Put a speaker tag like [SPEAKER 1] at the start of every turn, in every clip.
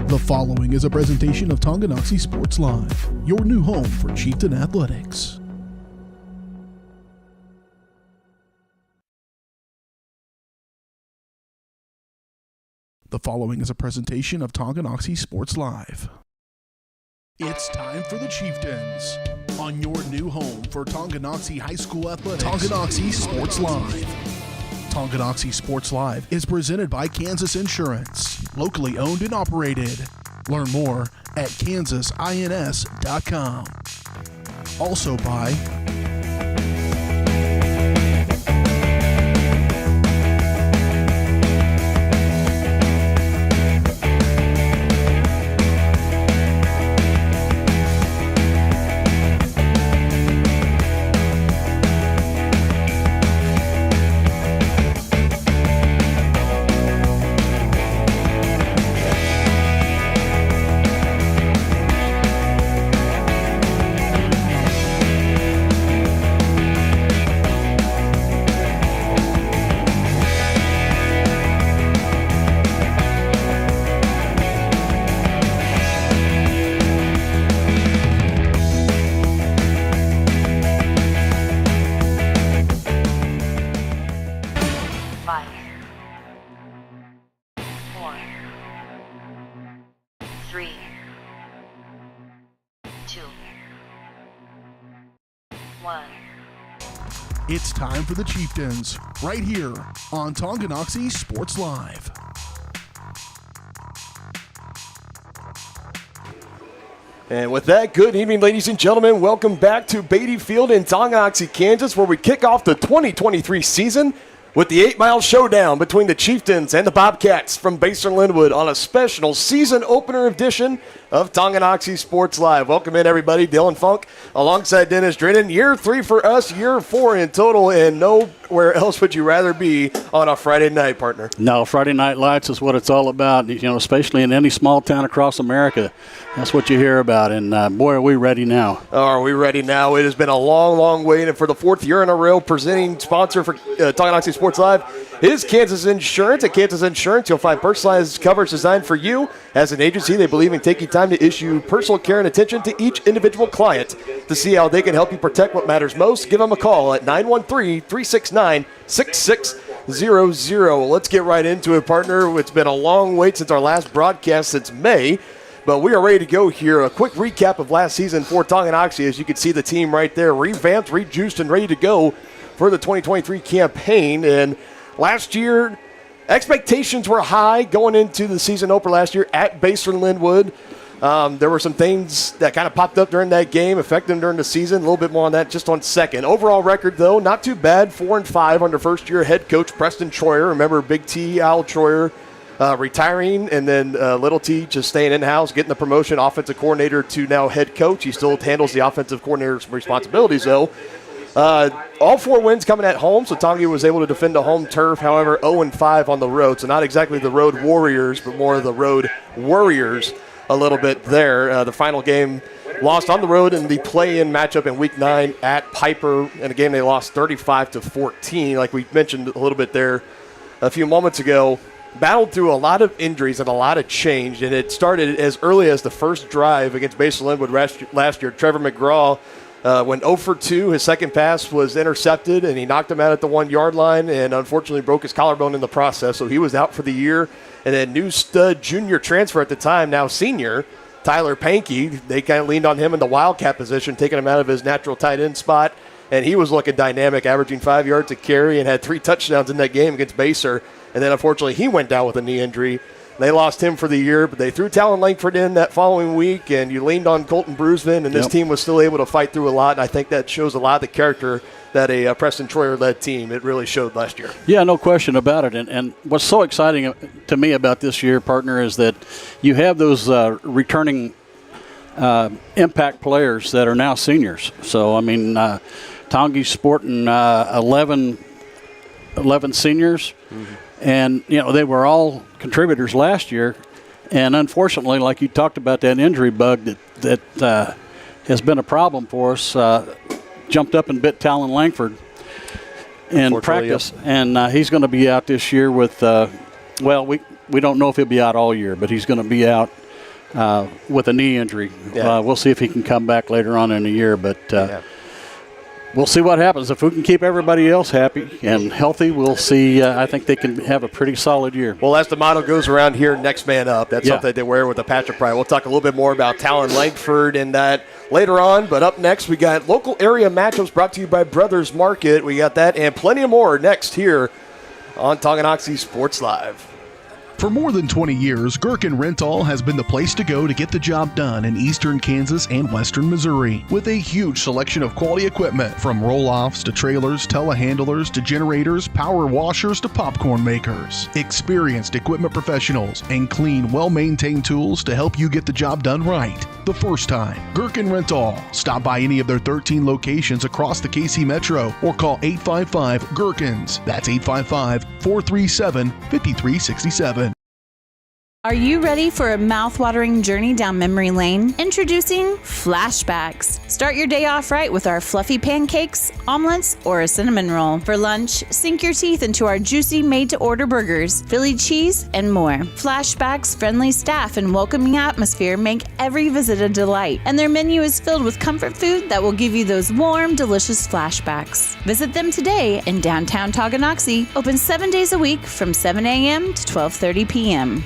[SPEAKER 1] The following is a presentation of Tonganoxie Sports Live, your new home for Chieftain athletics. The following is a presentation of Tonganoxie Sports Live. It's time for the Chieftains on your new home for Tonganoxie High School athletics. Tonganoxie Sports Live. Tonganoxie Sports Live is presented by Kansas Insurance, locally owned and operated. Learn more at kansasins.com. Also by It's time for the Chieftains, right here on Tonganoxie Sports Live.
[SPEAKER 2] And with that, good evening, ladies and gentlemen. Welcome back to Beatty Field in Tonganoxie, Kansas, where we kick off the 2023 season with the 8-mile showdown between the Chieftains and the Bobcats from Basehor-Linwood on a special season opener edition of Tonganoxie Sports Live. Welcome in, everybody. Dylan Funk alongside Dennis Drennan. Year 3 for us, year 4 in total, and nowhere else would you rather be on a Friday night, partner.
[SPEAKER 3] No, Friday Night Lights is what it's all about, you know, especially in any small town across America. That's what you hear about, and boy, are we ready now.
[SPEAKER 2] Are we ready now? It has been a long, long wait, and for the 4th year in a row, presenting sponsor for Tonganoxie Sports Live is Kansas Insurance. At Kansas Insurance, you'll find personalized coverage designed for you. As an agency, they believe in taking time to issue personal care and attention to each individual client. To see how they can help you protect what matters most, give them a call at 913-369-6600. Let's get right into it, partner. It's been a long wait since our last broadcast since May, but we are ready to go here. A quick recap of last season for Tonganoxie. As you can see the team right there, revamped, rejuiced, and ready to go for the 2023 campaign. And last year, expectations were high going into the season opener last year at Basehor-Linwood. There were some things that kind of popped up during that game, affected them during the season. A little bit more on that just on second. Overall record, though, not too bad. 4-5 under first-year head coach Preston Troyer. Remember, Big T, Al Troyer, retiring, and then Little T just staying in-house, getting the promotion, offensive coordinator to now head coach. He still handles the offensive coordinator's responsibilities, though. All 4 wins coming at home, so Tongi was able to defend the home turf. However, 0-5 on the road, so not exactly the road warriors, but more the road worriers a little bit there. The final game lost on the road in the play-in matchup in Week 9 at Piper, in a game they lost 35-14. Like we mentioned a little bit there a few moments ago, battled through a lot of injuries and a lot of change, and it started as early as the first drive against Basehor-Linwood last year. Trevor McGraw went 0 for 2. His second pass was intercepted, and he knocked him out at the 1-yard line and unfortunately broke his collarbone in the process, so he was out for the year. And then new stud junior transfer at the time, now senior, Tyler Pankey. They kind of leaned on him in the wildcat position, taking him out of his natural tight end spot, and he was looking dynamic, averaging 5 yards a carry and had 3 touchdowns in that game against Basehor. And then unfortunately he went down with a knee injury. They lost him for the year, but they threw Talon Langford in that following week, and you leaned on Colton Bruisman, and this team was still able to fight through a lot, and I think that shows a lot of the character that a Preston Troyer-led team, it really showed last year.
[SPEAKER 3] Yeah, no question about it. And what's so exciting to me about this year, partner, is that you have those returning impact players that are now seniors. So, I mean, Tongi's sporting 11 seniors. Mm-hmm. And, you know, they were all contributors last year. And unfortunately, like you talked about, that injury bug that has been a problem for us, jumped up and bit Talon Langford in practice. Yep. And he's going to be out this year with, we don't know if he'll be out all year, but he's going to be out with a knee injury.
[SPEAKER 2] Yeah.
[SPEAKER 3] We'll see if he can come back later on in the year, but we'll see what happens. If we can keep everybody else happy and healthy, we'll see. I think they can have a pretty solid year.
[SPEAKER 2] Well, as the motto goes around here, next man up. That's something they wear with a patch of pride. We'll talk a little bit more about Talon Langford and that later on. But up next, we got local area matchups brought to you by Brothers Market. We got that and plenty more next here on Tonganoxie Sports Live.
[SPEAKER 1] For more than 20 years, Gherkin Rental has been the place to go to get the job done in eastern Kansas and western Missouri. With a huge selection of quality equipment, from roll-offs to trailers, telehandlers to generators, power washers to popcorn makers. Experienced equipment professionals and clean, well-maintained tools to help you get the job done right. The first time, Gherkin Rental. Stop by any of their 13 locations across the KC Metro or call 855-GHERKINS. That's 855-437-5367.
[SPEAKER 4] Are you ready for a mouth-watering journey down memory lane? Introducing Flashbacks. Start your day off right with our fluffy pancakes, omelets, or a cinnamon roll. For lunch, sink your teeth into our juicy made-to-order burgers, Philly cheese, and more. Flashbacks' friendly staff and welcoming atmosphere make every visit a delight, and their menu is filled with comfort food that will give you those warm, delicious flashbacks. Visit them today in downtown Tonganoxie, open 7 days a week from 7 a.m. to 12:30 p.m.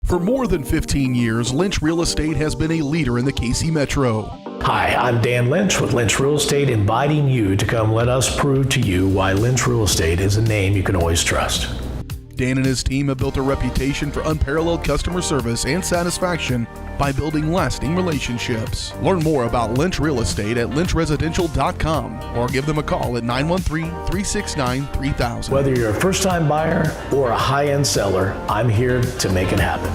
[SPEAKER 1] For more than 15 years, Lynch Real Estate has been a leader in the KC Metro.
[SPEAKER 5] Hi, I'm Dan Lynch with Lynch Real Estate, inviting you to come let us prove to you why Lynch Real Estate is a name you can always trust.
[SPEAKER 1] Dan and his team have built a reputation for unparalleled customer service and satisfaction by building lasting relationships. Learn more about Lynch Real Estate at lynchresidential.com or give them a call at 913-369-3000.
[SPEAKER 5] Whether you're a first-time buyer or a high-end seller, I'm here to make it happen.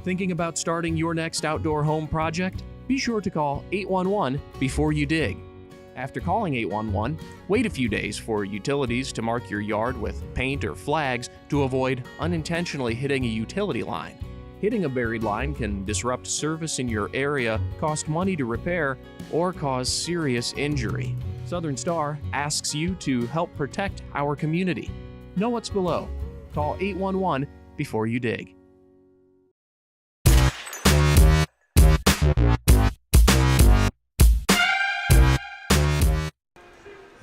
[SPEAKER 6] Thinking about starting your next outdoor home project? Be sure to call 811 before you dig. After calling 811, wait a few days for utilities to mark your yard with paint or flags to avoid unintentionally hitting a utility line. Hitting a buried line can disrupt service in your area, cost money to repair, or cause serious injury. Southern Star asks you to help protect our community. Know what's below. Call 811 before you dig.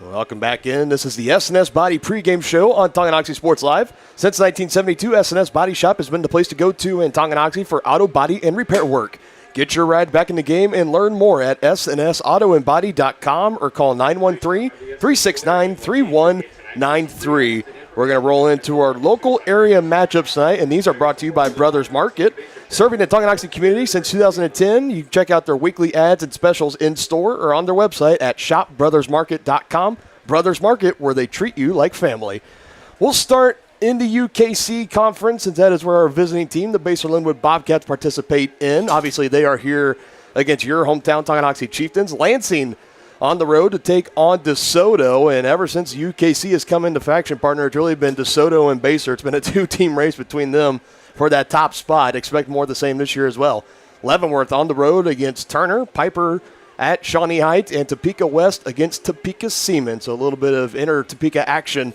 [SPEAKER 2] Welcome back in. This is the S&S Body pregame show on Tonganoxie Sports Live. Since 1972, S&S Body Shop has been the place to go to in Tonganoxie for auto, body, and repair work. Get your ride back in the game and learn more at snsautoandbody.com or call 913-369-3193. We're going to roll into our local area matchups tonight, and these are brought to you by Brothers Market. Serving the Tonganoxie community since 2010, you can check out their weekly ads and specials in-store or on their website at shopbrothersmarket.com. Brothers Market, where they treat you like family. We'll start in the UKC conference, since that is where our visiting team, the Basehor-Linwood Bobcats, participate in. Obviously, they are here against your hometown Tonganoxie Chieftains. Lansing on the road to take on DeSoto, and ever since UKC has come into faction, partner, it's really been DeSoto and Basehor. It's been a two-team race between them for that top spot. Expect more of the same this year as well. Leavenworth on the road against Turner, Piper at Shawnee Heights, and Topeka West against Topeka Seaman. So a little bit of inner Topeka action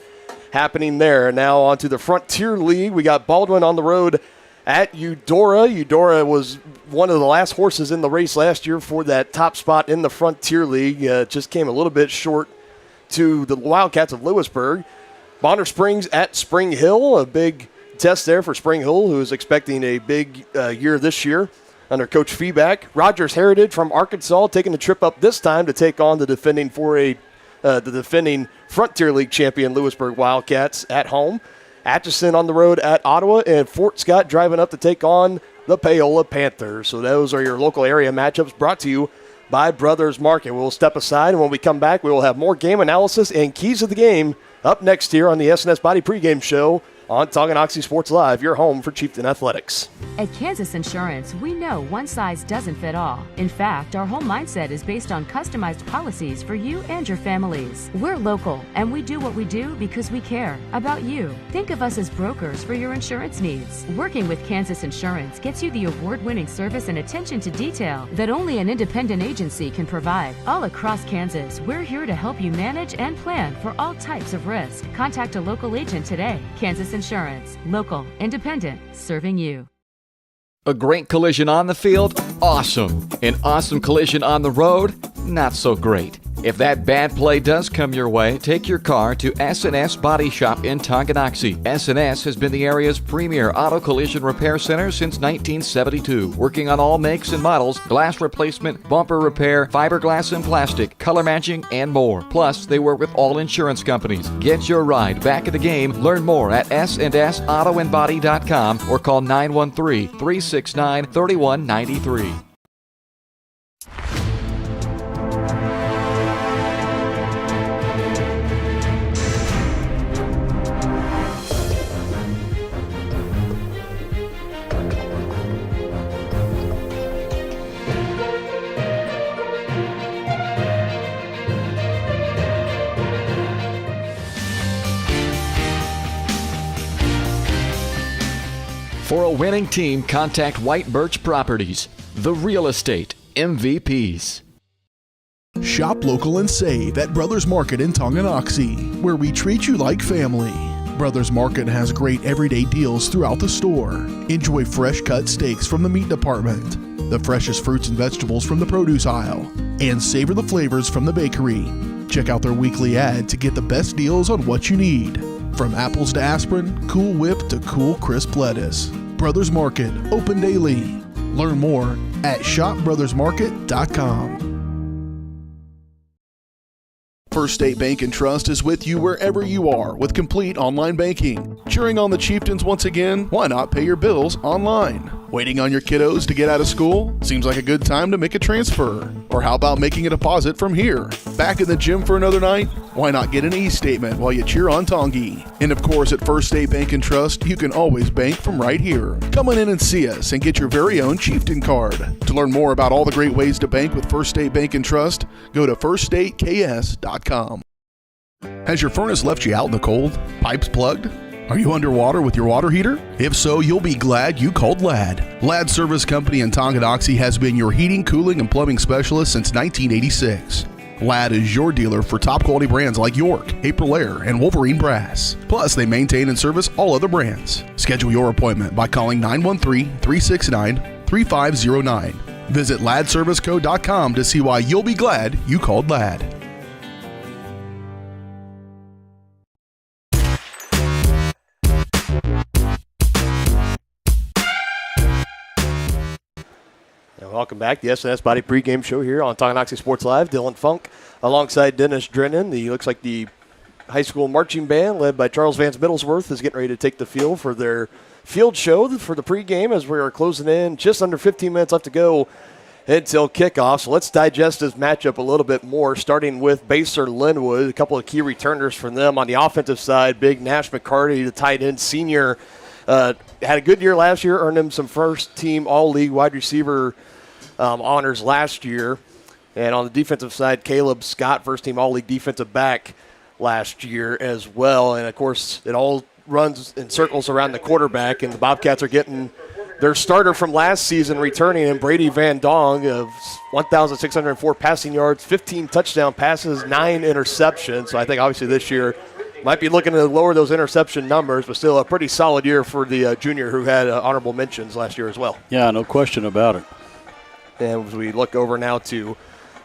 [SPEAKER 2] happening there. Now on to the Frontier League. We got Baldwin on the road at Eudora. Eudora was one of the last horses in the race last year for that top spot in the Frontier League. Just came a little bit short to the Wildcats of Lewisburg. Bonner Springs at Spring Hill, a big test there for Spring Hill, who is expecting a big year this year under Coach Feeback. Rogers Heritage from Arkansas taking the trip up this time to take on the defending Frontier League champion Lewisburg Wildcats at home. Atchison on the road at Ottawa, and Fort Scott driving up to take on the Paola Panthers. So those are your local area matchups brought to you by Brothers Market. We'll step aside, and when we come back, we will have more game analysis and keys of the game up next here on the S&S Body pregame show on Tonganoxie Sports Live, your home for Chieftain Athletics.
[SPEAKER 7] At Kansas Insurance, we know one size doesn't fit all. In fact, our whole mindset is based on customized policies for you and your families. We're local, and we do what we do because we care about you. Think of us as brokers for your insurance needs. Working with Kansas Insurance gets you the award-winning service and attention to detail that only an independent agency can provide. All across Kansas, we're here to help you manage and plan for all types of risk. Contact a local agent today. Kansas Insurance. Local, independent, serving you.
[SPEAKER 8] A great collision on the field? Awesome. An awesome collision on the road? Not so great. If that bad play does come your way, take your car to S&S Body Shop in Tonganoxie. S&S has been the area's premier auto collision repair center since 1972, working on all makes and models, glass replacement, bumper repair, fiberglass and plastic, color matching, and more. Plus, they work with all insurance companies. Get your ride back in the game. Learn more at snsautoandbody.com or call 913-369-3193. For a winning team, contact White Birch Properties, the real estate MVPs.
[SPEAKER 1] Shop local and save at Brothers Market in Tonganoxie, where we treat you like family. Brothers Market has great everyday deals throughout the store. Enjoy fresh cut steaks from the meat department, the freshest fruits and vegetables from the produce aisle, and savor the flavors from the bakery. Check out their weekly ad to get the best deals on what you need. From apples to aspirin, Cool Whip to cool crisp lettuce. Brothers Market, open daily. Learn more at shopbrothersmarket.com. First State Bank and Trust is with you wherever you are with complete online banking. Cheering on the Chieftains once again? Why not pay your bills online? Waiting on your kiddos to get out of school? Seems like a good time to make a transfer. Or how about making a deposit from here? Back in the gym for another night? Why not get an e-statement while you cheer on Tongi? And of course, at First State Bank and Trust, you can always bank from right here. Come on in and see us and get your very own Chieftain card. To learn more about all the great ways to bank with First State Bank and Trust, go to firststateks.com. Has your furnace left you out in the cold? Pipes plugged? Are you underwater with your water heater? If so, you'll be glad you called Ladd. Ladd Service Company in Tonganoxie has been your heating, cooling, and plumbing specialist since 1986. Ladd is your dealer for top quality brands like York, Aprilaire, and Wolverine Brass. Plus, they maintain and service all other brands. Schedule your appointment by calling 913-369-3509. Visit laddserviceco.com to see why you'll be glad you called Ladd.
[SPEAKER 2] Welcome back. The S&S Body pregame show here on Tonganoxie Sports Live. Dylan Funk alongside Dennis Drennan. Looks like the high school marching band led by Charles Vance Middlesworth is getting ready to take the field for their field show for the pregame as we are closing in. Just under 15 minutes left to go until kickoff. So let's digest this matchup a little bit more, starting with Basehor-Linwood. A couple of key returners from them on the offensive side. Big Nash McCarty, the tight end senior, had a good year last year, earned him some first-team all-league wide receiver honors last year. And on the defensive side, Caleb Scott, first-team all-league defensive back last year as well. And, of course, it all runs in circles around the quarterback, and the Bobcats are getting their starter from last season returning, and Brady Van Dong of 1,604 passing yards, 15 touchdown passes, 9 interceptions. So I think obviously this year might be looking to lower those interception numbers, but still a pretty solid year for the junior who had honorable mentions last year as well.
[SPEAKER 3] Yeah, no question about it.
[SPEAKER 2] And as we look over now to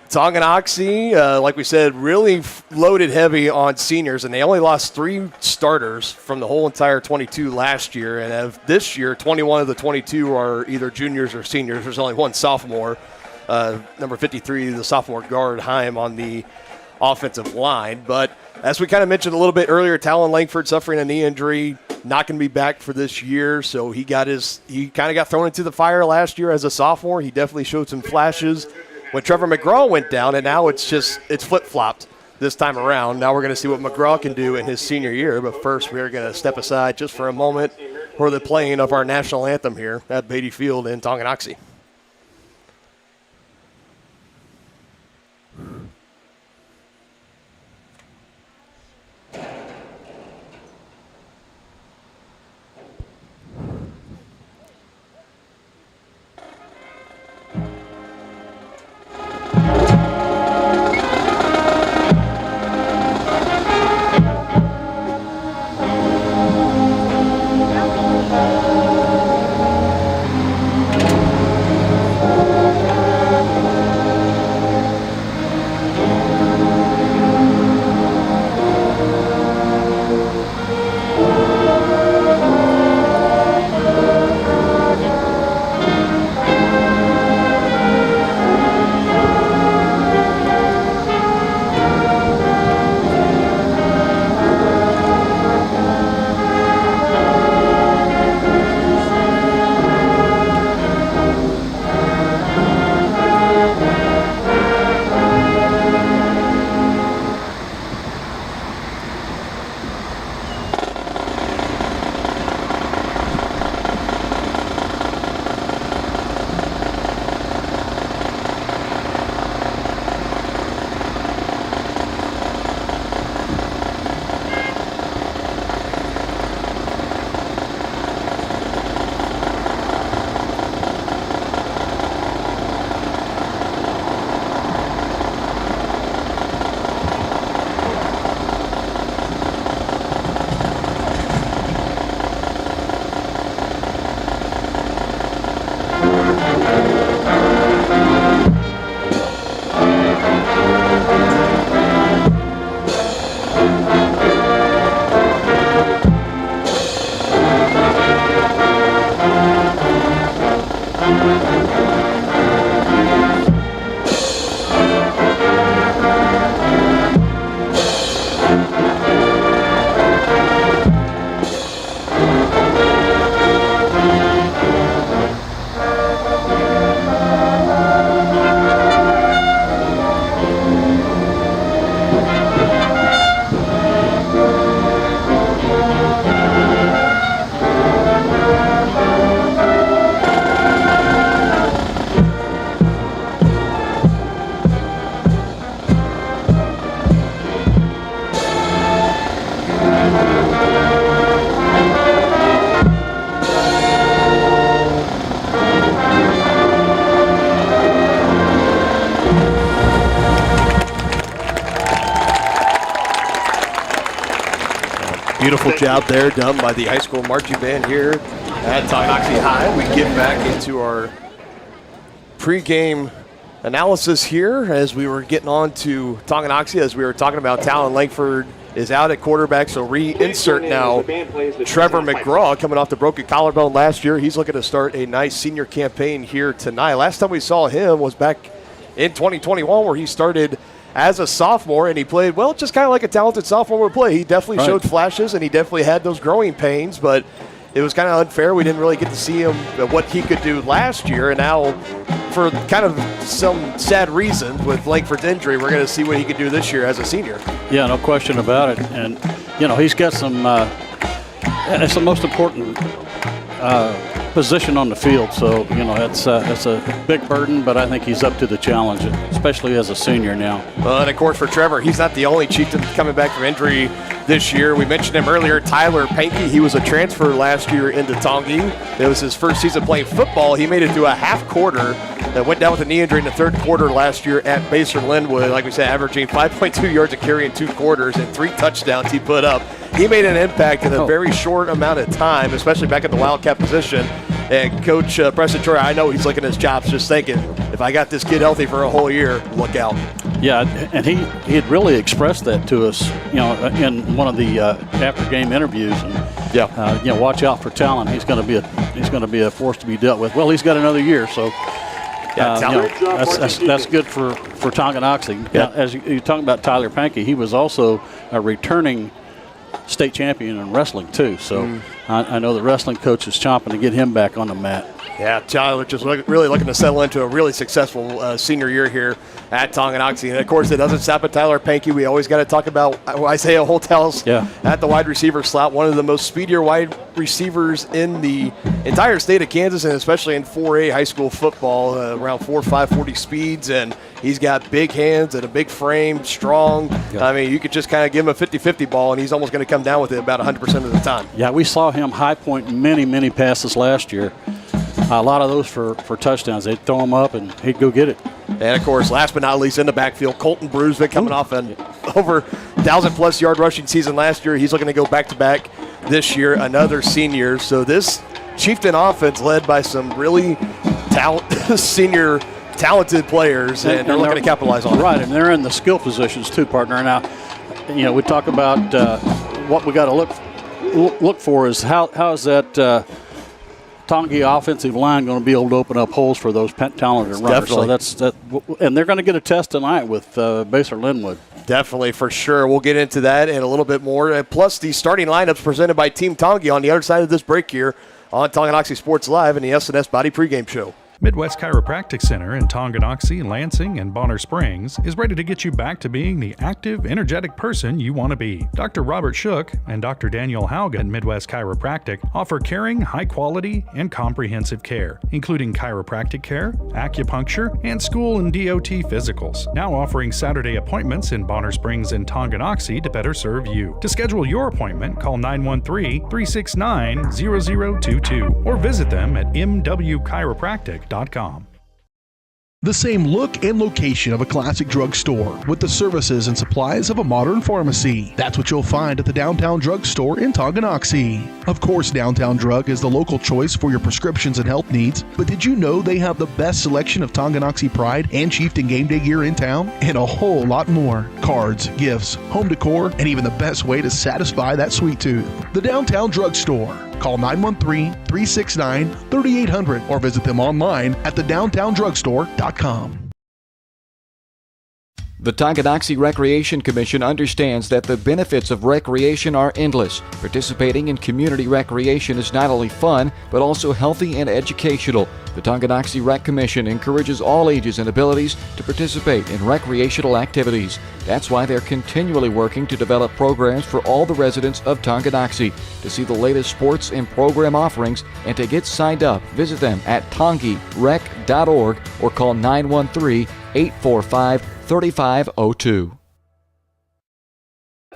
[SPEAKER 2] Tonganoxie, like we said, really loaded heavy on seniors, and they only lost 3 starters from the whole entire 22 last year. And of this year, 21 of the 22 are either juniors or seniors. There's only one sophomore, number 53, the sophomore guard, Heim, on the offensive line. But as we kind of mentioned a little bit earlier, Talon Langford suffering a knee injury, not going to be back for this year. So he kind of got thrown into the fire last year as a sophomore. He definitely showed some flashes when Trevor McGraw went down, and now it's flip-flopped this time around. Now we're going to see what McGraw can do in his senior year. But first, we are going to step aside just for a moment for the playing of our national anthem here at Beatty Field in Tonganoxie. Beautiful job there done by the high school marching band here at Tonganoxie High. We get back into our pregame analysis here as we were getting on to Tonganoxie, as we were talking about Talon Langford is out at quarterback, so reinsert now Trevor McGraw coming off the broken collarbone last year. He's looking to start a nice senior campaign here tonight. Last time we saw him was back in 2021 where he started as a sophomore, and he played, well, just kind of like a talented sophomore would play. He definitely showed flashes, and he definitely had those growing pains, but it was kind of unfair. We didn't really get to see him, what he could do last year, and now for kind of some sad reasons with Langford's injury, we're going to see what he could do this year as a senior. Yeah, no question about it. And, you know, he's got some it's the most important position on the field, so you know it's a big burden, but I think he's up to the challenge, especially as a senior now. Well, and of course for Trevor, he's not the only Chieftain coming back from injury this year. We mentioned him earlier, Tyler Pankey. He was a transfer last year into Tongi. It was his first season playing football. He made it through a half quarter that went down with a knee injury in the third quarter last year at Basehor-Linwood. Like we said, averaging 5.2 yards a carry in 2 quarters and 3 touchdowns he put up. He made an impact in a very short amount of time, especially back in the Wildcat position. And Coach Preston Troy, I know he's looking at his chops just thinking, if I got this kid healthy for a whole year, look out. Yeah, and he had really expressed that to us, you know, in one of the after-game interviews. And, you know, watch out for Talon. He's going to be a force to be dealt with. Well, he's got another year, so you know, that's good for Tonganoxie. Yeah. Now, as you're talking about Tyler Pankey, he was also a returning
[SPEAKER 3] state champion in wrestling too. So I know the wrestling coach is chomping to get him back on the mat.
[SPEAKER 2] Yeah, Tyler just really looking to settle into a really successful senior year here at Tonganoxie. And, of course, it doesn't stop at Tyler Pankey. We always got to talk about Isaiah Holthouse at the wide receiver slot, one of the most speedier wide receivers in the entire state of Kansas, and especially in 4A high school football, around 4.5 40 speeds. And he's got big hands and a big frame, strong. Yeah. I mean, you could just kind of give him a 50-50 ball, and he's almost going to come down with it about 100% of the time.
[SPEAKER 3] Yeah, we saw him high point many passes last year. A lot of those for touchdowns. They'd throw him up, and he'd go get it.
[SPEAKER 2] And, of course, last but not least, in the backfield, Colton Brewsman coming off an over 1,000-plus yard rushing season last year. He's looking to go back-to-back this year, another senior. So this Chieftain offense led by some really senior talented players, and they're looking to capitalize on it.
[SPEAKER 3] Right, and they're in the skill positions too, partner. Now, we talk about what we got to look for is how is that Tongi offensive line going to be able to open up holes for those talented runners.
[SPEAKER 2] Definitely.
[SPEAKER 3] So and they're going to get a test tonight with Basehor-Linwood.
[SPEAKER 2] Definitely, for sure. We'll get into that and a little bit more. Plus, the starting lineups presented by Team Tongi on the other side of this break here on Tonganoxie Sports Live and the S&S Body pregame show.
[SPEAKER 9] Midwest Chiropractic Center in Tonganoxie, Lansing, and Bonner Springs is ready to get you back to being the active, energetic person you want to be. Dr. Robert Shook and Dr. Daniel Haugen at Midwest Chiropractic offer caring, high-quality, and comprehensive care, including chiropractic care, acupuncture, and school and DOT physicals. Now offering Saturday appointments in Bonner Springs and Tonganoxie to better serve you. To schedule your appointment, call 913-369-0022 or visit them at mwchiropractic.com.
[SPEAKER 1] The same look and location of a classic drugstore with the services and supplies of a modern pharmacy. That's what you'll find at the Downtown Drug Store in Tonganoxie. Of course, Downtown Drug is the local choice for your prescriptions and health needs, but did you know they have the best selection of Tonganoxie Pride and Chieftain game day gear in town? And a whole lot more. Cards, gifts, home decor, and even the best way to satisfy that sweet tooth. The Downtown Drug Store. Call 913-369-3800 or visit them online at thedowntowndrugstore.com.
[SPEAKER 8] The Tonganoxie Recreation Commission understands that the benefits of recreation are endless. Participating in community recreation is not only fun, but also healthy and educational. The Tonganoxie Rec Commission encourages all ages and abilities to participate in recreational activities. That's why they're continually working to develop programs for all the residents of Tonganoxie. To see the latest sports and program offerings and to get signed up, visit them at tongirec.org or call 913-845-3502.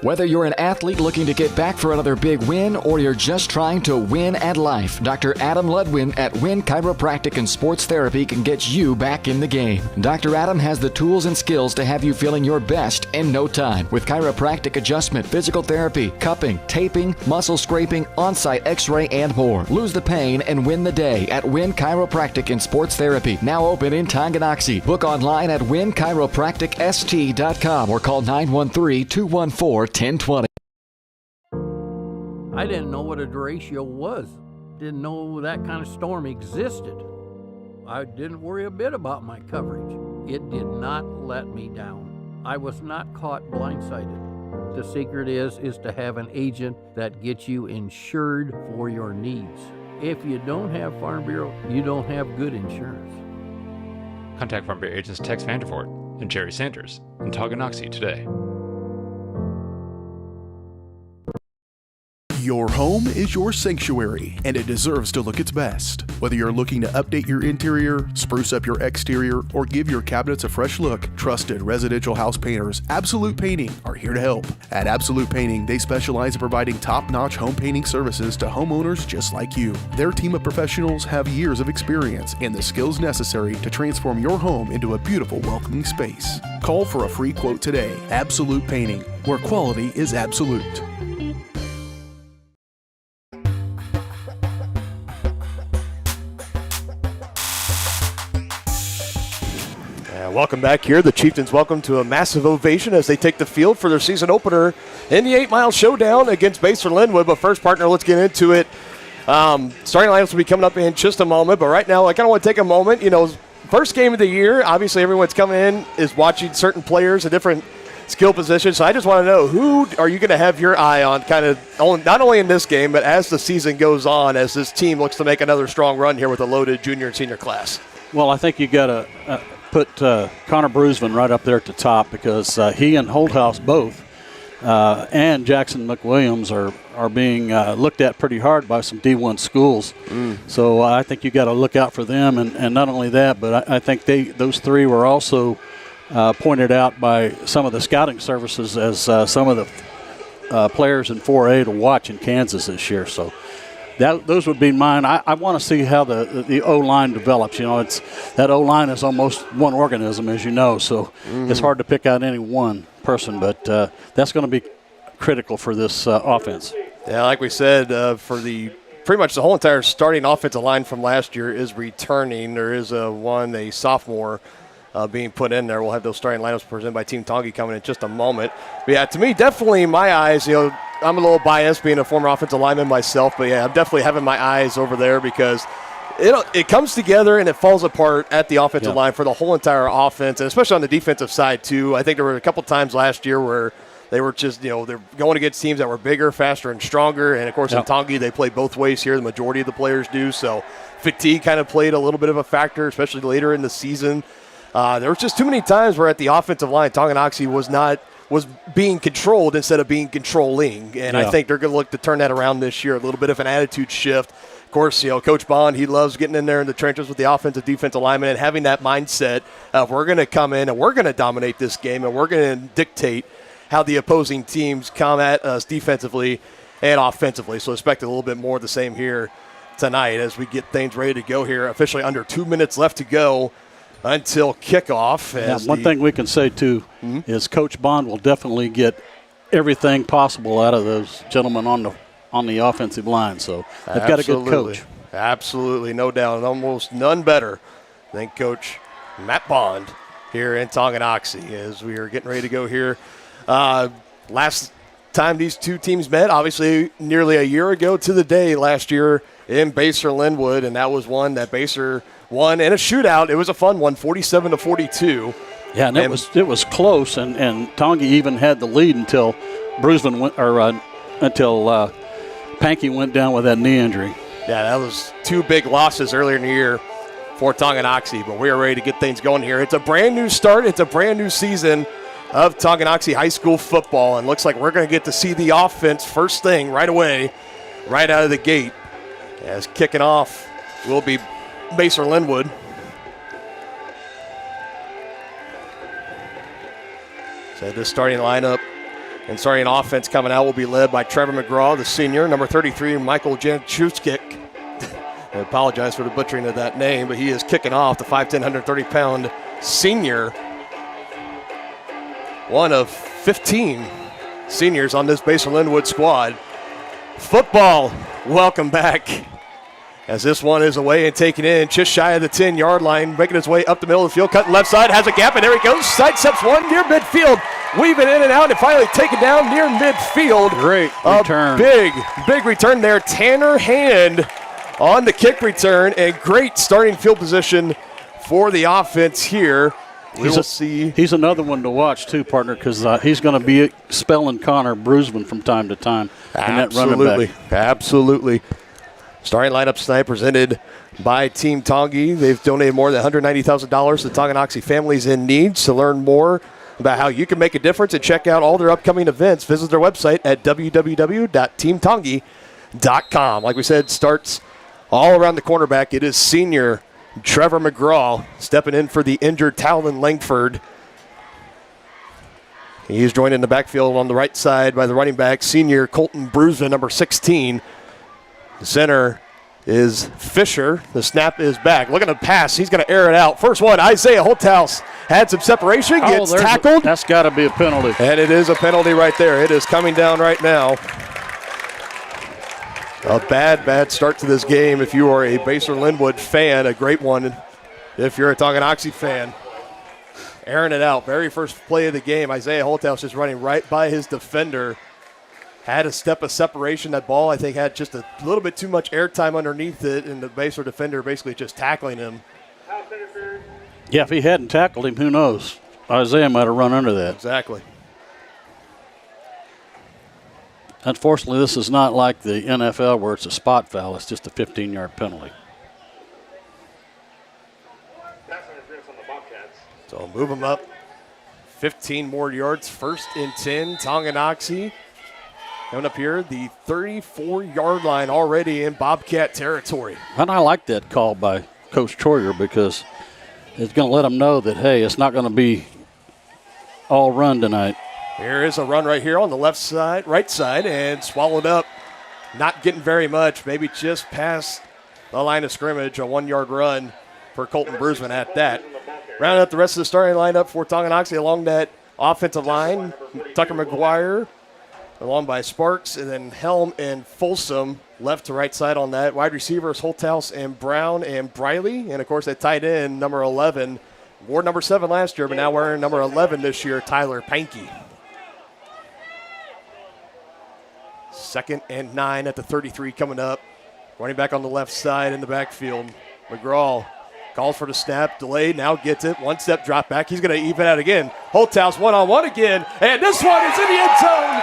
[SPEAKER 8] Whether you're an athlete looking to get back for another big win or you're just trying to win at life, Dr. Adam Ludwin at Win Chiropractic and Sports Therapy can get you back in the game. Dr. Adam has the tools and skills to have you feeling your best in no time with chiropractic adjustment, physical therapy, cupping, taping, muscle scraping, on-site x-ray, and more. Lose the pain and win the day at Win Chiropractic and Sports Therapy, now open in Tonganoxie. Book online at winchiropracticst.com or call 913-214-1020.
[SPEAKER 10] I didn't know what a derecho was. Didn't know that kind of storm existed. I didn't worry a bit about my coverage. It did not let me down. I was not caught blindsided. The secret is to have an agent that gets you insured for your needs. If you don't have Farm Bureau, you don't have good insurance.
[SPEAKER 11] Contact Farm Bureau agents Tex Vandervoort and Jerry Sanders in Tonganoxie today.
[SPEAKER 1] Your home is your sanctuary, and it deserves to look its best. Whether you're looking to update your interior, spruce up your exterior, or give your cabinets a fresh look, trusted residential house painters Absolute Painting are here to help. At Absolute Painting, they specialize in providing top-notch home painting services to homeowners just like you. Their team of professionals have years of experience and the skills necessary to transform your home into a beautiful, welcoming space. Call for a free quote today. Absolute Painting, where quality is absolute.
[SPEAKER 2] Welcome back here. The Chieftains welcome to a massive ovation as they take the field for their season opener in the 8-mile showdown against Basehor-Linwood. But first, partner, let's get into it. Starting lineups will be coming up in just a moment. But right now, I kind of want to take a moment. First game of the year, obviously everyone's coming in is watching certain players and different skill position. So I just want to know, who are you going to have your eye on kind of not only in this game, but as the season goes on, as this team looks to make another strong run here with a loaded junior and senior class?
[SPEAKER 3] Well, I think you got to put Connor Brusman right up there at the top, because he and Holthouse both and Jackson McWilliams are being looked at pretty hard by some D1 schools. So I think you got to look out for them, and not only that, but I think those three were also pointed out by some of the scouting services as some of the players in 4A to watch in Kansas this year. So those would be mine. I want to see how the O-line develops. That O-line is almost one organism, as you know, so it's hard to pick out any one person, but that's going to be critical for this offense.
[SPEAKER 2] Yeah, like we said, for pretty much the whole entire starting offensive line from last year is returning. There is a sophomore being put in there. We'll have those starting lineups presented by Team Tongi coming in just a moment. But yeah, to me, definitely my eyes, I'm a little biased being a former offensive lineman myself, but yeah, I'm definitely having my eyes over there, because it comes together and it falls apart at the offensive line for the whole entire offense, and especially on the defensive side too. I think there were a couple times last year where they were just, they're going against teams that were bigger, faster, and stronger. And of course in Tongi, they play both ways here. The majority of the players do. So fatigue kind of played a little bit of a factor, especially later in the season. There was just too many times where at the offensive line, Tonganoxie was being controlled instead of being controlling. And I think they're going to look to turn that around this year. A little bit of an attitude shift. Of course, Coach Bond, he loves getting in there in the trenches with the offensive, defensive linemen and having that mindset of, we're going to come in and we're going to dominate this game and we're going to dictate how the opposing teams come at us defensively and offensively. So expect a little bit more of the same here tonight as we get things ready to go here. Officially under 2 minutes left to go until kickoff.
[SPEAKER 3] One thing we can say, too, is Coach Bond will definitely get everything possible out of those gentlemen on the offensive line. So they've got a good coach.
[SPEAKER 2] Absolutely, no doubt. And almost none better than Coach Matt Bond here in Tonganoxie as we are getting ready to go here. Last time these two teams met, obviously nearly a year ago to the day last year in Basehor-Linwood, and that was one that Basehor won in a shootout. It was a fun one, 47-42.
[SPEAKER 3] Yeah, and it was close, and Tongi even had the lead until Pankey went down with that knee injury.
[SPEAKER 2] Yeah, that was two big losses earlier in the year for Tonganoxie, but we are ready to get things going here. It's a brand new start. It's a brand new season of Tonganoxie High School football, and looks like we're going to get to see the offense first thing right away, right out of the gate. As kicking off will be Basehor-Linwood. So this starting lineup and starting offense coming out will be led by Trevor McGraw, the senior, number 33, Michael Janchuskik. I apologize for the butchering of that name, but he is kicking off, the 5'10", 130-pound senior. One of 15 seniors on this Basehor-Linwood squad. Football, welcome back. As this one is away and taken in just shy of the 10-yard line, making his way up the middle of the field, cutting left side, has a gap, and there he goes. Sidesteps one near midfield, weaving in and out, and finally taken down near midfield.
[SPEAKER 3] Great return.
[SPEAKER 2] Big return there. Tanner Hand on the kick return, and great starting field position for the offense here.
[SPEAKER 3] He's another one to watch, too, partner, because he's going to be spelling Connor Brusman from time to time.
[SPEAKER 2] Absolutely. Absolutely. Starting lineup tonight presented by Team Tongi. They've donated more than $190,000 to Tonganoxie families in need. To learn more about how you can make a difference and check out all their upcoming events, visit their website at www.teamtongi.com. Like we said, starts all around the cornerback. It is senior Trevor McGraw stepping in for the injured Talon Langford. He's joined in the backfield on the right side by the running back, senior Colton Brusman, number 16. The center is Fisher. The snap is back. Looking to pass. He's going to air it out. First one, Isaiah Holthouse had some separation, gets tackled.
[SPEAKER 3] That's got to be a penalty.
[SPEAKER 2] And it is a penalty right there. It is coming down right now. A bad start to this game if you are a Basehor-Linwood fan. A great one if you're a Tonganoxie fan. Airing it out. Very first play of the game. Isaiah Holthouse just running right by his defender. Had a step of separation. That ball, I think, had just a little bit too much airtime underneath it, and the Basehor defender basically just tackling him.
[SPEAKER 3] Yeah, if he hadn't tackled him, who knows? Isaiah might have run under that.
[SPEAKER 2] Exactly.
[SPEAKER 3] Unfortunately, this is not like the NFL where it's a spot foul. It's just a 15-yard penalty.
[SPEAKER 2] So move them up 15 more yards. 1st and 10, Tonganoxie. Coming up here, the 34-yard line already in Bobcat territory.
[SPEAKER 3] And I like that call by Coach Troyer because it's going to let them know that, hey, it's not going to be all run tonight.
[SPEAKER 2] Here is a run right here on the left side, right side, and swallowed up. Not getting very much, maybe just past the line of scrimmage, a 1-yard run for Colton Brusman at that. Rounding up the rest of the starting lineup for Tonganoxie along that offensive line, Tucker McGuire, along by Sparks, and then Helm and Folsom left to right side on that. Wide receivers, Holthouse and Brown and Briley. And, of course, that tight end, number 11, wore number 7 last year, but now wearing number 11 this year, Tyler Pankey. 2nd and 9 at the 33 coming up. Running back on the left side in the backfield. McGraw calls for the snap, delayed, now gets it. 1-step drop back. He's going to even out again. Holthouse one-on-one again, and this one is in the end zone.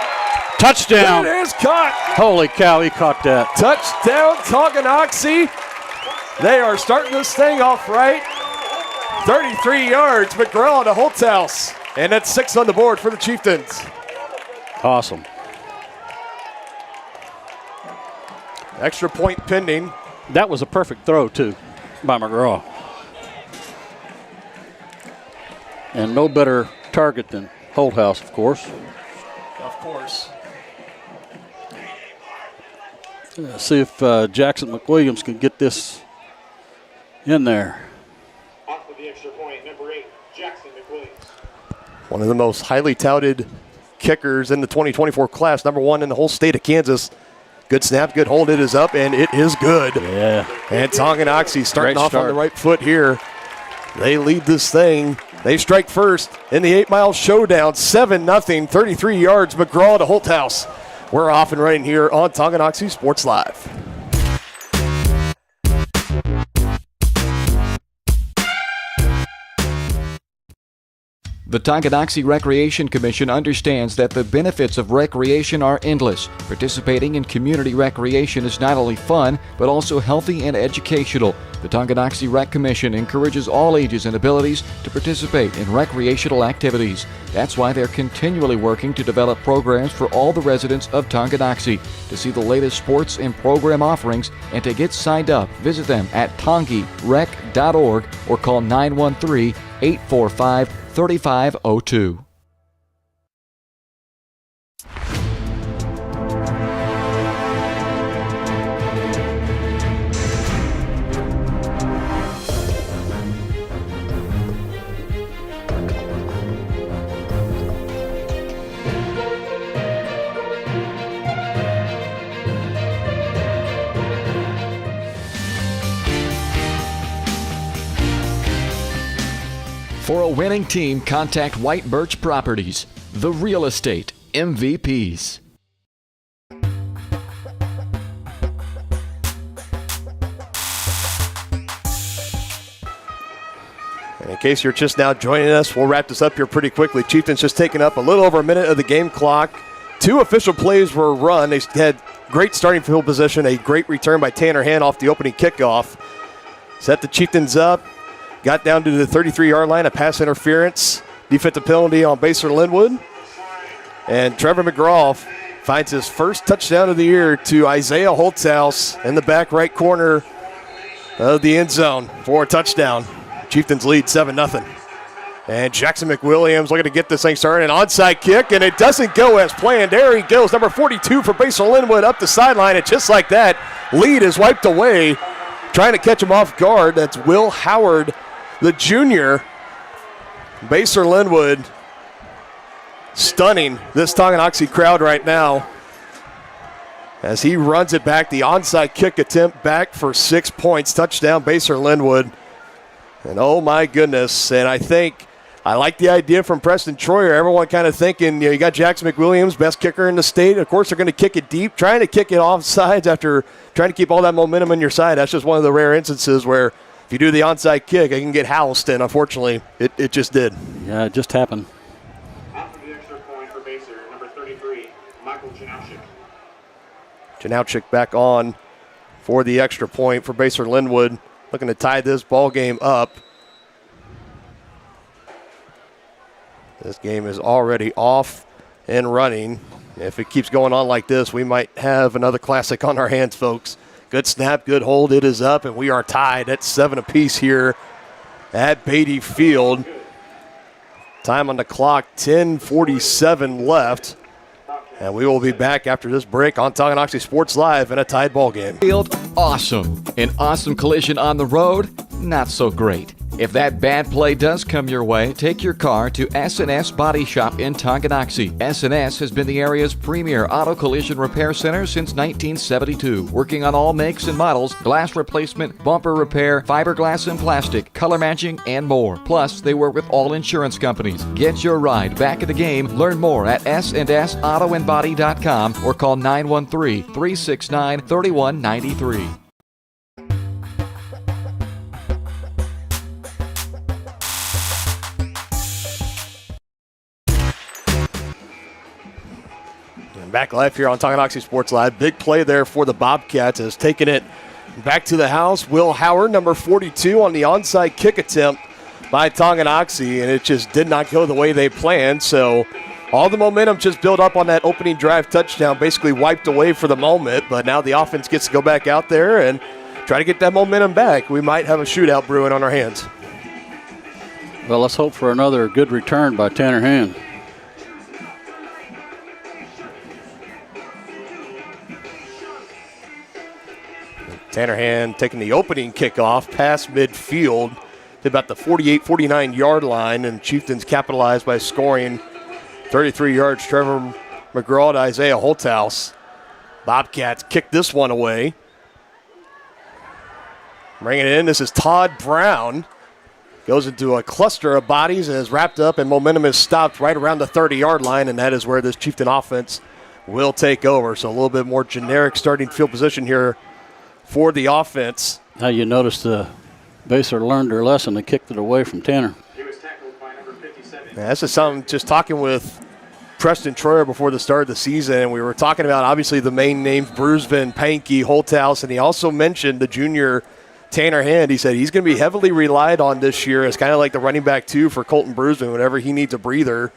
[SPEAKER 3] Touchdown.
[SPEAKER 2] It is caught.
[SPEAKER 3] Holy cow, he caught that.
[SPEAKER 2] Touchdown, Tonganoxie. They are starting this thing off right. 33 yards, McGraw to Holthouse. And that's 6 on the board for the Chieftains.
[SPEAKER 3] Awesome.
[SPEAKER 2] Extra point pending.
[SPEAKER 3] That was a perfect throw, too, by McGraw. And no better target than Holthouse, of course.
[SPEAKER 2] Of course.
[SPEAKER 3] See if Jackson McWilliams can get this in there.
[SPEAKER 12] Off of the extra point, number 8, Jackson McWilliams.
[SPEAKER 2] One of the most highly touted kickers in the 2024 class, number 1 in the whole state of Kansas. Good snap, good hold. It is up, and it is good.
[SPEAKER 3] Yeah.
[SPEAKER 2] And Tonganoxie starting
[SPEAKER 3] Great
[SPEAKER 2] off
[SPEAKER 3] start.
[SPEAKER 2] on the right foot here. They lead this thing. They strike first in the 8-mile showdown. 7-0, 33 yards. McGraw to Holthouse. We're off and running here on Tonganoxie Sports Live.
[SPEAKER 8] The Tonganoxie Recreation Commission understands that the benefits of recreation are endless. Participating in community recreation is not only fun, but also healthy and educational. The Tonganoxie Rec Commission encourages all ages and abilities to participate in recreational activities. That's why they're continually working to develop programs for all the residents of Tonganoxie. To see the latest sports and program offerings and to get signed up, visit them at tongirec.org or call 913-845-3502. For a winning team, contact White Birch Properties, the real estate MVPs.
[SPEAKER 2] And in case you're just now joining us, we'll wrap this up here pretty quickly. Chieftains just taking up a little over a minute of the game clock. 2 official plays were run. They had great starting field position, a great return by Tanner Hand off the opening kickoff. Set the Chieftains up. Got down to the 33-yard line, a pass interference, defensive penalty on Basehor-Linwood. And Trevor McGraw finds his first touchdown of the year to Isaiah Holthouse in the back right corner of the end zone for a touchdown. Chieftains lead 7-0. And Jackson McWilliams looking to get this thing started. An onside kick, and it doesn't go as planned. There he goes, number 42 for Basehor-Linwood up the sideline. And just like that, lead is wiped away. Trying to catch him off guard. That's Will Howard, the junior. Basehor-Linwood stunning this Tonganoxie crowd right now as he runs it back. The onside kick attempt back for 6 points. Touchdown Basehor-Linwood. And oh my goodness. And I like the idea from Preston Troyer. Everyone kind of thinking, you got Jackson McWilliams, best kicker in the state. Of course, they're going to kick it deep, trying to kick it off sides after trying to keep all that momentum on your side. That's just one of the rare instances where if you do the onside kick, it can get housed, and unfortunately, it just did.
[SPEAKER 3] Yeah, it just happened.
[SPEAKER 12] Off of the extra point for Basehor, number 33, Michael Janowski.
[SPEAKER 2] Tonganoxie back on for the extra point for Basehor-Linwood, looking to tie this ball game up. This game is already off and running. If it keeps going on like this, we might have another classic on our hands, folks. Good snap, good hold. It is up, and we are tied at 7 apiece here at Beatty Field. Time on the clock, 10:47 left. And we will be back after this break on Tonganoxie Sports Live in a tied ball game.
[SPEAKER 8] Field, awesome. An awesome collision on the road, not so great. If that bad play does come your way, take your car to S&S Body Shop in Tonganoxie. S&S has been the area's premier auto collision repair center since 1972, working on all makes and models, glass replacement, bumper repair, fiberglass and plastic, color matching, and more. Plus, they work with all insurance companies. Get your ride back in the game. Learn more at snsautoandbody.com or call 913-369-3193.
[SPEAKER 2] Back live here on Tonganoxie Sports Live. Big play there for the Bobcats, has taken it back to the house. Will Howard, number 42, on the onside kick attempt by Tonganoxie, and it just did not go the way they planned. So all the momentum just built up on that opening drive touchdown, basically wiped away for the moment. But now the offense gets to go back out there and try to get that momentum back. We might have a shootout brewing on our hands.
[SPEAKER 3] Well, let's hope for another good return by Tanner Hand.
[SPEAKER 2] Tanner Hand taking the opening kickoff past midfield to about the 48-49 yard line, and Chieftains capitalized by scoring 33 yards. Trevor McGraw to Isaiah Holthouse. Bobcats kick this one away. Bringing it in, this is Todd Brown. Goes into a cluster of bodies and is wrapped up, and momentum is stopped right around the 30-yard line, and that is where this Chieftain offense will take over. So a little bit more generic starting field position here for the offense.
[SPEAKER 3] Now you notice the Basehor learned their lesson. They kicked it away from Tanner.
[SPEAKER 2] Yeah, this is something, just talking with Preston Troyer before the start of the season, and we were talking about obviously the main names, Brusvin, Pankey, Holthouse, and he also mentioned the junior Tanner Hand. He said he's going to be heavily relied on this year as kind of like the running back two for Colton Brusvin whenever he needs a breather,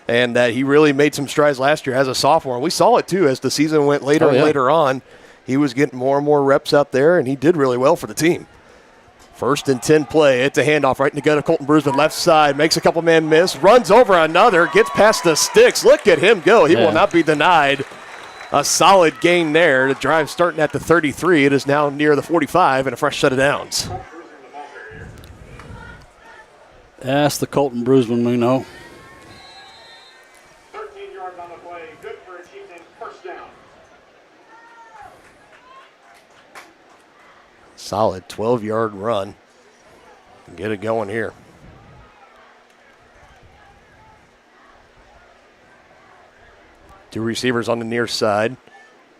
[SPEAKER 2] and that he really made some strides last year as a sophomore. And we saw it too as the season went later and later on. He was getting more and more reps out there, and he did really well for the team. 1st and 10 play. It's a handoff right in the gut of Colton Brusvin, left side, makes a couple man miss, runs over another, gets past the sticks. Look at him go. He will not be denied. A solid gain there. The drive starting at the 33. It is now near the 45 and a fresh set of downs.
[SPEAKER 3] That's the Colton Brusvin we know.
[SPEAKER 12] 13 yards on the play. Good for a Chieftain first down.
[SPEAKER 2] Solid 12-yard run. Get it going here. Two receivers on the near side.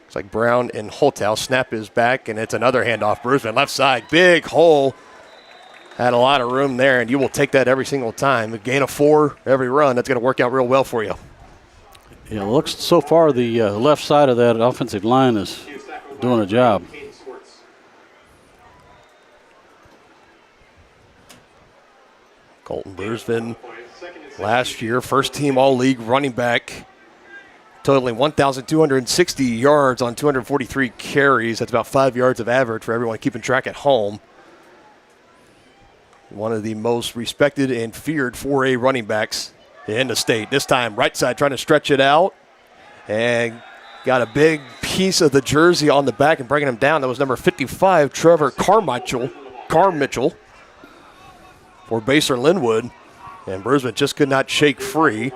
[SPEAKER 2] Looks like Brown and Holthouse. Snap is back, and it's another handoff. Brusvin, left side, big hole. Had a lot of room there, and you will take that every single time. A gain of 4 every run. That's going to work out real well for you.
[SPEAKER 3] Yeah, looks so far the left side of that offensive line is doing a job.
[SPEAKER 2] Colton Brusvin, last year, first-team All-League running back, totaling 1,260 yards on 243 carries. That's about 5 yards of average for everyone keeping track at home. One of the most respected and feared 4A running backs in the state. This time, right side, trying to stretch it out. And got a big piece of the jersey on the back and bringing him down. That was number 55, Trevor Carmichael for Basehor-Linwood. And Brusvin just could not shake free.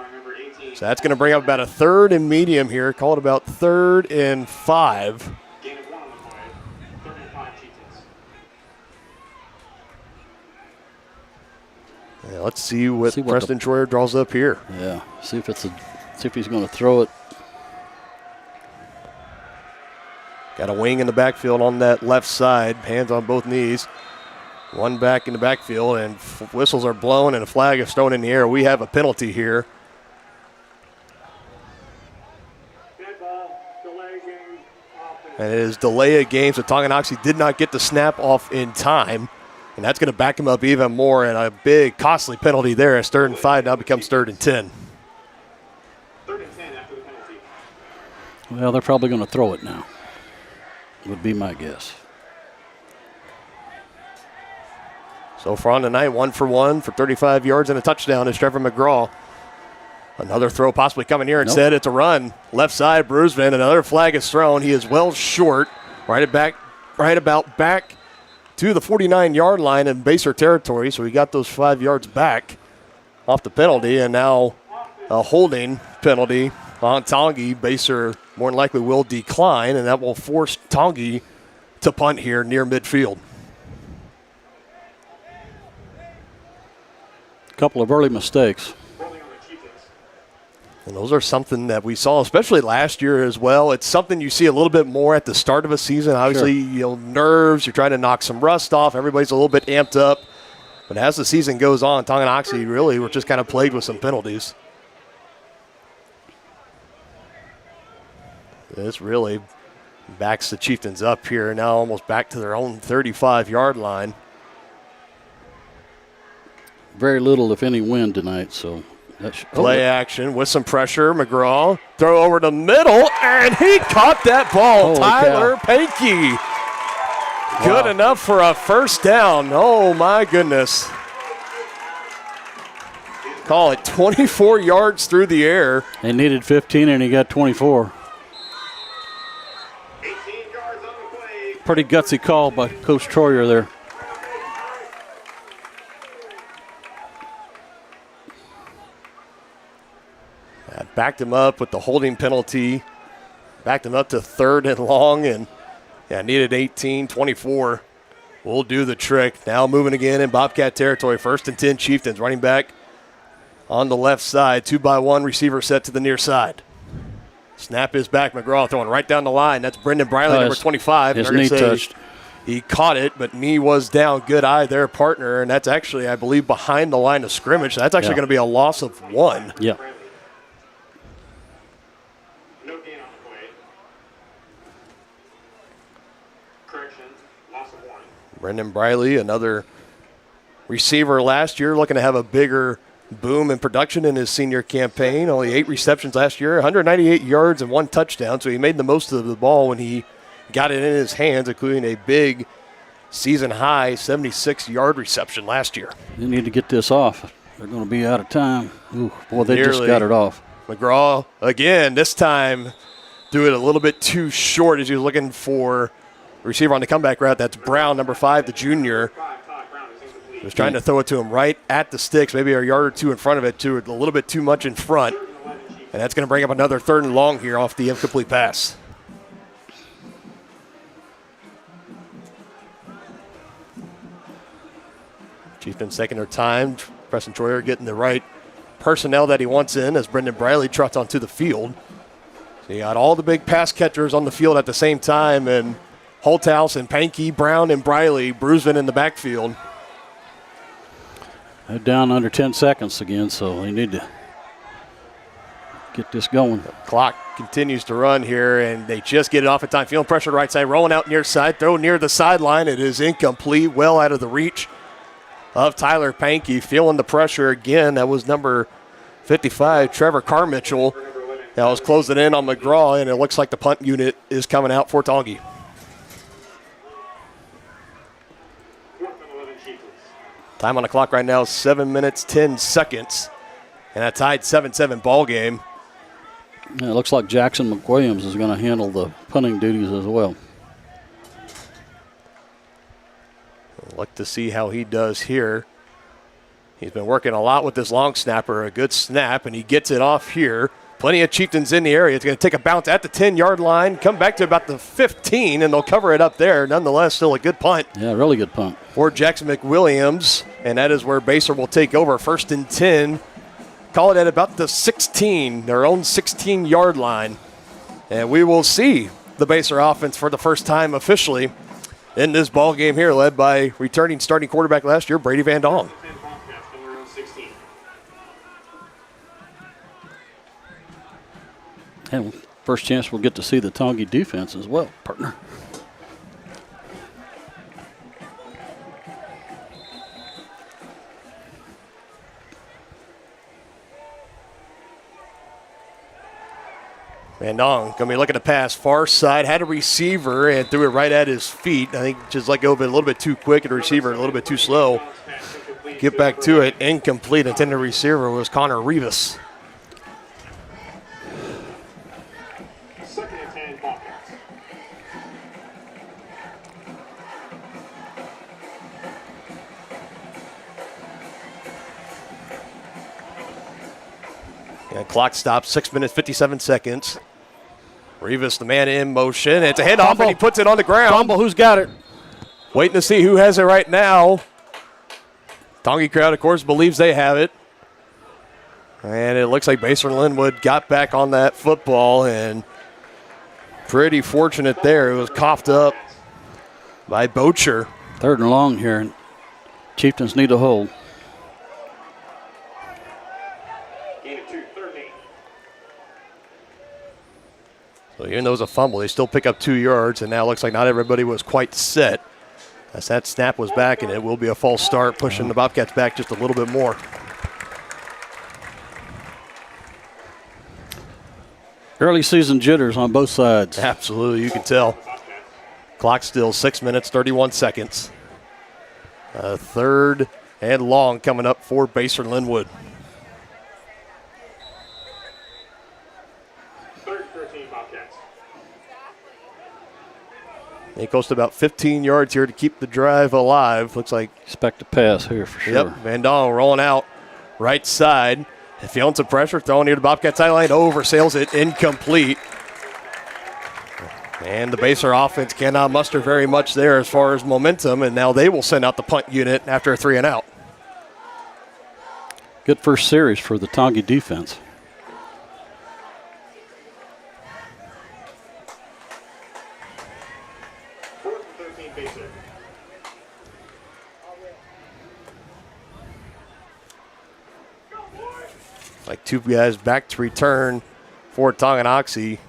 [SPEAKER 2] So that's going to bring up about a 3rd and medium here. Call it about 3rd and 5. Yeah, let's see what Preston Troyer draws up here.
[SPEAKER 3] Yeah, see if he's going to throw it.
[SPEAKER 2] Got a wing in the backfield on that left side, hands on both knees. One back in the backfield, and whistles are blown and a flag is thrown in the air. We have a penalty here. And it is delay of game, so Tonganoxie did not get the snap off in time. And that's going to back him up even more, and a big, costly penalty there as 3rd and 5 now becomes 3rd and 10.
[SPEAKER 12] 3rd and 10 after the penalty.
[SPEAKER 3] Well, they're probably going to throw it now, would be my guess.
[SPEAKER 2] So far on the night, 1 for 1 for 35 yards and a touchdown is Trevor McGraw. Another throw possibly coming here instead. It's a run. Left side, Brusvin. Another flag is thrown. He is well short. Right about back to the 49-yard line in Basehor territory. So he got those 5 yards back off the penalty. And now a holding penalty on Tongi. Basehor more than likely will decline, and that will force Tongi to punt here near midfield.
[SPEAKER 3] A couple of early mistakes.
[SPEAKER 2] And those are something that we saw, especially last year as well. It's something you see a little bit more at the start of a season. Obviously, nerves, you're trying to knock some rust off. Everybody's a little bit amped up. But as the season goes on, Tonganoxie really were just kind of plagued with some penalties. This really backs the Chieftains up here, now almost back to their own 35-yard line.
[SPEAKER 3] Very little, if any, wind tonight, so...
[SPEAKER 2] Play action with some pressure. McGraw throw over the middle, and he caught that ball.
[SPEAKER 3] Holy
[SPEAKER 2] Tyler Pankey. Good enough for a first down. Oh, my goodness. Call it 24 yards through the air.
[SPEAKER 3] They needed 15, and he got 24.
[SPEAKER 12] 18 yards on the play.
[SPEAKER 3] Pretty gutsy call by Coach Troyer there.
[SPEAKER 2] Backed him up with the holding penalty. Backed him up to 3rd and long, and needed 18, 24. Will do the trick. Now moving again in Bobcat territory. 1st and 10 Chieftains. Running back on the left side. 2-by-1 receiver set to the near side. Snap is back. McGraw throwing right down the line. That's Brendan Briley, number 25.
[SPEAKER 3] His knee touched.
[SPEAKER 2] He caught it, but knee was down. Good eye there, partner. And that's actually, I believe, behind the line of scrimmage. That's actually going to be a loss of 1.
[SPEAKER 3] Yeah.
[SPEAKER 12] No gain on the play. Correction, loss of 1.
[SPEAKER 2] Brendan Briley, another receiver last year, looking to have a bigger boom in production in his senior campaign. Only 8 receptions last year, 198 yards and 1 touchdown. So he made the most of the ball when he got it in his hands, including a big season-high 76-yard reception last year.
[SPEAKER 3] They need to get this off. They're going to be out of time. Ooh, boy, they just got it off.
[SPEAKER 2] McGraw, again, this time threw it a little bit too short as he was looking for a receiver on the comeback route. That's Brown, number 5, the junior. Was trying to throw it to him right at the sticks, maybe a yard or 2 in front of it, a little bit too much in front. And that's going to bring up another 3rd and long here off the incomplete pass. Chieftains taking their time. Preston Troyer getting the right personnel that he wants in as Brendan Briley trots onto the field. So you got all the big pass catchers on the field at the same time, and Holthouse and Pankey, Brown and Briley, Brusvin in the backfield.
[SPEAKER 3] They're down under 10 seconds again, so they need to get this going.
[SPEAKER 2] The clock continues to run here, and they just get it off in time. Feeling pressure right side, rolling out near side, throw near the sideline. It is incomplete, well out of the reach of Tyler Pankey. Feeling the pressure again. That was number 55, Trevor Carmitchell. That was closing in on McGraw, and it looks like the punt unit is coming out for Tongi. Time on the clock right now is 7 minutes, 10 seconds. And a tied 7-7 ball game.
[SPEAKER 3] Yeah, it looks like Jackson McWilliams is going to handle the punting duties as well.
[SPEAKER 2] We'll look to see how he does here. He's been working a lot with this long snapper. A good snap, and he gets it off here. Plenty of Chieftains in the area. It's going to take a bounce at the 10-yard line, come back to about the 15, and they'll cover it up there. Nonetheless, still a good punt.
[SPEAKER 3] Yeah, really good punt.
[SPEAKER 2] For Jackson McWilliams, and that is where Basehor will take over. 1st and 10. Call it at about the 16, their own 16-yard line. And we will see the Basehor offense for the first time officially in this ball game here, led by returning starting quarterback last year, Brady Van Dalen.
[SPEAKER 3] And First chance we'll get to see the Tongi defense as well, partner.
[SPEAKER 2] Van Dong going to be looking to pass far side, had a receiver and threw it right at his feet. I think just let go of it a little bit too quick and the receiver a little bit too slow. Get back to it, incomplete. Intended receiver was Connor Rivas.
[SPEAKER 12] Second and 10, Bobcats.
[SPEAKER 2] And clock stops, 6 minutes, 57 seconds. Rivas, the man in motion. It's a handoff, and he puts it on the ground.
[SPEAKER 3] Fumble, who's got it?
[SPEAKER 2] Waiting to see who has it right now. Tongi crowd, of course, believes they have it. And it looks like Basehor-Linwood got back on that football, and pretty fortunate there. It was coughed up by Bocher.
[SPEAKER 3] 3rd and long here, and Chieftains need a hold.
[SPEAKER 12] Gain of 2, 13.
[SPEAKER 2] So even though it was a fumble, they still pick up 2 yards, and now it looks like not everybody was quite set. As that snap was back, and it will be a false start, pushing the Bobcats back just a little bit more.
[SPEAKER 3] Early season jitters on both sides.
[SPEAKER 2] Absolutely, you can tell. Clock still 6 minutes, 31 seconds. 3rd and long coming up for Basehor-Linwood.
[SPEAKER 12] 3rd, 13, Bobcats.
[SPEAKER 2] They close to about 15 yards here to keep the drive alive. Looks like.
[SPEAKER 3] Expect a pass here for sure.
[SPEAKER 2] Yep, Van Dong rolling out right side. Feeling some pressure, throwing near the Bobcat sideline, oversails it, incomplete. And the Basehor offense cannot muster very much there as far as momentum, and now they will send out the punt unit after a 3 and out.
[SPEAKER 3] Good first series for the Tongi defense.
[SPEAKER 2] Like 2 guys back to return for Tonganoxie.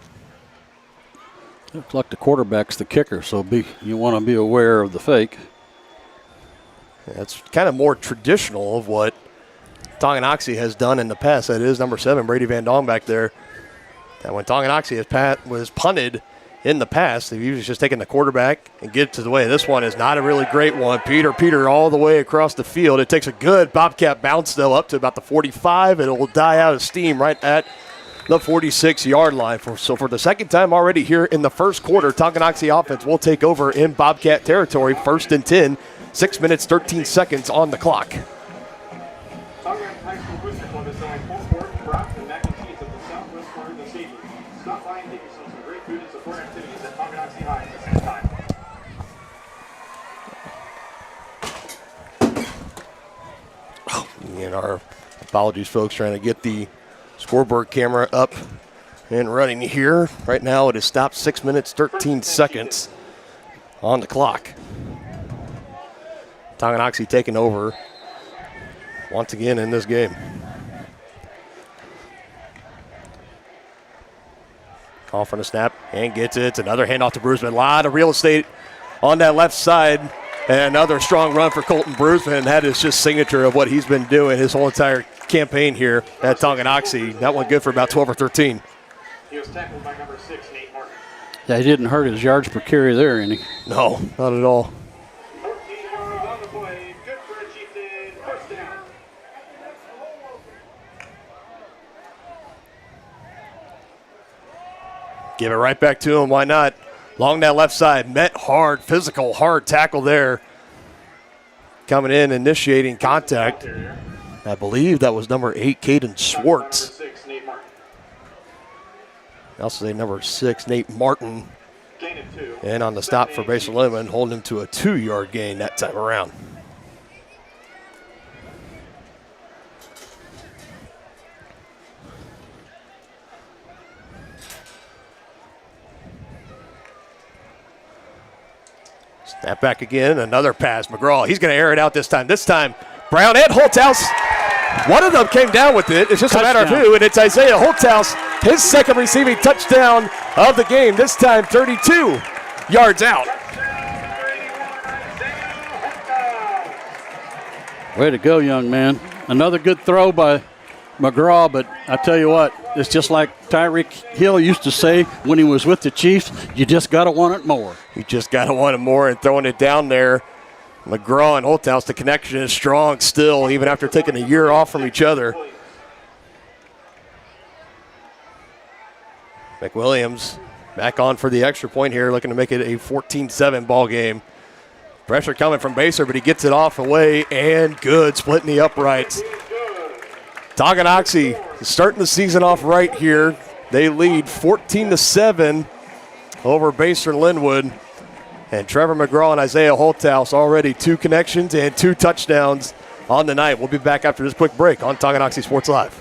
[SPEAKER 3] Looks like the quarterback's the kicker, so you want to be aware of the fake.
[SPEAKER 2] That's kind of more traditional of what Tonganoxie has done in the past. That is number 7, Brady Van Dong back there. And when Tonganoxie was punted in the past, they've usually just taken the quarterback and get it to the way. This one is not a really great one. Peter all the way across the field. It takes a good Bobcat bounce, though, up to about the 45. It will die out of steam right at the 46-yard line. So for the second time already here in the first quarter, Tonganoxie offense will take over in Bobcat territory. 1st and 10, 6 minutes, 13 seconds on the clock.
[SPEAKER 12] Tonganoxie High School Booster Club is selling pulled pork, brats, and mac and cheese at the southwest corner of the stadium. Stop by and get yourself some great food and support activities at Tonganoxie High at the same time.
[SPEAKER 2] And our apologies, folks, trying to get the scoreboard camera up and running here. Right now it is stopped, 6 minutes, 13 seconds on the clock. Tonganoxie taking over once again in this game. Call for the snap and gets it. It's another handoff to Bruceman. A lot of real estate on that left side. And another strong run for Colton Bruceman. That is just signature of what he's been doing his whole entire campaign here at Tonganoxie. That one good for about 12 or 13.
[SPEAKER 12] He was tackled by number 6, Nate Martin.
[SPEAKER 3] Yeah, he didn't hurt his yards per carry there, any.
[SPEAKER 2] No, not at all.
[SPEAKER 12] 14 yards on the play. Good for a Chieftain. First down.
[SPEAKER 2] Give it right back to him. Why not? Along that left side, met hard, physical, hard tackle there. Coming in, initiating contact. I believe that was number 8, Caden Swartz. I also say number 6, Nate Martin. And on the stop for Basehor-Linwood, holding him to a 2-yard gain that time around. Snap back again, another pass. McGraw, he's going to air it out this time. This time, Brown and Holthouse. One of them came down with it. It's just a matter of who, and it's Isaiah Holthouse his second receiving touchdown of the game, this time 32 yards out.
[SPEAKER 3] Way to go, young man. Another good throw by McGraw, but I tell you what, it's just like Tyreek Hill used to say when he was with the Chiefs, you just got to want it more.
[SPEAKER 2] You just got to want it more, and throwing it down there. McGraw and Holthouse, the connection is strong still, even after taking a year off from each other. McWilliams back on for the extra point here, looking to make it a 14-7 ball game. Pressure coming from Baser, but he gets it off away, and good, splitting the uprights. Tonganoxie starting the season off right here. They lead 14-7 over Basehor-Linwood. And Trevor McGraw and Isaiah Holthouse already 2 connections and 2 touchdowns on the night. We'll be back after this quick break on Tonganoxie Sports Live.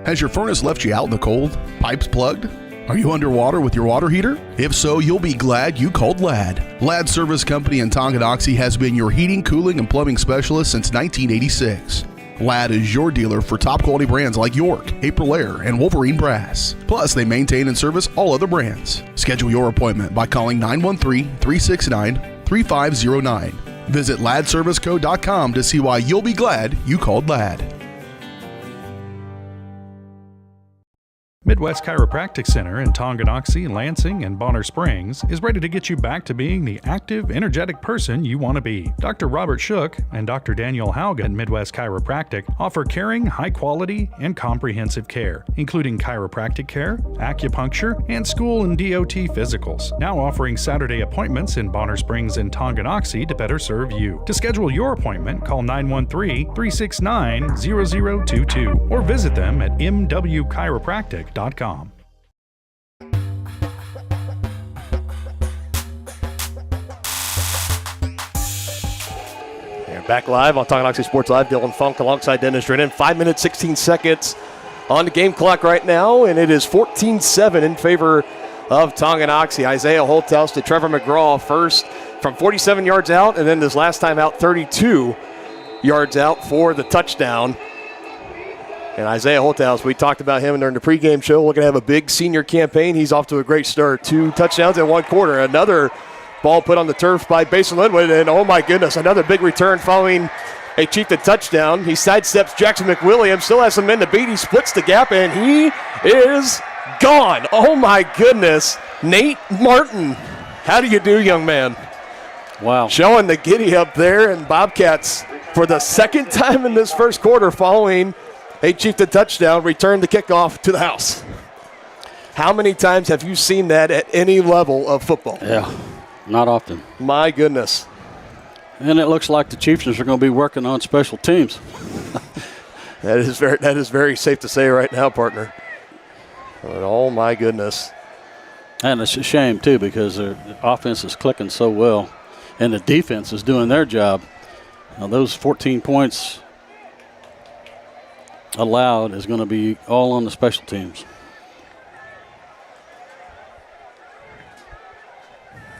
[SPEAKER 1] Has your furnace left you out in the cold? Pipes plugged? Are you underwater with your water heater? If so, you'll be glad you called Ladd. Ladd Service Company in Tonganoxie has been your heating, cooling, and plumbing specialist since 1986. Ladd is your dealer for top quality brands like York, Aprilaire, and Wolverine Brass. Plus, they maintain and service all other brands. Schedule your appointment by calling 913-369-3509. Visit laddserviceco.com to see why you'll be glad you called Ladd.
[SPEAKER 9] Midwest Chiropractic Center in Tonganoxie, Lansing, and Bonner Springs is ready to get you back to being the active, energetic person you want to be. Dr. Robert Shook and Dr. Daniel Hauga at Midwest Chiropractic offer caring, high-quality, and comprehensive care, including chiropractic care, acupuncture, and school and DOT physicals. Now offering Saturday appointments in Bonner Springs and Tonganoxie to better serve you. To schedule your appointment, call 913-369-0022 or visit them at mwchiropractic.com.
[SPEAKER 2] And back live on Tonganoxie Sports Live. Dylan Funk alongside Dennis Drennan. 5 minutes, 16 seconds on the game clock right now, and it is 14-7 in favor of Tonganoxie. Isaiah Holthouse to Trevor McGraw first from 47 yards out, and then this last time out 32 yards out for the touchdown. And Isaiah Holthouse, we talked about him during the pregame show, looking to have a big senior campaign. He's off to a great start. 2 touchdowns in 1 quarter. Another ball put on the turf by Basehor-Linwood, and oh my goodness, another big return following a Chieftain touchdown. He sidesteps Jackson McWilliams, still has some men to beat. He splits the gap, and he is gone. Oh my goodness. Nate Martin, how do you do, young man?
[SPEAKER 3] Wow.
[SPEAKER 2] Showing the giddy up there, and Bobcats, for the second time in this first quarter following a Chieftain touchdown, returned the kickoff to the house. How many times have you seen that at any level of football?
[SPEAKER 3] Yeah, not often.
[SPEAKER 2] My goodness.
[SPEAKER 3] And it looks like the Chieftains are going to be working on special teams.
[SPEAKER 2] That is very safe to say right now, partner. Oh, my goodness.
[SPEAKER 3] And it's a shame, too, because their offense is clicking so well, and the defense is doing their job. Now, those 14 points allowed is going to be all on the special teams.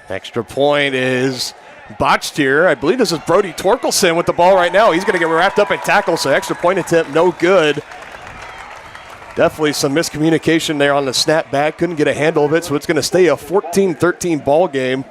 [SPEAKER 2] Extra point is botched here. I believe this is Brody Torkelson with the ball right now. He's going to get wrapped up in tackle, so extra point attempt, no good. Definitely some miscommunication there on the snap back. Couldn't get a handle of it, so it's going to stay a 14-13 ball game.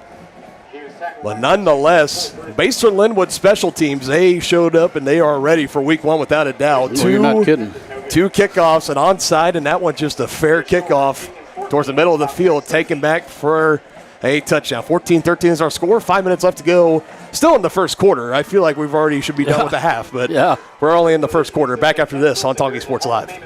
[SPEAKER 2] But nonetheless, Basehor-Linwood special teams, they showed up and they are ready for week 1 without a doubt.
[SPEAKER 3] Well, you're not kidding.
[SPEAKER 2] 2 kickoffs, an onside, and that one just a fair kickoff towards the middle of the field, taken back for a touchdown. 14-13 is our score. 5 minutes left to go. Still in the first quarter. I feel like we've already should be done with the half, but we're only in the first quarter. Back after this on Tonganoxie Sports Live.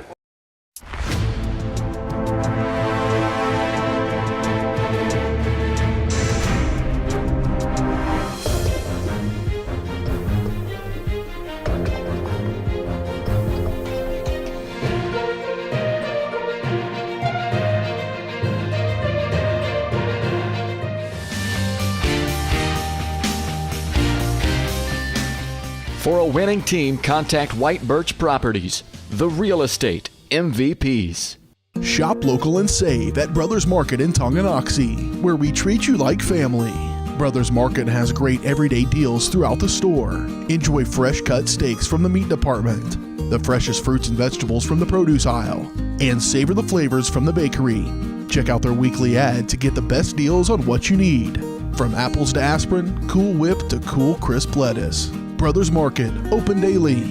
[SPEAKER 8] For a winning team, contact White Birch Properties, the real estate MVPs.
[SPEAKER 1] Shop local and save at Brothers Market in Tonganoxie, where we treat you like family. Brothers Market has great everyday deals throughout the store. Enjoy fresh cut steaks from the meat department, the freshest fruits and vegetables from the produce aisle, and savor the flavors from the bakery. Check out their weekly ad to get the best deals on what you need. From apples to aspirin, Cool Whip to cool crisp lettuce. Brothers Market, open daily.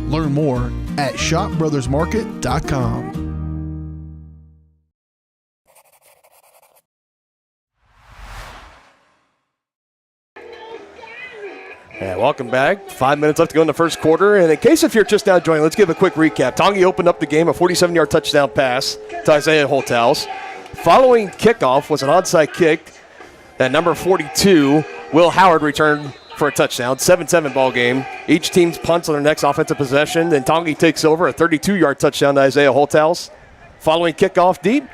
[SPEAKER 1] Learn more at shopbrothersmarket.com.
[SPEAKER 2] And welcome back. 5 minutes left to go in the first quarter. And in case if you're just now joining, let's give a quick recap. Tongi opened up the game, a 47-yard touchdown pass to Isaiah Holthaus. Following kickoff was an onside kick that number 42, Will Howard, returned for a touchdown. 7-7 ball game. Each team's punts on their next offensive possession. Then Tongi takes over, a 32-yard touchdown to Isaiah Holthaus. Following kickoff deep,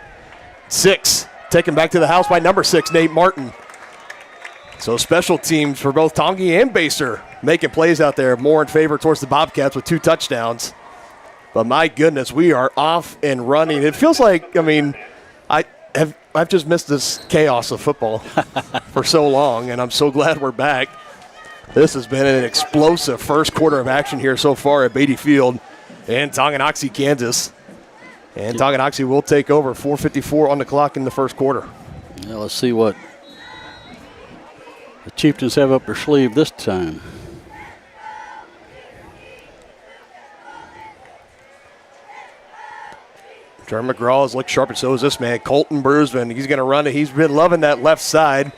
[SPEAKER 2] 6. Taken back to the house by number 6, Nate Martin. So special teams for both Tongi and Basehor making plays out there, more in favor towards the Bobcats with 2 touchdowns. But my goodness, we are off and running. It feels like, I've just missed this chaos of football for so long, and I'm so glad we're back. This has been an explosive first quarter of action here so far at Beatty Field in Tonganoxie, Kansas. And Tonganoxie will take over, 4:54 on the clock in the first quarter.
[SPEAKER 3] Yeah, let's see what the Chieftains have up their sleeve this time.
[SPEAKER 2] Jeremy McGraw has looked sharp, and so is this man, Colton Brusman. He's going to run it. He's been loving that left side.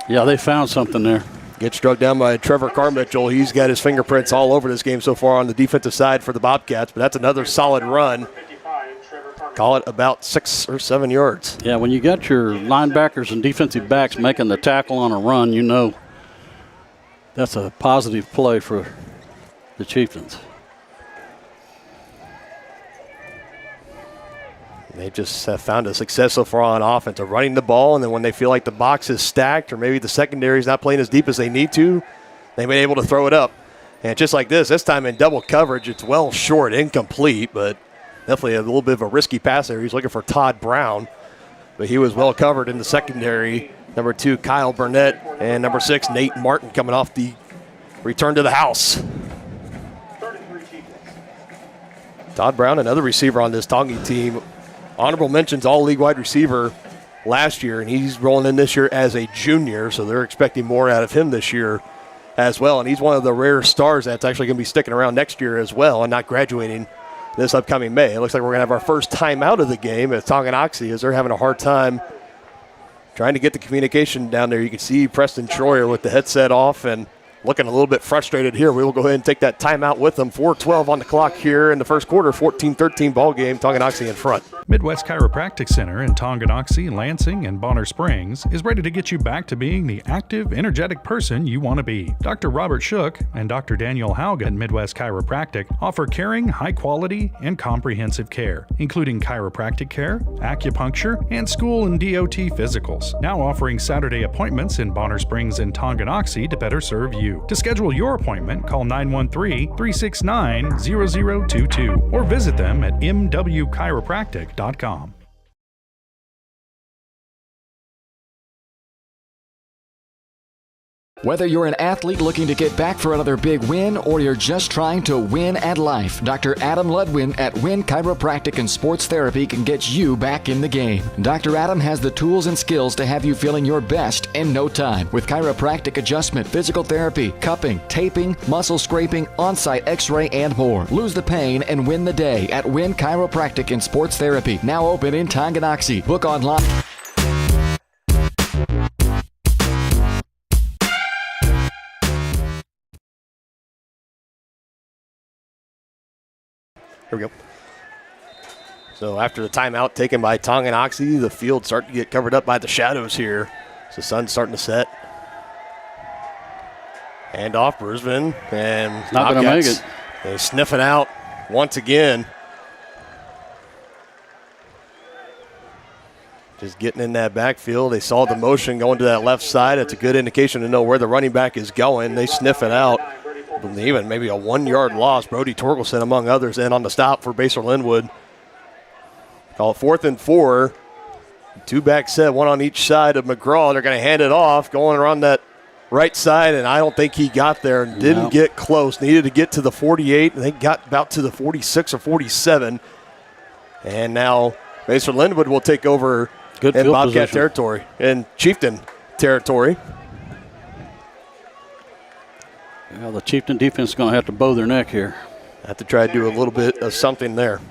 [SPEAKER 3] Yeah, they found something there.
[SPEAKER 2] Gets struck down by Trevor Carmichael. He's got his fingerprints all over this game so far on the defensive side for the Bobcats, but that's another solid run. Call it about 6 or 7 yards.
[SPEAKER 3] Yeah, when you got your linebackers and defensive backs making the tackle on a run, you know that's a positive play for the Chieftains.
[SPEAKER 2] They just have found a success so far on offense of running the ball, and then when they feel like the box is stacked or maybe the secondary is not playing as deep as they need to, they've been able to throw it up. And just like this time in double coverage, it's well short, incomplete, but definitely a little bit of a risky pass there. He's looking for Todd Brown, but he was well covered in the secondary. Number 2, Kyle Burnett, and number 6, Nate Martin, coming off the return to the house. Todd Brown, another receiver on this Tongi team. Honorable mentions all-league wide receiver last year, and he's rolling in this year as a junior, so they're expecting more out of him this year as well. And he's one of the rare stars that's actually going to be sticking around next year as well and not graduating this upcoming May. It looks like we're going to have our first time out of the game at Tonganoxie as they're having a hard time trying to get the communication down there. You can see Preston Troyer with the headset off and looking a little bit frustrated here. We will go ahead and take that timeout with them. 4:12 on the clock here in the first quarter. 14-13 ball game. Tonganoxie in front.
[SPEAKER 9] Midwest Chiropractic Center in Tonganoxie, Lansing, and Bonner Springs is ready to get you back to being the active, energetic person you want to be. Dr. Robert Shook and Dr. Daniel Hauga at Midwest Chiropractic offer caring, high-quality, and comprehensive care, including chiropractic care, acupuncture, and school and DOT physicals. Now offering Saturday appointments in Bonner Springs and Tonganoxie to better serve you. To schedule your appointment, call 913-369-0022 or visit them at mwchiropractic.com.
[SPEAKER 8] Whether you're an athlete looking to get back for another big win or you're just trying to win at life, Dr. Adam Ludwin at Win Chiropractic and Sports Therapy can get you back in the game. Dr. Adam has the tools and skills to have you feeling your best in no time with chiropractic adjustment, physical therapy, cupping, taping, muscle scraping, on-site x-ray, and more. Lose the pain and win the day at Win Chiropractic and Sports Therapy, now open in Tonganoxie. Book online.
[SPEAKER 2] Here we go. So after the timeout taken by Tonganoxie, the field starting to get covered up by the shadows here. So the sun's starting to set. Hand off Brisbane, and
[SPEAKER 3] not going to make it.
[SPEAKER 2] They sniff it out once again. Just getting in that backfield. They saw the motion going to that left side. It's a good indication to know where the running back is going. They sniff it out. Even maybe a 1-yard loss. Brody Torkelson, among others, in on the stop for Basehor-Linwood. Call it 4th and 4. Two-back set, one on each side of McGraw. They're going to hand it off, going around that right side, and I don't think he got there and didn't get close. Needed to get to the 48, and they got about to the 46 or 47. And now Basehor-Linwood will take over in Bobcat territory, in Chieftain territory.
[SPEAKER 3] Well, the Chieftain defense is going to have to bow their neck here.
[SPEAKER 2] Have to try to do a little bit of something there.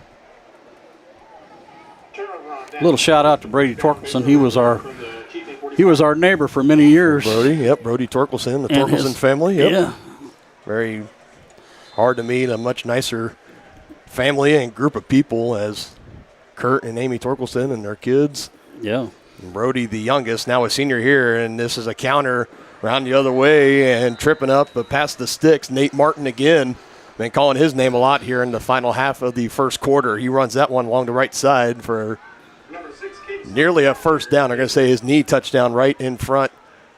[SPEAKER 3] A little shout out to Brady Torkelson. He was our neighbor for many years.
[SPEAKER 2] Brody Torkelson, the Torkelson family. Yep.
[SPEAKER 3] Yeah.
[SPEAKER 2] Very hard to meet, a much nicer family and group of people as Kurt and Amy Torkelson and their kids.
[SPEAKER 3] Yeah.
[SPEAKER 2] And Brody, the youngest, now a senior here, and this is a counter around the other way and tripping up past the sticks. Nate Martin again. Been calling his name a lot here in the final half of the first quarter. He runs that one along the right side for nearly a first down. They're going to say his knee touchdown right in front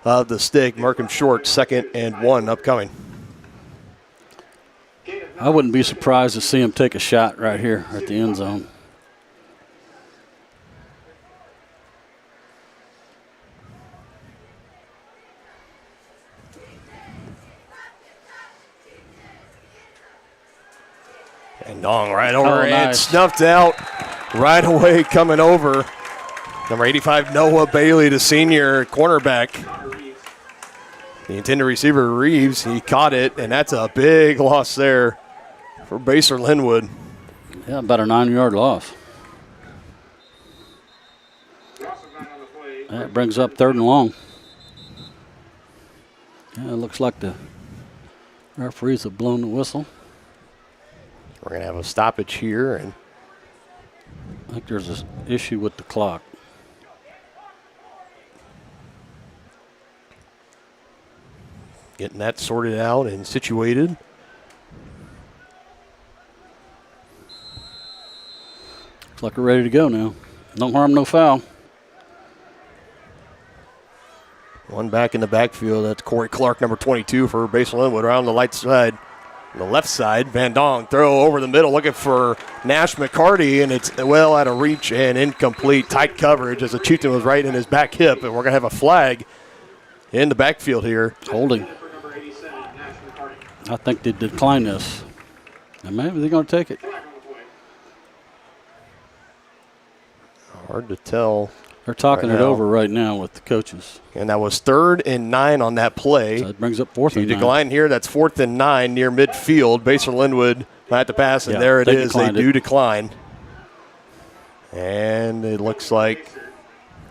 [SPEAKER 2] of the stick. Markham Short, 2nd and 1 upcoming.
[SPEAKER 3] I wouldn't be surprised to see him take a shot right here at the end zone.
[SPEAKER 2] And Dong right over and snuffed out right away coming over. Number 85, Noah Bailey, the senior cornerback. The intended receiver, Reeves, he caught it, and that's a big loss there for Basehor-Linwood.
[SPEAKER 3] Yeah, about a 9-yard loss. That brings up 3rd and long. Yeah, it looks like the referees have blown the whistle.
[SPEAKER 2] We're going to have a stoppage here. And
[SPEAKER 3] I think there's an issue with the clock.
[SPEAKER 2] Getting that sorted out and situated.
[SPEAKER 3] Looks like we're ready to go now. No harm, no foul.
[SPEAKER 2] One back in the backfield. That's Corey Clark, number 22 for Basehor-Linwood, around the light side. On the left side, Van Dong throw over the middle looking for Nash McCarty, and it's well out of reach and incomplete. Tight coverage as the Chieftain was right in his back hip, and we're going to have a flag in the backfield here.
[SPEAKER 3] Holding. I think they decline this. And maybe they're going to take it.
[SPEAKER 2] Hard to tell.
[SPEAKER 3] They're talking it over right now with the coaches.
[SPEAKER 2] And that was 3rd and 9 on that play.
[SPEAKER 3] So that brings up 4th and 9.
[SPEAKER 2] Decline here. That's 4th and 9 near midfield. Basehor-Linwood had to pass, and there it is. They do decline. And it looks like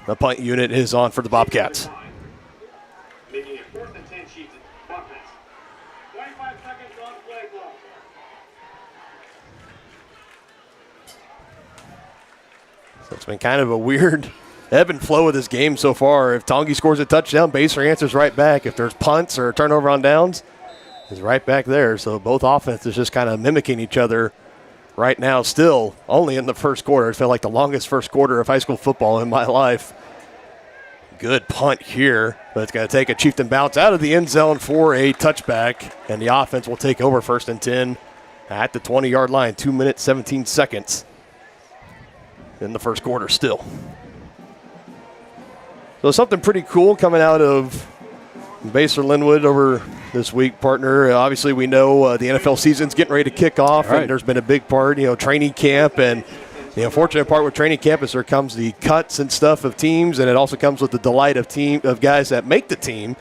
[SPEAKER 2] the punt unit is on for the Bobcats.
[SPEAKER 12] Making it 4th and 10 Chieftains. Bobcats. 25 seconds on play clock.
[SPEAKER 2] So it's been kind of a weird ebb and flow of this game so far. If Tongi scores a touchdown, Basehor answers right back. If there's punts or a turnover on downs, he's right back there. So both offenses just kind of mimicking each other right now, still only in the first quarter. It felt like the longest first quarter of high school football in my life. Good punt here, but it's going to take a Chieftain bounce out of the end zone for a touchback, and the offense will take over 1st and 10 at the 20-yard line. 2 minutes, 17 seconds in the first quarter still. So something pretty cool coming out of Basehor-Linwood over this week, partner. Obviously, we know the NFL season's getting ready to kick off, and there's been a big part, training camp. And the unfortunate part with training camp is there comes the cuts and stuff of teams, and it also comes with the delight of guys that make the team.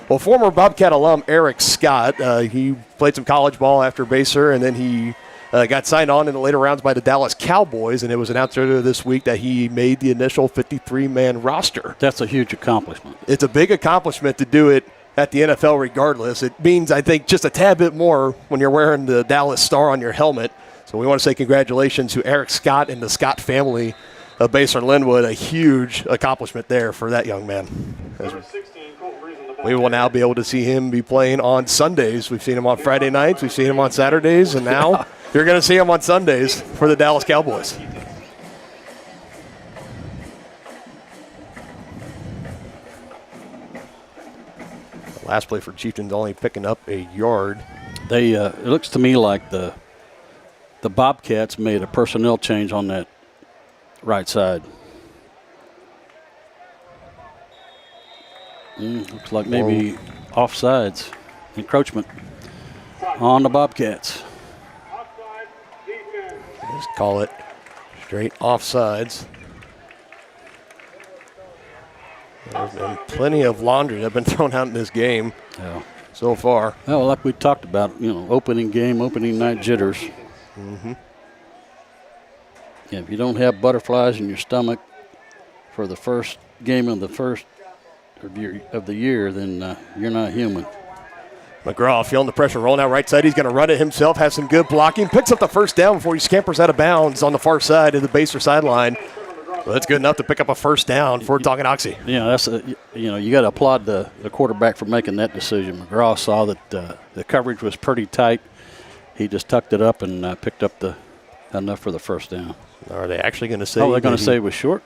[SPEAKER 2] Well, former Bobcat alum Eric Scott, he played some college ball after Basehor, and then he got signed on in the later rounds by the Dallas Cowboys, and it was announced earlier this week that he made the initial 53-man roster.
[SPEAKER 3] That's a huge accomplishment.
[SPEAKER 2] It's a big accomplishment to do it at the NFL regardless. It means, I think, just a tad bit more when you're wearing the Dallas star on your helmet. So we want to say congratulations to Eric Scott and the Scott family of Basehor-Linwood. A huge accomplishment there for that young man. We will now be able to see him be playing on Sundays. We've seen him on Friday nights. We've seen him on Saturdays. And now you're going to see him on Sundays for the Dallas Cowboys. Last play for Chieftains only picking up a yard.
[SPEAKER 3] They it looks to me like the Bobcats made a personnel change on that right side. Looks like maybe offsides, encroachment on the Bobcats.
[SPEAKER 2] Just call it straight offsides. There's been plenty of laundry that have been thrown out in this game so far.
[SPEAKER 3] Well, like we talked about, opening night jitters.
[SPEAKER 2] Mm-hmm.
[SPEAKER 3] Yeah, if you don't have butterflies in your stomach for the first game of the year, then you're not human.
[SPEAKER 2] McGraw feeling the pressure, rolling out right side. He's going to run it himself, has some good blocking, picks up the first down before he scampers out of bounds on the far side of the Basehor sideline. Well, that's good enough to pick up a first down for Tonganoxie.
[SPEAKER 3] Yeah, that's you got to applaud the quarterback for making that decision. McGraw saw that the coverage was pretty tight. He just tucked it up and picked up enough for the first down.
[SPEAKER 2] Are they actually going to say?
[SPEAKER 3] Oh, they're going to say it was short?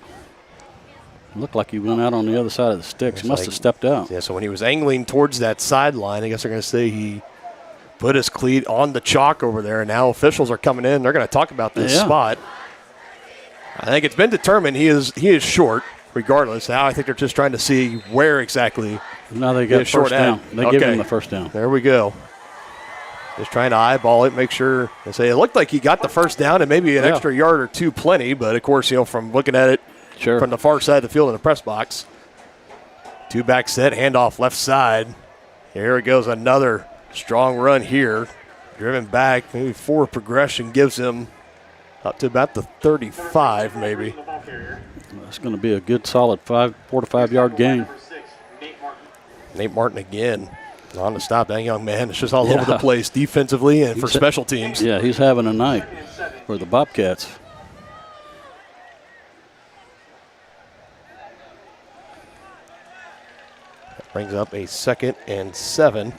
[SPEAKER 3] Looked like he went out on the other side of the sticks. He must have stepped out.
[SPEAKER 2] Yeah, so when he was angling towards that sideline, I guess they're going to say he put his cleat on the chalk over there, and now officials are coming in. They're going to talk about this spot. I think it's been determined he is short, regardless. Now I think they're just trying to see where exactly.
[SPEAKER 3] Now they got first down. They give him the first down.
[SPEAKER 2] There we go. Just trying to eyeball it, make sure. They say it looked like he got the first down and maybe an extra yard or two plenty, but of course, from looking at it from the far side of the field in the press box. Two-back set, handoff left side. Here it goes, another strong run here. Driven back, maybe forward progression gives him up to about the 35 maybe.
[SPEAKER 3] It's going to be a good solid 4 to 5 yard gain.
[SPEAKER 2] Nate Martin again on to stop that young man. It's just all over the place defensively and for special teams.
[SPEAKER 3] Yeah, he's having a night for the Bobcats.
[SPEAKER 2] That brings up a 2nd and 7.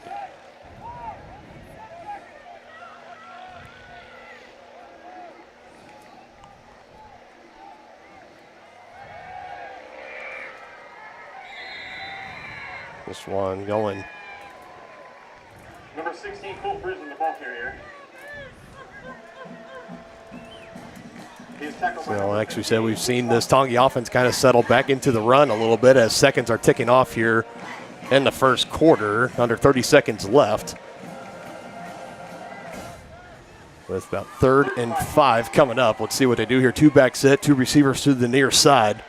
[SPEAKER 2] This one going.
[SPEAKER 12] Number 16, Cole Brisbane, the ball carrier.
[SPEAKER 2] So, like we said, we've seen this Tongi offense kind of settle back into the run a little bit as seconds are ticking off here in the first quarter. Under 30 seconds left. With about 3rd and 5 coming up. Let's see what they do here. Two-back set, 2 receivers to the near side.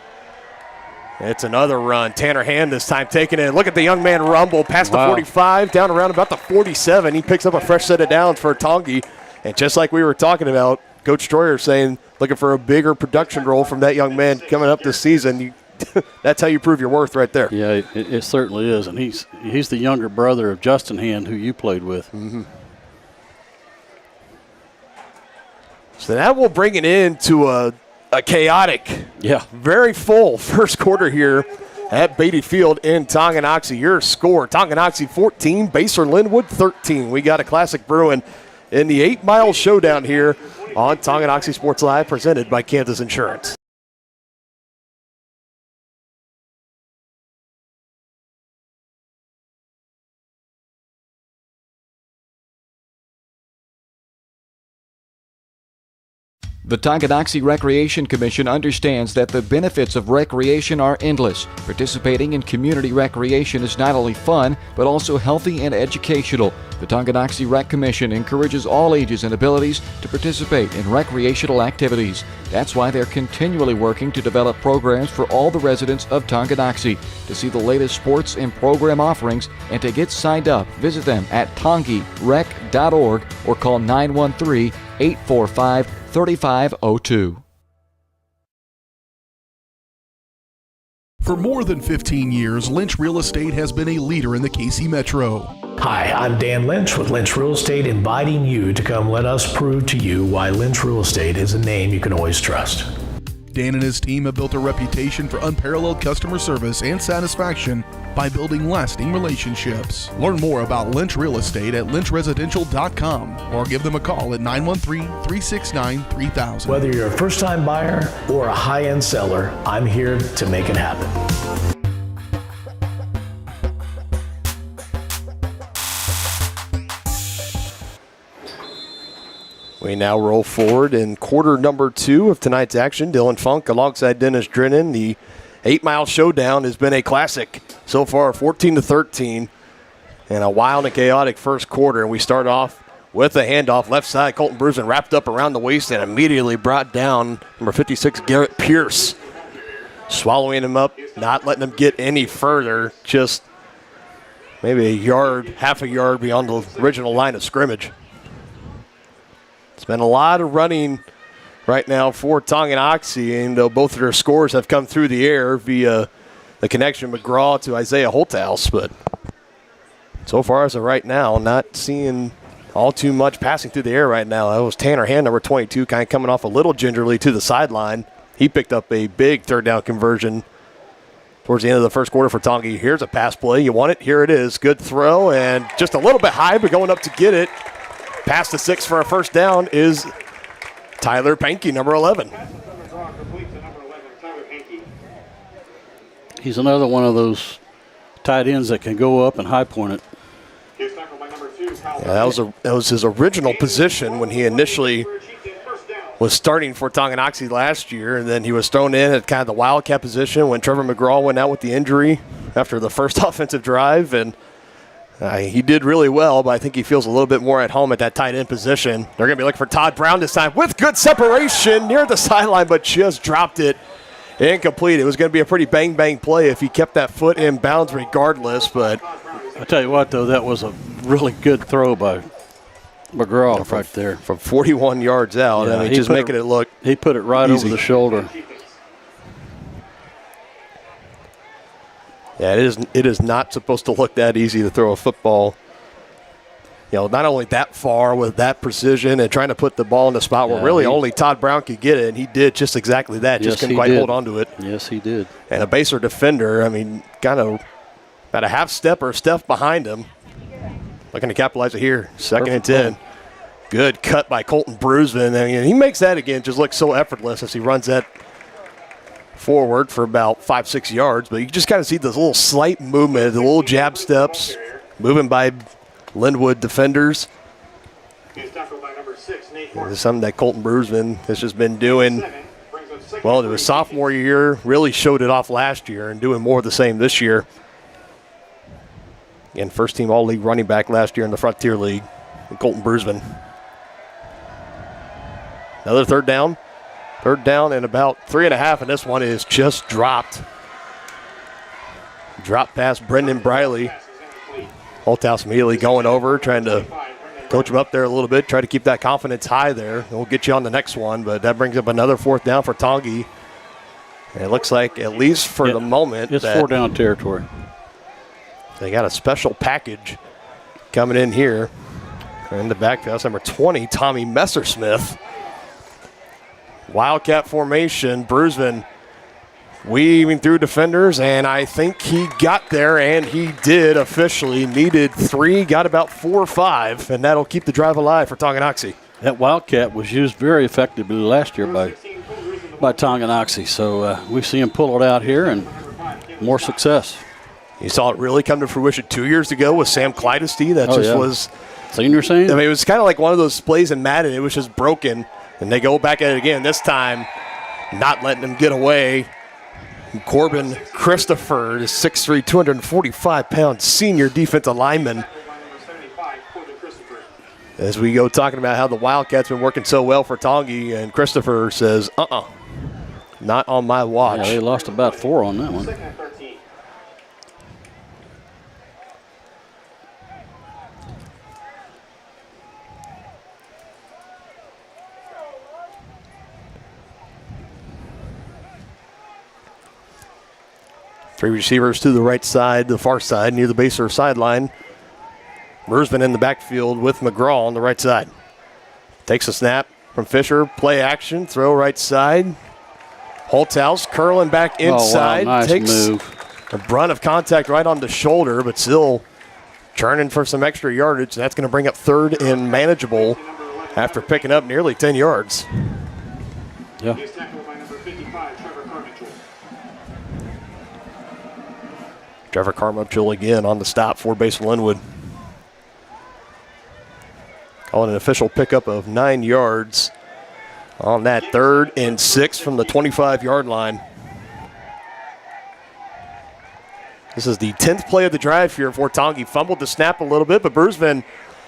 [SPEAKER 2] It's another run. Tanner Hand this time taking it. Look at the young man rumble past the 45, down around about the 47. He picks up a fresh set of downs for Tongi. And just like we were talking about, Coach Troyer saying looking for a bigger production role from that young man coming up this season. That's how you prove your worth right there.
[SPEAKER 3] Yeah, it certainly is. And he's the younger brother of Justin Hand, who you played with.
[SPEAKER 2] Mm-hmm. So that will bring it into a chaotic, very full first quarter here at Beatty Field in Tonganoxie. Your score, Tonganoxie 14, Basehor-Linwood 13. We got a classic brewing in the 8 Mile Showdown here on Tonganoxie Sports Live, presented by Kansas Insurance.
[SPEAKER 8] The Tonganoxie Recreation Commission understands that the benefits of recreation are endless. Participating in community recreation is not only fun, but also healthy and educational. The Tonganoxie Rec Commission encourages all ages and abilities to participate in recreational activities. That's why they're continually working to develop programs for all the residents of Tonganoxie. To see the latest sports and program offerings and to get signed up, visit them at tongirec.org or call 913-845-3502.
[SPEAKER 1] For more than 15 years, Lynch Real Estate has been a leader in the KC Metro.
[SPEAKER 5] Hi, I'm Dan Lynch with Lynch Real Estate, inviting you to come let us prove to you why Lynch Real Estate is a name you can always trust.
[SPEAKER 1] Dan and his team have built a reputation for unparalleled customer service and satisfaction by building lasting relationships. Learn more about Lynch Real Estate at lynchresidential.com or give them a call at 913-369-3000.
[SPEAKER 5] Whether you're a first-time buyer or a high-end seller, I'm here to make it happen.
[SPEAKER 2] We now roll forward in quarter number 2 of tonight's action. Dylan Funk alongside Dennis Drennan, the 8 Mile Showdown has been a classic so far, 14-13, and a wild and chaotic first quarter. And we start off with a handoff left side. Colton Brusen wrapped up around the waist and immediately brought down number 56, Garrett Pierce. Swallowing him up, not letting him get any further, just maybe a yard, half a yard beyond the original line of scrimmage. It's been a lot of running right now for Tonganoxie, and both of their scores have come through the air via the connection McGraw to Isaiah Holthouse, but so far as of right now, not seeing all too much passing through the air right now. That was Tanner Hand, number 22, kind of coming off a little gingerly to the sideline. He picked up a big third down conversion towards the end of the first quarter for Tongi. Here's a pass play. You want it? Here it is. Good throw, and just a little bit high, but going up to get it. Past the 6 for a first down is Tyler Pankey, number 11.
[SPEAKER 3] He's another one of those tight ends that can go up and high point it.
[SPEAKER 2] Yeah, that was his original position when he initially was starting for Tonganoxie last year, and then he was thrown in at kind of the wildcat position when Trevor McGraw went out with the injury after the first offensive drive, and he did really well, but I think he feels a little bit more at home at that tight end position. They're going to be looking for Todd Brown this time with good separation near the sideline, but just dropped it incomplete. It was going to be a pretty bang-bang play if he kept that foot in bounds regardless, but
[SPEAKER 3] I tell you what, though, that was a really good throw by McGraw right there.
[SPEAKER 2] From 41 yards out,
[SPEAKER 3] Yeah,
[SPEAKER 2] I mean, just making it look
[SPEAKER 3] He put it right
[SPEAKER 2] easy
[SPEAKER 3] over the shoulder.
[SPEAKER 2] Yeah, it is not supposed to look that easy to throw a football. You know, not only that far with that precision and trying to put the ball in the spot where really only Todd Brown could get it, and he did just exactly that. Just couldn't quite hold on to it.
[SPEAKER 3] Yes, he did.
[SPEAKER 2] And a baser defender, I mean, kind of about a half step or a step behind him. Looking to capitalize it here. Second and 10. Good cut by Colton Brusen. I mean, he makes that again just look so effortless as he runs that forward for about 5-6 yards. But you just kind of see this little slight movement, the little jab steps, moving by Linwood defenders. This is something that Colton Brusen has just been doing. Well, to his sophomore year, really showed it off last year and doing more of the same this year. And first team All-League running back last year in the Frontier League, Colton Brusen. Another third down. Third down and about 3.5, and this one is just dropped. Drop past Brendan Briley. Holthouse immediately going over, trying to coach him up there a little bit, try to keep that confidence high there. We'll get you on the next one, but that brings up another fourth down for Tongi. And it looks like, at least for the moment,
[SPEAKER 3] it's 4 down territory.
[SPEAKER 2] They got a special package coming in here. In the backfield, that's number 20, Tommy Messersmith. Wildcat formation. Brusen weaving through defenders, and I think he got there, and he did officially. Needed 3, got about 4 or 5, and that'll keep the drive alive for Tonganoxie.
[SPEAKER 3] That Wildcat was used very effectively last year by Tonganoxie, so we see him pull it out here and more success.
[SPEAKER 2] You saw it really come to fruition 2 years ago with Sam Clydesty. That was
[SPEAKER 3] senior saying?
[SPEAKER 2] I mean, it was kind of like one of those plays in Madden. It was just broken, and they go back at it again. This time, not letting them get away. Corbin Christopher, the 6'3", 245-pound senior defensive lineman. As we go talking about how the Wildcats been working so well for Tongi, and Christopher says, not on my watch.
[SPEAKER 3] Yeah, they lost about 4 on that one.
[SPEAKER 2] Three receivers to the right side, the far side, near the Basehor sideline. Brusen in the backfield with McGraw on the right side. Takes a snap from Fisher. Play action, throw right side. Holthouse curling back inside.
[SPEAKER 3] Oh, wow, nice
[SPEAKER 2] takes
[SPEAKER 3] move.
[SPEAKER 2] a brunt of contact right on the shoulder, but still turning for some extra yardage. That's going to bring up third and manageable after picking up nearly 10 yards.
[SPEAKER 3] Yeah.
[SPEAKER 2] Trevor Carmichael again on the stop for Basehor-Linwood. Calling an official pickup of 9 yards on that 3rd and 6 from the 25-yard line. This is the 10th play of the drive here for Tongi. Fumbled the snap a little bit, but Bruisman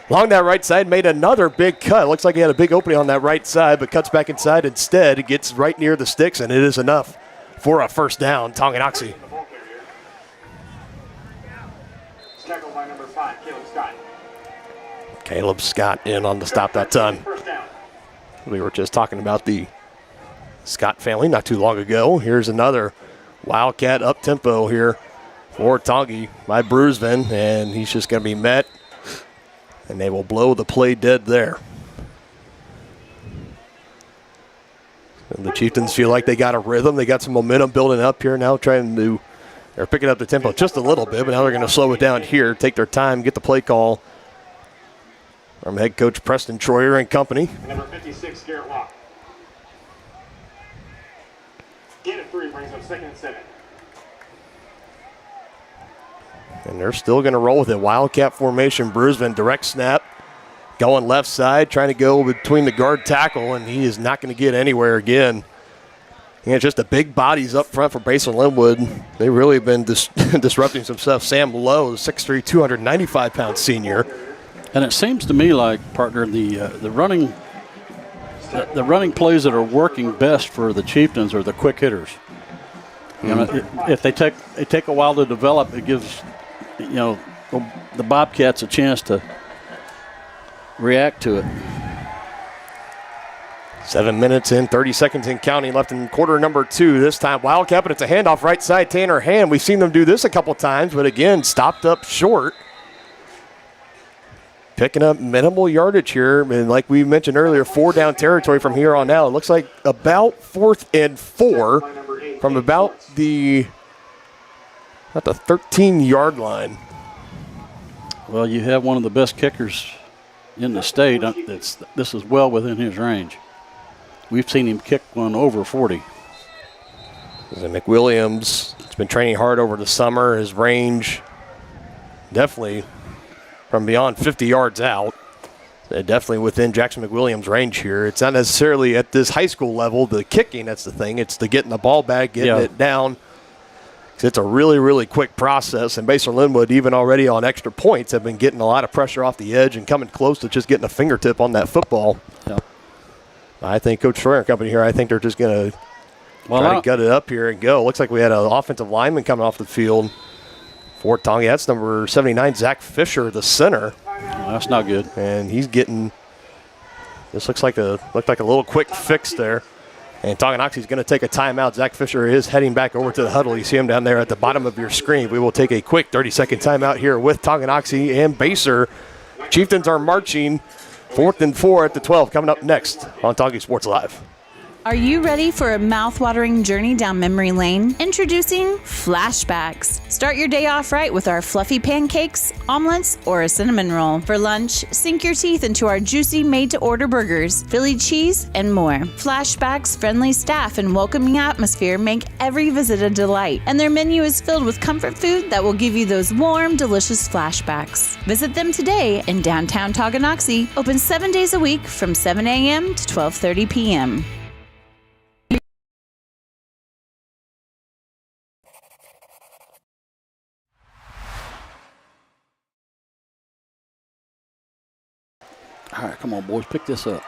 [SPEAKER 2] along that right side made another big cut. Looks like he had a big opening on that right side, but cuts back inside instead. It gets right near the sticks, and it is enough for a first down. Tonganoxie.
[SPEAKER 12] Tackled by number 5, Caleb Scott.
[SPEAKER 2] Caleb Scott in on the stop that time. We were just talking about the Scott family not too long ago. Here's another Wildcat up-tempo here for Tongi by Bruisman, and he's just going to be met, and they will blow the play dead there. And the Chieftains feel like they got a rhythm. They got some momentum building up here now, they're picking up the tempo just a little bit, but now they're going to slow it down here, take their time, get the play call from head coach Preston Troyer and company.
[SPEAKER 12] Number 56, Garrett Locke. Gain of 3 brings up 2nd and 7.
[SPEAKER 2] And they're still going to roll with it. Wildcat formation, Bruisman, direct snap, going left side, trying to go between the guard tackle, and he is not going to get anywhere again. And it's just the big bodies up front for Basehor-Linwood. They've really been disrupting some stuff. Sam Lowe, 6'3", 295-pound senior.
[SPEAKER 3] And it seems to me like, partner, the running plays that are working best for the Chieftains are the quick hitters. You know, if they take a while to develop, it gives the Bobcats a chance to react to it.
[SPEAKER 2] 7 minutes in, 30 seconds in counting left in quarter number 2. This time Wildcat, but it's a handoff right side, Tanner Hand. We've seen them do this a couple times, but again, stopped up short. Picking up minimal yardage here, and like we mentioned earlier, 4 down territory from here on out. It looks like about 4th and 4 from about the 13-yard line.
[SPEAKER 3] Well, you have one of the best kickers in the state. This is well within his range. We've seen him kick one over 40.
[SPEAKER 2] McWilliams has been training hard over the summer. His range definitely from beyond 50 yards out. Definitely within Jackson McWilliams' range here. It's not necessarily at this high school level, the kicking, that's the thing. It's the getting the ball back, getting it down. It's a really, really quick process, and Basehor-Linwood, even already on extra points, have been getting a lot of pressure off the edge and coming close to just getting a fingertip on that football.
[SPEAKER 3] Yeah.
[SPEAKER 2] I think Coach Troyer and company here, I think they're just going to try to gut it up here and go. Looks like we had an offensive lineman coming off the field for Tongi. That's number 79, Zach Fisher, the center.
[SPEAKER 3] That's not good.
[SPEAKER 2] And he's getting, this looked like a little quick fix there. And Tonganoxie's going to take a timeout. Zach Fisher is heading back over to the huddle. You see him down there at the bottom of your screen. We will take a quick 30-second timeout here with Tonganoxie and Basehor. Chieftains are marching 4th and 4 at the 12, coming up next on Tongi Sports Live.
[SPEAKER 4] Are you ready for a mouth-watering journey down memory lane? Introducing Flashbacks. Start your day off right with our fluffy pancakes, omelets, or a cinnamon roll. For lunch, sink your teeth into our juicy made-to-order burgers, Philly cheese, and more. Flashbacks' friendly staff and welcoming atmosphere make every visit a delight, and their menu is filled with comfort food that will give you those warm, delicious flashbacks. Visit them today in downtown Tonganoxie, open 7 days a week from 7 a.m. to 12:30 p.m.
[SPEAKER 3] All right, come on, boys, pick this up.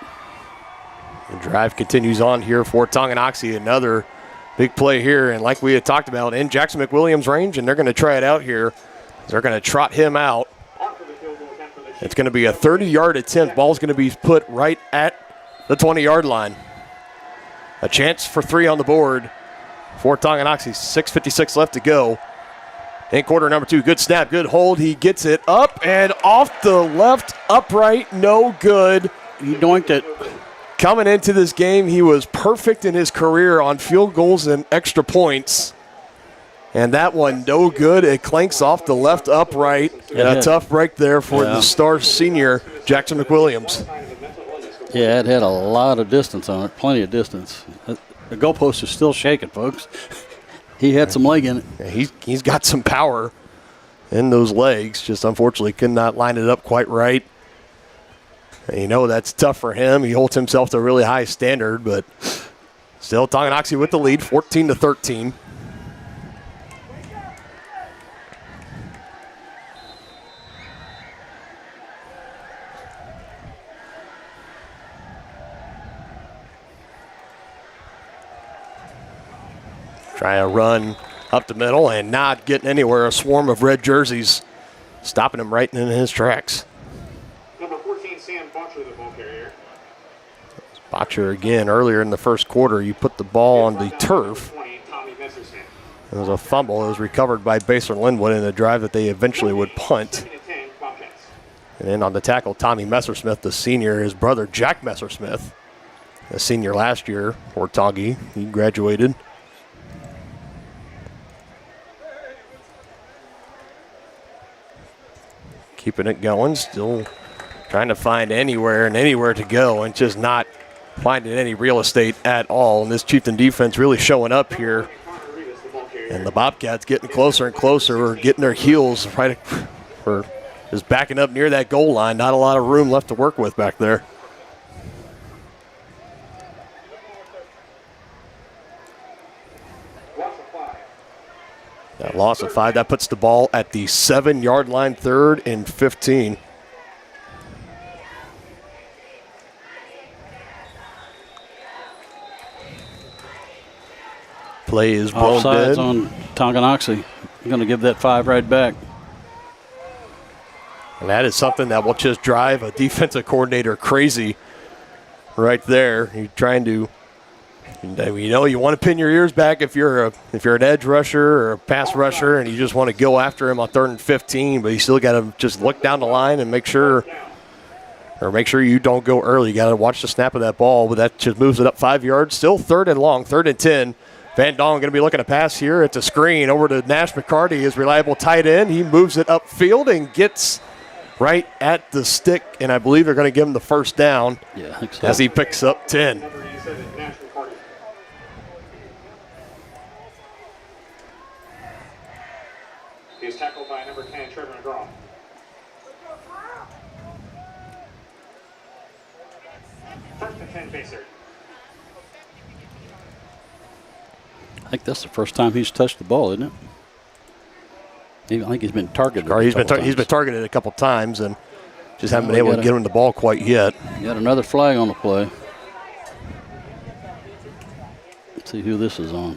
[SPEAKER 2] The drive continues on here for Tonganoxie. Another big play here, and like we had talked about, in Jackson McWilliams' range, and they're going to try it out here. They're going to trot him out. It's going to be a 30-yard attempt. Ball's going to be put right at the 20-yard line. A chance for 3 on the board for Tonganoxie. 6:56 left to go. In quarter number 2, good snap, good hold. He gets it up and off the left upright, no good.
[SPEAKER 3] He doinked it.
[SPEAKER 2] Coming into this game, he was perfect in his career on field goals and extra points. And that one, no good. It clanks off the left upright. And a tough break there for the star senior, Jackson McWilliams.
[SPEAKER 3] Yeah, it had a lot of distance on it, plenty of distance. The goalpost is still shaking, folks. He had some leg in it.
[SPEAKER 2] Yeah, he's got some power in those legs, just unfortunately could not line it up quite right. And you know that's tough for him. He holds himself to a really high standard, but still Tonganoxie with the lead, 14-13. try a run up the middle and not getting anywhere. A swarm of red jerseys stopping him right in his tracks.
[SPEAKER 12] Number 14, Sam Butcher, the ball carrier.
[SPEAKER 2] Botcher again earlier in the first quarter. You put the ball on the turf. It was a fumble. It was recovered by Basehor-Linwood in a drive that they eventually would punt. And then on the tackle, Tommy Messersmith, the senior, his brother Jack Messersmith, a senior last year for Tongi. He graduated. Keeping it going, still trying to find anywhere to go and just not finding any real estate at all. And this Chieftain defense really showing up here. And the Bobcats getting closer and closer, getting their heels right for just backing up near that goal line. Not a lot of room left to work with back there. That loss of 5, that puts the ball at the 7-yard line, 3rd and 15. Play is blown
[SPEAKER 3] Offsides
[SPEAKER 2] dead.
[SPEAKER 3] on Tonganoxie. I'm going to give that 5 right back.
[SPEAKER 2] And that is something that will just drive a defensive coordinator crazy right there. You're trying to, you want to pin your ears back if you're an edge rusher or a pass rusher and you just want to go after him on 3rd and 15, but you still got to just look down the line and make sure you don't go early. You got to watch the snap of that ball, but that just moves it up 5 yards. Still 3rd and long, 3rd and 10. Van Dong going to be looking to pass here. It's a screen over to Nash McCarty, his reliable tight end. He moves it upfield and gets right at the stick, and I believe they're going to give him the first down.
[SPEAKER 3] Yeah, I think so.
[SPEAKER 2] As he picks up 10.
[SPEAKER 12] He is tackled by number 10, Trevor McGraw. First and 10, Baser.
[SPEAKER 3] I think that's the first time he's touched the ball, isn't it? I think he's been targeted.
[SPEAKER 2] He's been targeted a couple times and just haven't been able to get him the ball quite yet.
[SPEAKER 3] Got another flag on the play. Let's see who this is on.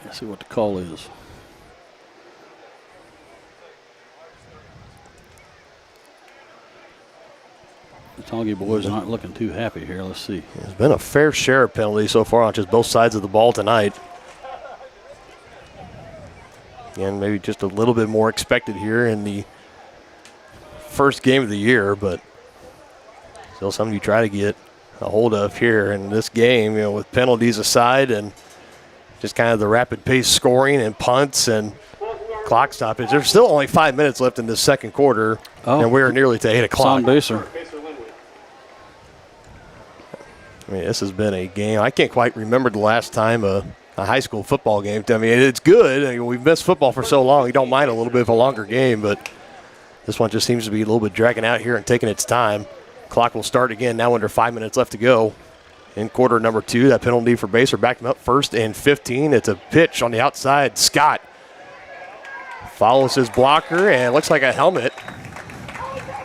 [SPEAKER 3] Let's see what the call is. The Tongi boys aren't looking too happy here. Let's see.
[SPEAKER 2] There's been a fair share of penalties so far on just both sides of the ball tonight. And maybe just a little bit more expected here in the first game of the year, but still something you try to get a hold of here in this game, with penalties aside and just kind of the rapid pace scoring and punts and clock stoppage. There's still only 5 minutes left in this second quarter, and we're nearly to 8 o'clock.
[SPEAKER 3] Son Baser.
[SPEAKER 2] I mean, this has been a game. I can't quite remember the last time a high school football game. I mean, it's good. I mean, we've missed football for so long. You don't mind a little bit of a longer game, but this one just seems to be a little bit dragging out here and taking its time. Clock will start again now under 5 minutes left to go. In quarter number 2, that penalty for Baser backed him up 1st and 15. It's a pitch on the outside. Scott follows his blocker, and it looks like a helmet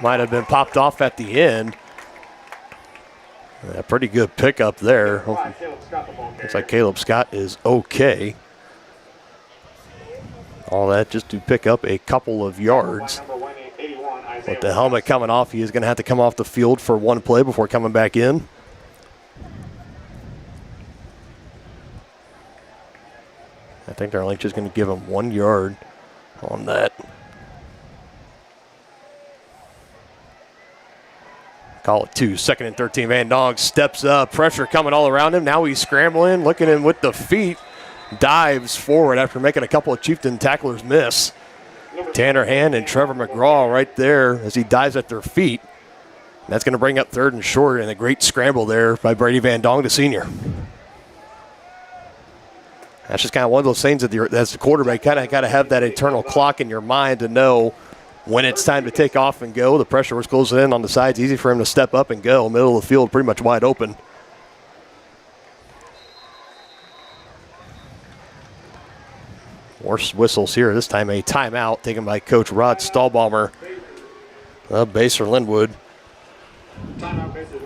[SPEAKER 2] might have been popped off at the end. A pretty good pickup there. Looks like Caleb Scott is okay. All that just to pick up a couple of yards. With the helmet coming off, he is going to have to come off the field for one play before coming back in. I think they're only just going to give him 1 yard on that. Call it 2. 2nd and 13. Van Dong steps up. Pressure coming all around him. Now he's scrambling, looking in with the feet. Dives forward after making a couple of Chieftain tacklers miss. Tanner Hand and Trevor McGraw right there as he dives at their feet. And that's going to bring up 3rd and short, and a great scramble there by Brady Van Dong, the senior. That's just kind of one of those things that as the quarterback, kind of got to have that internal clock in your mind to know when it's time to take off and go. The pressure was closing in on the sides. Easy for him to step up and go. Middle of the field pretty much wide open. More whistles here. This time a timeout taken by Coach Rod Stahlbaumer Basehor-Linwood.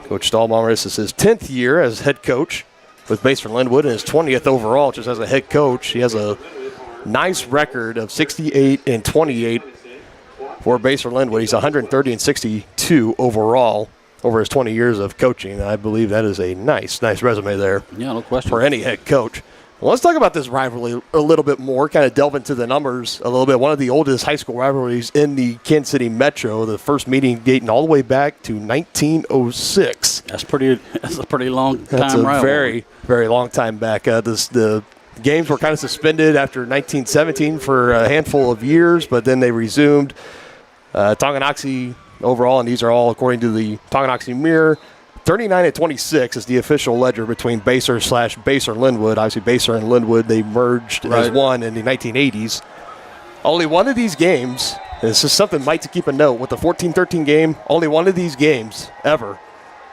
[SPEAKER 2] Coach Stahlbaumer, this is his 10th year as head coach with Basehor-Linwood and his 20th overall just as a head coach. He has a nice record of 68-28 for Basehor-Linwood. He's 130-62 overall over his 20 years of coaching. I believe that is a nice resume there.
[SPEAKER 3] Yeah, no question.
[SPEAKER 2] For any head coach. Well, let's talk about this rivalry a little bit more, kind of delve into the numbers a little bit. One of the oldest high school rivalries in the Kansas City Metro, the first meeting dating all the way back to 1906.
[SPEAKER 3] That's a pretty long time
[SPEAKER 2] That's a
[SPEAKER 3] rivalry.
[SPEAKER 2] very, very long time back. The games were kind of suspended after 1917 for a handful of years, but then they resumed. Tonganoxie overall, and these are all according to the Tonganoxie Mirror, 39-26 is the official ledger between Basehor/Basehor-Linwood. Obviously, Basehor and Linwood, they merged as one in the 1980s. Only one of these games, and this is something Mike to keep a note, with the 14-13 game, only one of these games ever.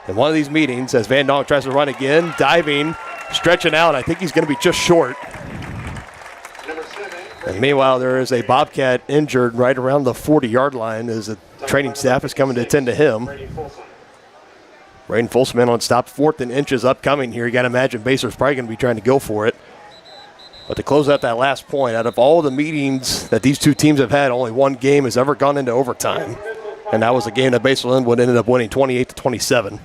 [SPEAKER 2] In one of these meetings, as Van Donk tries to run again, diving, stretching out, I think he's going to be just short. And meanwhile, there is a Bobcat injured right around the 40-yard line as the training staff is coming to attend to him. Braden Folsom on stop, 4th and inches upcoming here. You got to imagine Basehor's probably going to be trying to go for it. But to close out that last point, out of all the meetings that these two teams have had, only one game has ever gone into overtime. And that was a game that Basehor-Linwood ended up winning 28-27.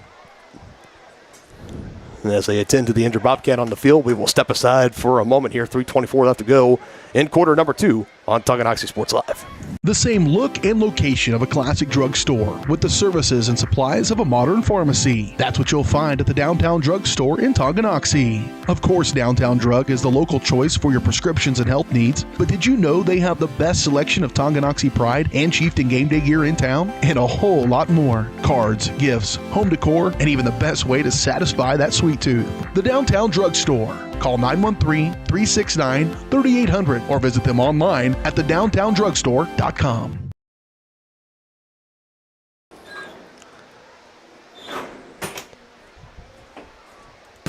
[SPEAKER 2] And as they attend to the injured Bobcat on the field, we will step aside for a moment here. 3:24 left to go in quarter number 2 on Tonganoxie Sports Live.
[SPEAKER 1] The same look and location of a classic drugstore with the services and supplies of a modern pharmacy. That's what you'll find at the Downtown Drug Store in Tonganoxie. Of course, Downtown Drug is the local choice for your prescriptions and health needs, but did you know they have the best selection of Tonganoxie Pride and Chieftain game day gear in town? And a whole lot more. Cards, gifts, home decor, and even the best way to satisfy that sweet tooth. The Downtown Drug Store. Call 913-369-3800 or visit them online at thedowntowndrugstore.com.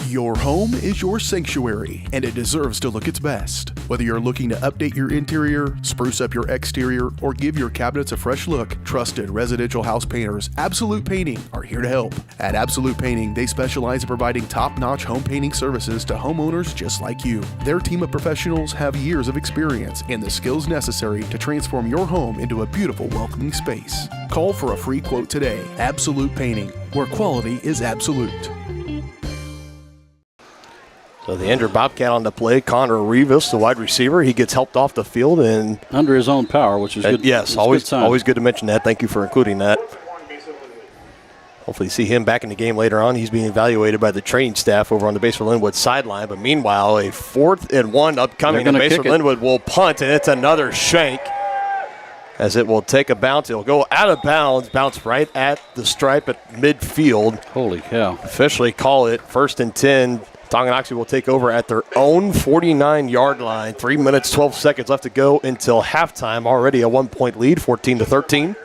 [SPEAKER 1] Your home is your sanctuary, and it deserves to look its best. Whether you're looking to update your interior, spruce up your exterior, or give your cabinets a fresh look, trusted residential house painters Absolute Painting are here to help. At Absolute Painting, they specialize in providing top-notch home painting services to homeowners just like you. Their team of professionals have years of experience and the skills necessary to transform your home into a beautiful, welcoming space. Call for a free quote today. Absolute Painting, where quality is absolute.
[SPEAKER 2] So the injured Bobcat on the play, Connor Rivas, the wide receiver, he gets helped off the field and
[SPEAKER 3] under his own power, which is good.
[SPEAKER 2] Yes, always good to mention that. Thank you for including that. Hopefully see him back in the game later on. He's being evaluated by the training staff over on the Basehor-Linwood sideline. But meanwhile, a 4th and 1 upcoming, and Basehor-Linwood will punt, and it's another shank as it will take a bounce. It'll go out of bounds, bounce right at the stripe at midfield.
[SPEAKER 3] Holy cow.
[SPEAKER 2] Officially call it 1st and 10. Tonganoxie will take over at their own 49-yard line. 3 minutes, 12 seconds left to go until halftime. Already a 1-point lead, 14-13.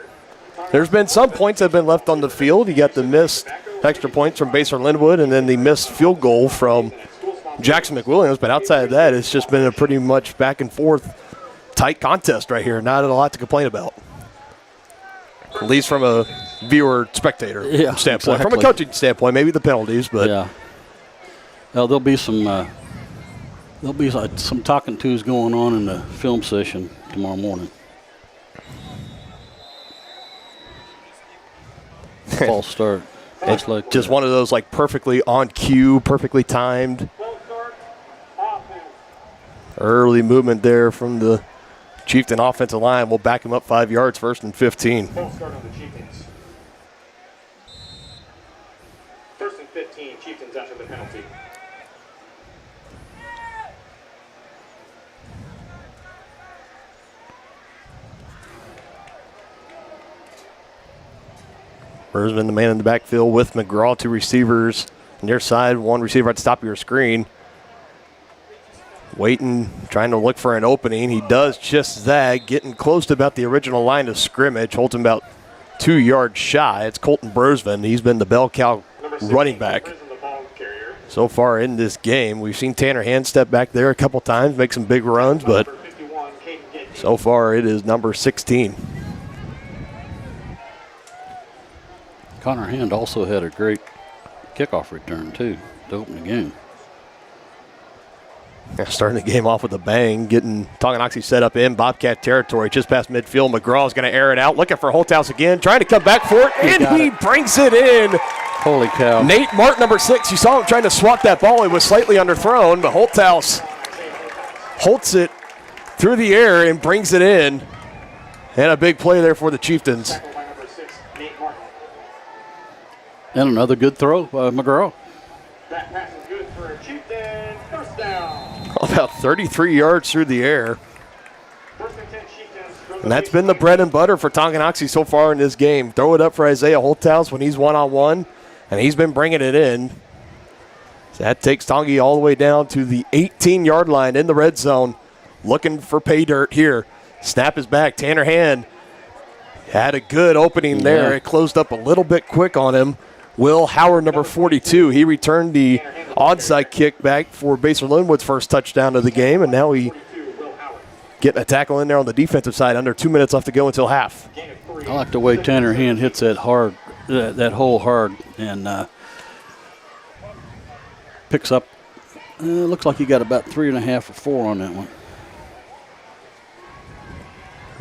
[SPEAKER 2] There's been some points that have been left on the field. You got the missed extra points from Basehor-Linwood and then the missed field goal from Jackson McWilliams. But outside of that, it's just been a pretty much back and forth tight contest right here. Not a lot to complain about. At least from a viewer spectator standpoint.
[SPEAKER 3] Exactly.
[SPEAKER 2] From a coaching standpoint, maybe the penalties, but
[SPEAKER 3] yeah. Well, there'll be some talking tos going on in the film session tomorrow morning. False start.
[SPEAKER 2] It's like just one of those like perfectly on cue, perfectly timed. Early movement there from the Chieftain offensive line. We'll back him up 5 yards, 1st and 15.
[SPEAKER 12] False start on the Chieftains. 1st and 15, Chieftains after the penalty.
[SPEAKER 2] Bursman, the man in the backfield with McGraw, 2 receivers near side, 1 receiver at the top of your screen. Waiting, trying to look for an opening. He does just that, getting close to about the original line of scrimmage, holds him about 2 yards shy. It's Colton Bursman. He's been the bell cow running back so far in this game. We've seen Tanner Hand step back there a couple times, make some big runs, but so far it is number 16.
[SPEAKER 3] Connor Hand also had a great kickoff return, too, to open the game.
[SPEAKER 2] Yeah, starting the game off with a bang, getting Tonganoxie set up in Bobcat territory, just past midfield. McGraw's going to air it out, looking for Holthouse again, trying to come back for it, and he brings it in.
[SPEAKER 3] Holy cow.
[SPEAKER 2] Nate Martin, number 6, you saw him trying to swat that ball. It was slightly underthrown, but Holthouse holds it through the air and brings it in. And a big play there for the Chieftains.
[SPEAKER 3] And another good throw by McGraw.
[SPEAKER 12] That pass is good for a Chieftain. First down.
[SPEAKER 2] About 33 yards through the air.
[SPEAKER 12] First and 10 Chieftains.
[SPEAKER 2] And that's been the bread and butter for Tonganoxie so far in this game. Throw it up for Isaiah Holthouse when he's one-on-one, and he's been bringing it in. So that takes Tongi all the way down to the 18-yard line in the red zone, looking for pay dirt here. Snap is back. Tanner Hand had a good opening there. It closed up a little bit quick on him. Will Howard, number 42, he returned the onside kick back for Basehor-Linwood's first touchdown of the game, and now he getting a tackle in there on the defensive side. Under 2 minutes left to go until half.
[SPEAKER 3] I like the way Tanner Hand hits that hard, that hole hard, and picks up. Looks like he got about 3.5 or 4 on that one.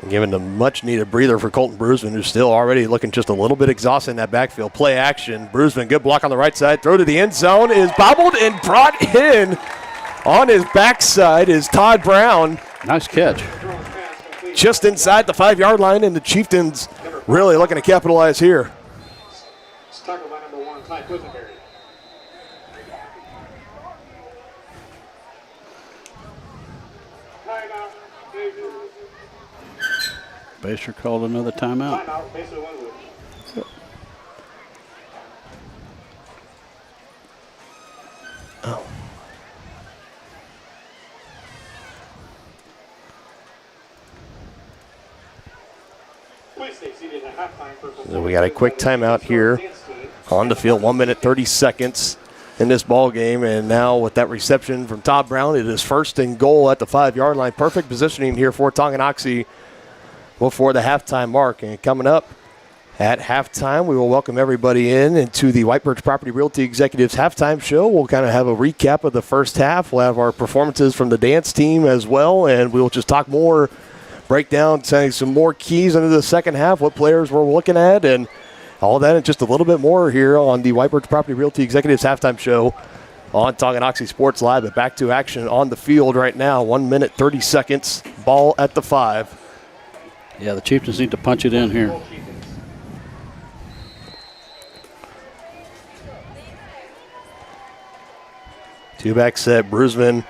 [SPEAKER 2] Giving the much-needed breather for Colton Brusman, who's still already looking just a little bit exhausted in that backfield. Play action. Brusman, good block on the right side. Throw to the end zone is bobbled and brought in on his backside is Todd Brown.
[SPEAKER 3] Nice catch.
[SPEAKER 2] Just inside the 5-yard line, and the Chieftains really looking to capitalize here.
[SPEAKER 12] Tackled by number 1, Ty Quisenberry.
[SPEAKER 3] Basehor called another timeout.
[SPEAKER 12] Timeout, Basehor-Linwood.
[SPEAKER 2] Oh.
[SPEAKER 12] Please stay seated at halftime for
[SPEAKER 2] So we got a quick timeout here on the field. 1 minute, 30 seconds in this ball game. And now with that reception from Todd Brown, it is first and goal at the 5-yard line. Perfect positioning here for Tonganoxie before the halftime mark. And coming up at halftime, we will welcome everybody into the White Birch Property Realty Executives halftime show. We'll kind of have a recap of the first half. We'll have our performances from the dance team as well, and we'll just talk more, break down some more keys into the second half, what players we're looking at, and all that and just a little bit more here on the White Birch Property Realty Executives halftime show on Tonganoxie Sports Live. But back to action on the field right now. 1 minute, 30 seconds, ball at the 5.
[SPEAKER 3] Yeah, the Chieftains need to punch it in here.
[SPEAKER 2] Two-back set, Brusman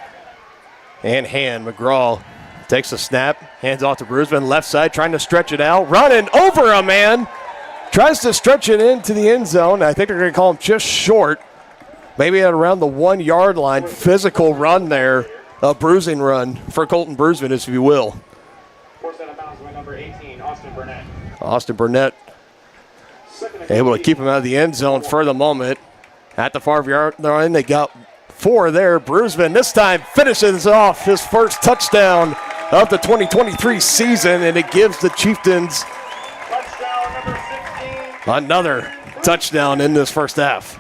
[SPEAKER 2] and Hand. McGraw takes a snap, hands off to Brusman, left side, trying to stretch it out, running over a man, tries to stretch it into the end zone. I think they're going to call him just short, maybe at around the 1 yard line. Physical run there, a bruising run for Colton Brusman, if you will.
[SPEAKER 12] Forced out of bounds by number 18, Austin Burnett.
[SPEAKER 2] Austin Burnett able to keep him out of the end zone for the moment. At the 5-yard line, they got 4 there. Brusman this time finishes off his first touchdown of the 2023 season, and it gives the Chieftains another touchdown in this first half.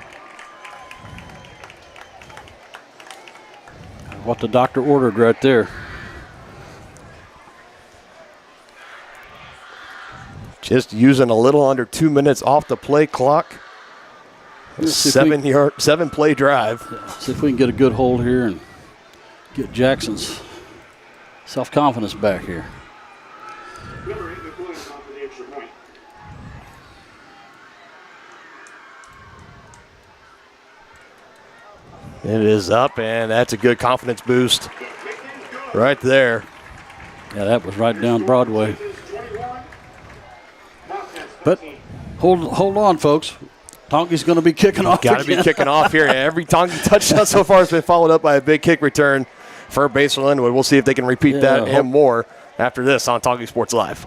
[SPEAKER 3] What the doctor ordered right there.
[SPEAKER 2] Just using a little under 2 minutes off the play clock. 7-play drive.
[SPEAKER 3] See if we can get a good hold here and get Jackson's self-confidence back here.
[SPEAKER 12] Number 8, McWilliams on for the extra point.
[SPEAKER 2] It is up, and that's a good confidence boost right there.
[SPEAKER 3] Yeah, that was right down Broadway. But hold on, folks. Tongi's going to be kicking off.
[SPEAKER 2] Got to be kicking off here. Every Tongi touchdown so far has been followed up by a big kick return for Basehor-Linwood. We'll see if they can repeat that and more after this on Tongi Sports Live.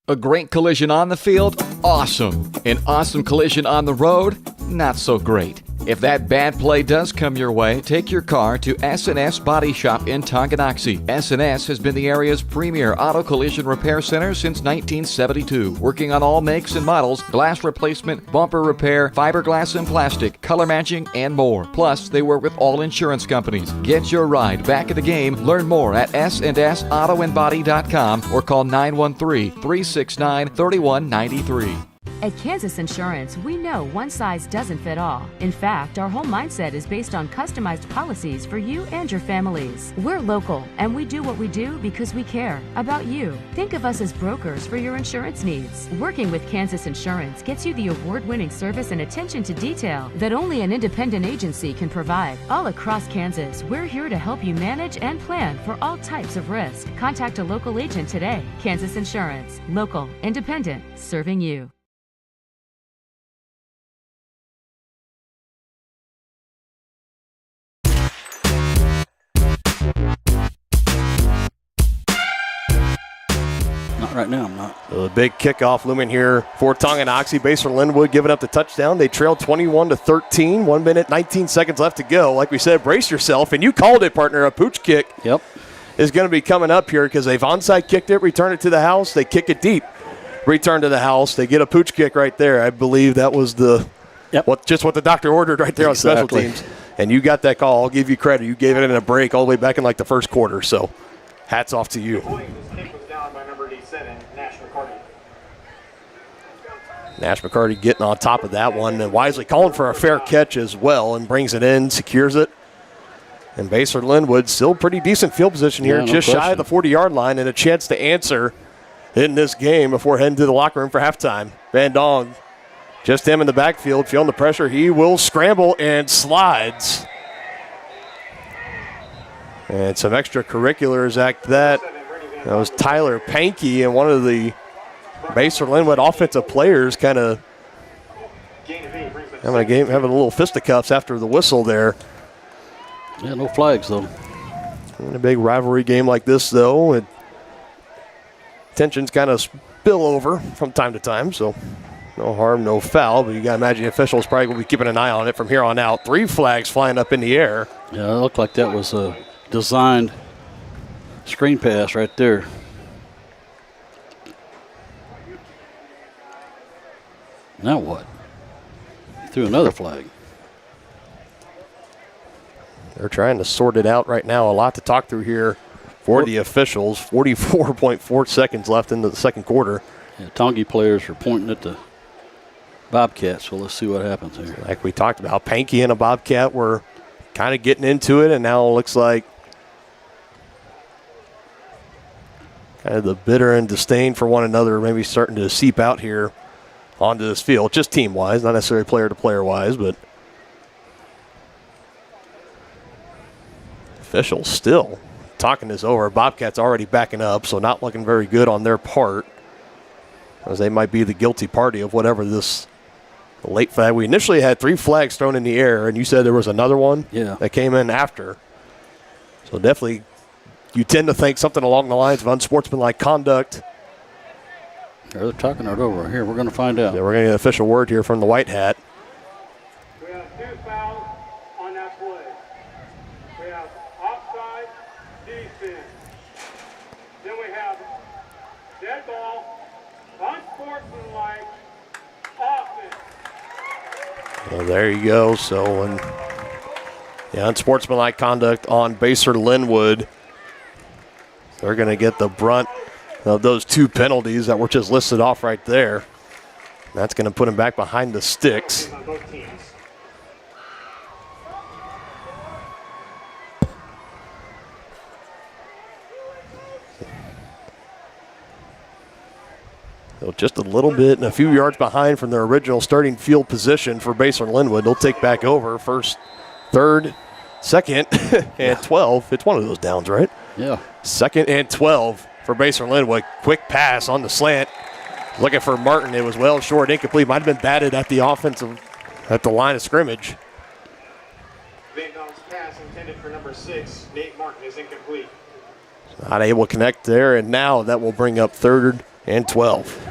[SPEAKER 8] A great collision on the field? Awesome. An awesome collision on the road? Not so great. If that bad play does come your way, take your car to S&S Body Shop in Tonganoxie. S&S has been the area's premier auto collision repair center since 1972, working on all makes and models, glass replacement, bumper repair, fiberglass and plastic, color matching, and more. Plus, they work with all insurance companies. Get your ride back in the game. Learn more at S&SAutoandBody.com or call 913-369-3193.
[SPEAKER 7] At Kansas Insurance, we know one size doesn't fit all. In fact, our whole mindset is based on customized policies for you and your families. We're local, and we do what we do because we care about you. Think of us as brokers for your insurance needs. Working with Kansas Insurance gets you the award-winning service and attention to detail that only an independent agency can provide. All across Kansas, we're here to help you manage and plan for all types of risk. Contact a local agent today. Kansas Insurance. Local, independent, serving you.
[SPEAKER 3] Not right now, I'm not.
[SPEAKER 2] So a big kickoff looming here for Tonganoxie. Basehor-Linwood giving up the touchdown. They trail 21-13. 1 minute, 19 seconds left to go. Like we said, brace yourself. And you called it, partner. A pooch kick is going to be coming up here because they've onside kicked it, return it to the house. They kick it deep, return to the house. They get a pooch kick right there. I believe that was what the doctor ordered right there on special teams. And you got that call. I'll give you credit. You gave it in a break all the way back in like the first quarter. So hats off to you. Nash McCarty getting on top of that one and wisely calling for a fair catch as well and brings it in, secures it. And Basehor-Linwood still pretty decent field position here, just shy of the 40-yard line and a chance to answer in this game before heading to the locker room for halftime. Van Dong, just him in the backfield, feeling the pressure. He will scramble and slides. And some extracurriculars at that. That was Tyler Pankey and one of the Basehor-Linwood offensive players kind of having a little fisticuffs after the whistle there.
[SPEAKER 3] Yeah, no flags, though.
[SPEAKER 2] In a big rivalry game like this, though, and tensions kind of spill over from time to time, so no harm, no foul, but you got to imagine the officials probably will be keeping an eye on it from here on out. 3 flags flying up in the air.
[SPEAKER 3] Yeah, it looked like that was a designed screen pass right there. Now what? Threw another flag.
[SPEAKER 2] They're trying to sort it out right now. A lot to talk through here for the officials. 44.4 seconds left into the second quarter.
[SPEAKER 3] Yeah, Tongi players are pointing at the Bobcats, so let's see what happens here.
[SPEAKER 2] Like we talked about, Pankey and a Bobcat were kind of getting into it, and now it looks like kind of the bitter and disdain for one another maybe starting to seep out here onto this field, just team-wise, not necessarily player-to-player-wise, but officials still talking this over. Bobcats already backing up, so not looking very good on their part, as they might be the guilty party of whatever this late flag. We initially had 3 flags thrown in the air, and you said there was another one that came in after. So definitely you tend to think something along the lines of unsportsmanlike conduct.
[SPEAKER 3] They're talking it over here. We're going to find out.
[SPEAKER 2] Yeah, we're going to get an official word here from the white hat.
[SPEAKER 12] We have 2 fouls on that play. We have offside defense. Then we have dead ball, unsportsmanlike offense.
[SPEAKER 2] Well, there you go. So, unsportsmanlike conduct on Basehor-Linwood. They're going to get the brunt of those 2 penalties that were just listed off right there. That's going to put him back behind the sticks. So just a little bit and a few yards behind from their original starting field position for Basehor-Linwood. They'll take back over first, third, second, and 12. It's one of those downs, right?
[SPEAKER 3] Yeah.
[SPEAKER 2] Second and 12 for Basehor-Linwood. Quick pass on the slant. Looking for Martin. It was well short, incomplete. Might have been batted at the at the line of scrimmage.
[SPEAKER 12] Van Dong's pass intended for number 6, Nate Martin, is incomplete.
[SPEAKER 2] Not able to connect there, and now that will bring up third and 12.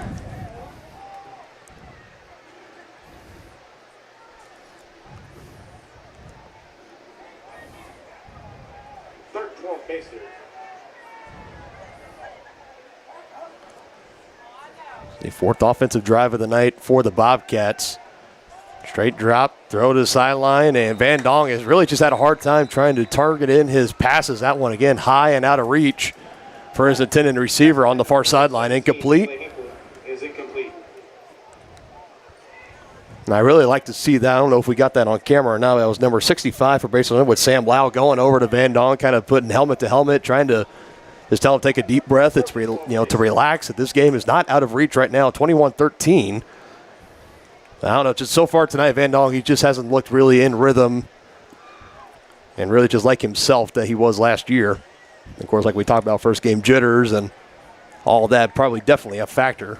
[SPEAKER 2] Fourth offensive drive of the night for the Bobcats. Straight drop, throw to the sideline, and Van Dong has really just had a hard time trying to target in his passes. That one, again, high and out of reach for his intended receiver on the far sideline. Incomplete. And I really like to see that. I don't know if we got that on camera or not. That was number 65 for Basehor-Linwood with Sam Lau going over to Van Dong, kind of putting helmet to helmet, trying to just tell him to take a deep breath. It's to relax. That this game is not out of reach right now. 21-13. I don't know. Just so far tonight, Van Dong, he just hasn't looked really in rhythm and really just like himself that he was last year. Of course, like we talked about, first game jitters and all that, probably definitely a factor.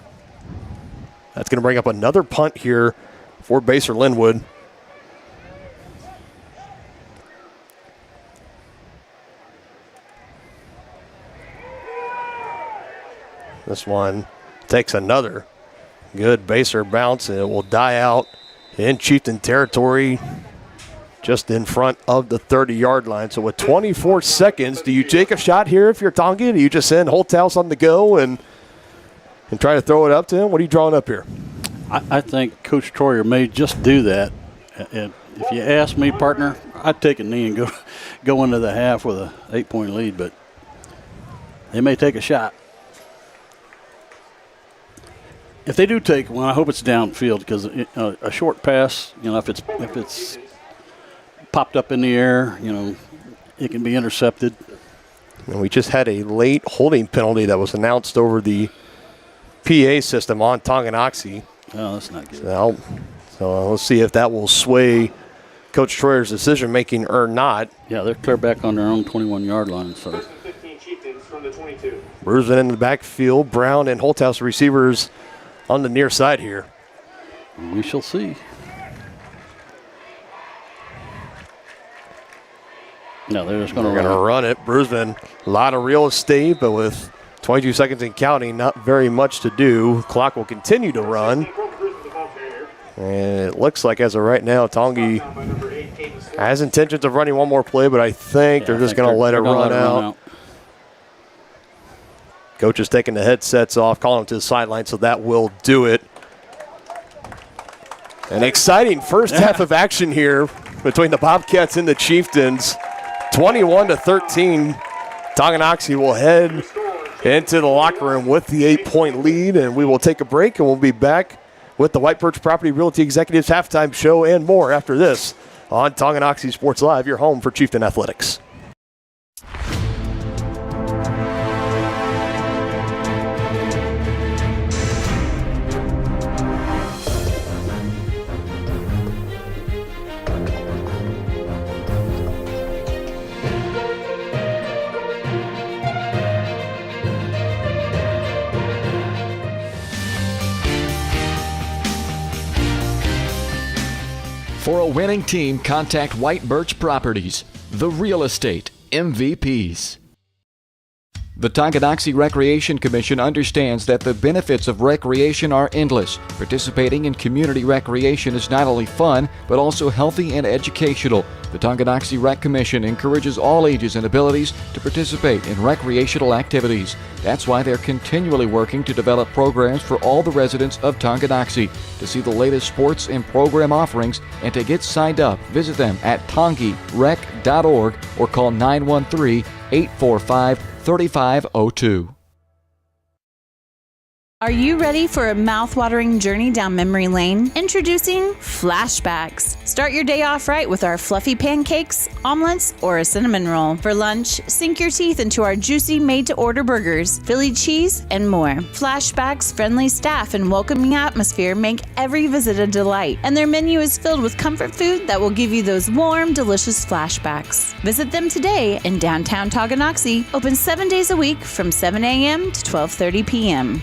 [SPEAKER 2] That's going to bring up another punt here for Basehor-Linwood. This one takes another good Basehor bounce, and it will die out in Chieftain territory just in front of the 30-yard line. So with 24 seconds, do you take a shot here if you're Tonga? Do you just send Holthouse on the go and try to throw it up to him? What are you drawing up here?
[SPEAKER 3] I think Coach Troyer may just do that. And if you ask me, partner, I'd take a knee and go into the half with a 8-point lead, but they may take a shot. If they do take one, I hope it's downfield, because a short pass, if it's popped up in the air, it can be intercepted.
[SPEAKER 2] And we just had a late holding penalty that was announced over the PA system on Tonganoxie.
[SPEAKER 3] Oh, that's not good.
[SPEAKER 2] So let's see if that will sway Coach Troyer's decision-making or not.
[SPEAKER 3] Yeah, they're clear back on their own 21-yard line. So.
[SPEAKER 12] 15 Chieftains from the 22.
[SPEAKER 2] Bruising in the backfield. Brown and Holthouse receivers on the near side here.
[SPEAKER 3] We shall see. No, they're just going to
[SPEAKER 2] run it. Bruisman, a lot of real estate, but with 22 seconds and counting, not very much to do. Clock will continue to run. And it looks like as of right now, Tongi has intentions of running one more play, but I think they're just going to let it run out. Coach is taking the headsets off, calling them to the sideline, so that will do it. An exciting first half of action here between the Bobcats and the Chieftains. 21-13. Tonganoxie will head into the locker room with the 8-point lead, and we will take a break, and we'll be back with the White Birch Property Realty Executives halftime show and more after this on Tonganoxie Sports Live, your home for Chieftain Athletics.
[SPEAKER 8] For a winning team, contact White Birch Properties, the real estate MVPs. The Tonganoxie Recreation Commission understands that the benefits of recreation are endless. Participating in community recreation is not only fun, but also healthy and educational. The Tonganoxie Rec Commission encourages all ages and abilities to participate in recreational activities. That's why they're continually working to develop programs for all the residents of Tonganoxie. To see the latest sports and program offerings and to get signed up, visit them at tongirec.org or call 913-845-3502.
[SPEAKER 4] Are you ready for a mouth-watering journey down memory lane? Introducing Flashbacks. Start your day off right with our fluffy pancakes, omelets, or a cinnamon roll. For lunch, sink your teeth into our juicy made-to-order burgers, Philly cheese, and more. Flashbacks' friendly staff and welcoming atmosphere make every visit a delight, and their menu is filled with comfort food that will give you those warm, delicious flashbacks. Visit them today in downtown Tonganoxie, open 7 days a week from 7 a.m. to 12:30 p.m.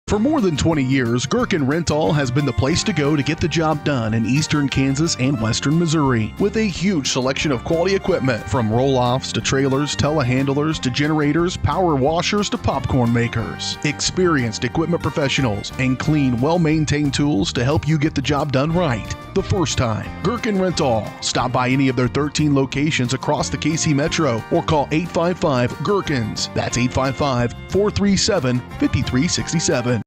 [SPEAKER 1] For more than 20 years, Gherkin Rental has been the place to go to get the job done in eastern Kansas and western Missouri. With a huge selection of quality equipment, from roll-offs to trailers, telehandlers to generators, power washers to popcorn makers. Experienced equipment professionals and clean, well-maintained tools to help you get the job done right the first time. Gherkin Rental. Stop by any of their 13 locations across the KC Metro or call 855-GHERKINS. That's 855-437-5367.